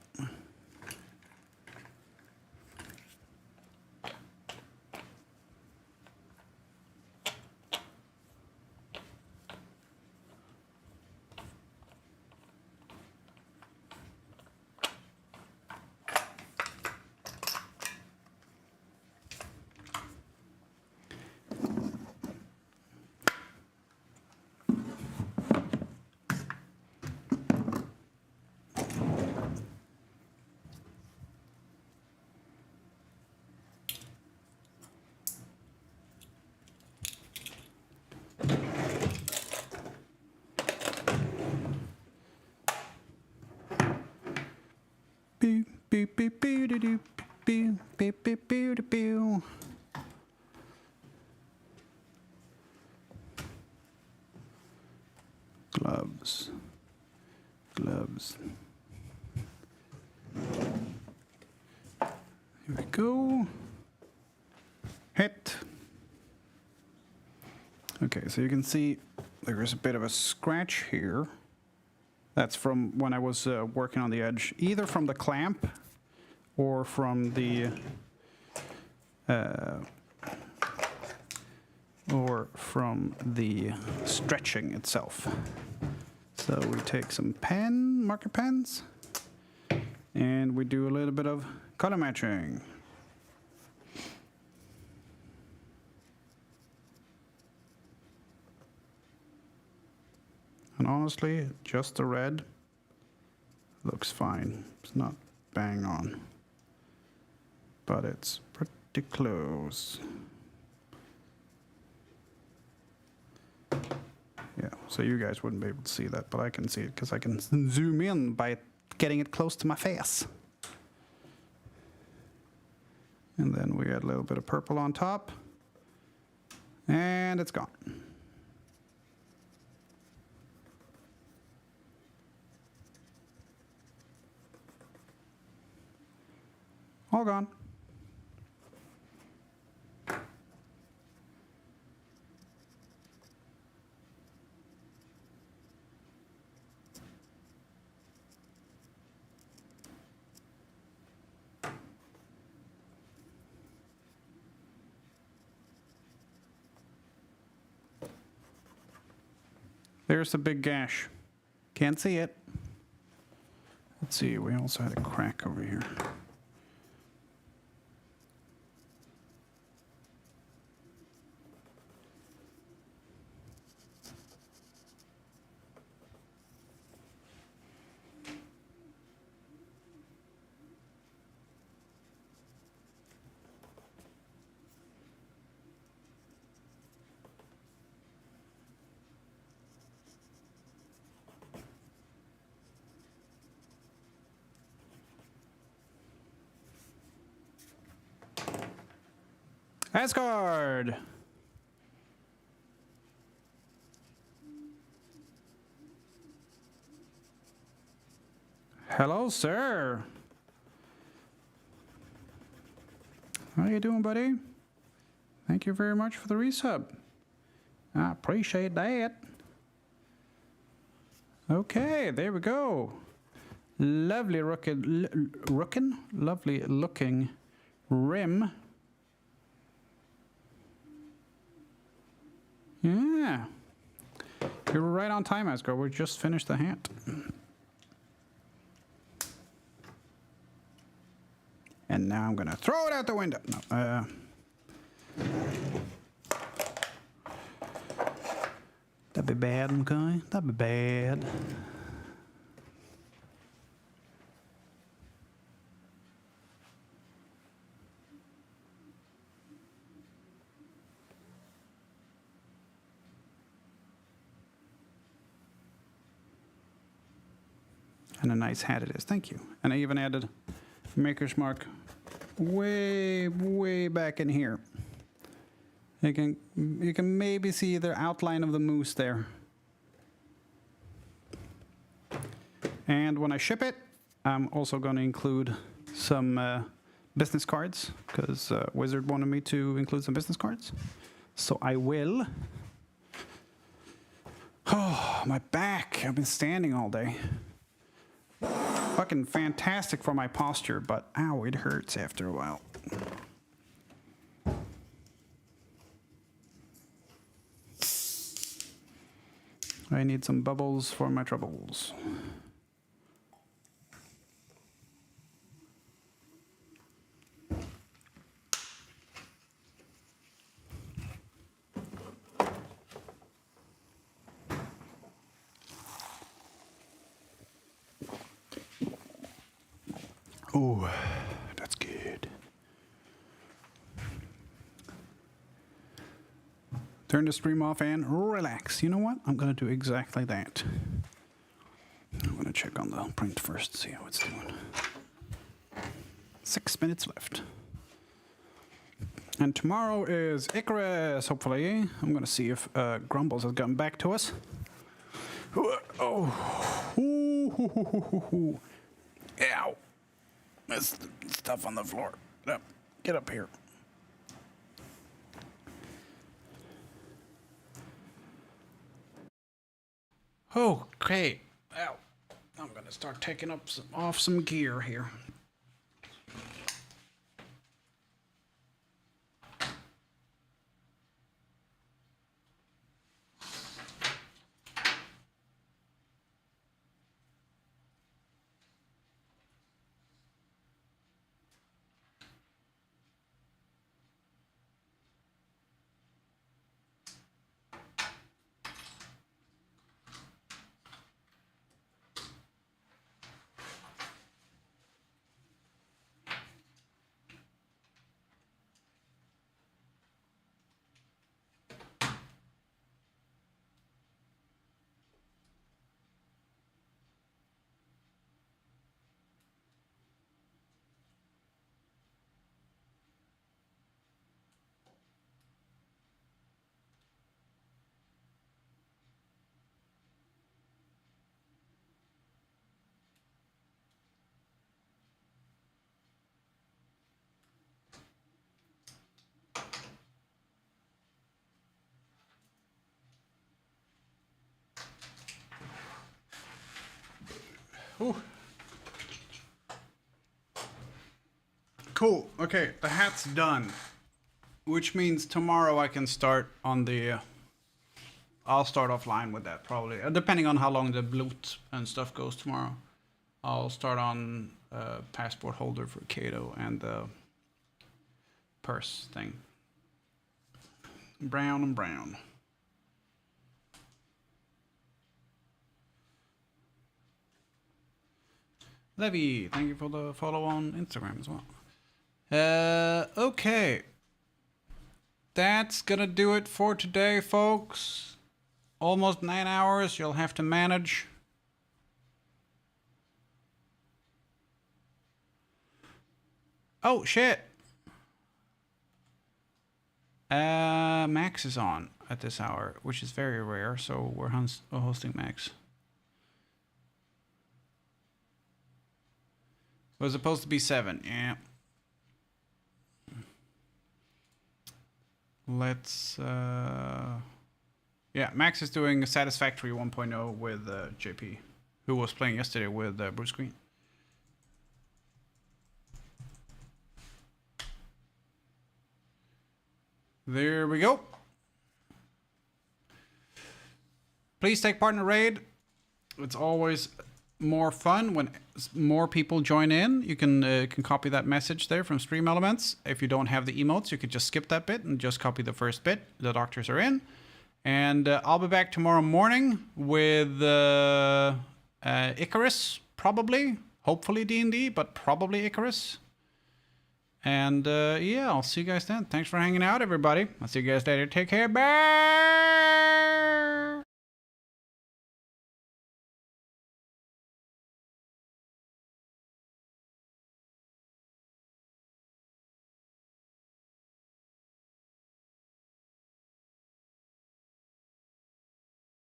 Beep, beep, beep, beep, beep, beep, beep, beep, beep. gloves. Gloves. Here we go. Hit. Okay, so you can see there's a bit of a scratch here. That's from when I was working on the edge, either from the clamp or from the stretching itself. So we take some marker pens, and we do a little bit of color matching. And honestly, just the red looks fine. It's not bang on, but it's pretty close. Yeah, so you guys wouldn't be able to see that, but I can see it because I can zoom in by getting it close to my face. And then we add a little bit of purple on top, and it's gone. All gone. There's the big gash. Can't see it. Let's see, we also had a crack over here. Asgard! Hello, sir. How you doing, buddy? Thank you very much for the resub. I appreciate that. Okay, there we go. Lovely lovely looking rim. Yeah. You were right on time, Asgard. We just finished the hat. And now I'm going to throw it out the window. No, that'd be bad, okay? That'd be bad. And a nice hat it is. Thank you. And I even added Maker's Mark way, way back in here. You can maybe see the outline of the moose there. And when I ship it, I'm also going to include some business cards, because Wizard wanted me to include some business cards. So I will. Oh, my back. I've been standing all day. Fucking fantastic for my posture, but ow, it hurts after a while. I need some bubbles for my troubles. Oh, that's good. Turn the stream off and relax. You know what? I'm going to do exactly that. I'm going to check on the print first, see how it's doing. 6 minutes left. And tomorrow is Icarus, hopefully. I'm going to see if Grumbles has gotten back to us. Oh. Ooh. Ow. There's stuff on the floor. Get up. Get up here. Okay. Ow. I'm gonna start taking off some gear here. Ooh. Cool. Okay, the hat's done. Which means tomorrow I can start on the... I'll start offline with that probably. Depending on how long the loot and stuff goes tomorrow. I'll start on passport holder for Kato and the purse thing. Brown and brown. Levy, thank you for the follow on Instagram as well. Okay. That's gonna do it for today, folks. Almost 9 hours, you'll have to manage. Oh, shit. Max is on at this hour, which is very rare, so we're hosting Max. It was supposed to be 7, yeah. Let's, yeah, Max is doing a Satisfactory 1.0 with JP, who was playing yesterday with Bruce Green. There we go. Please take part in the raid. It's always more fun when more people join in. You can copy that message there from Stream Elements. If you don't have the emotes, you could just skip that bit and just copy the first bit. The doctors are in. And I'll be back tomorrow morning with Icarus, probably. Hopefully D&D, but probably Icarus. And yeah, I'll see you guys then. Thanks for hanging out, everybody. I'll see you guys later. Take care. Bye!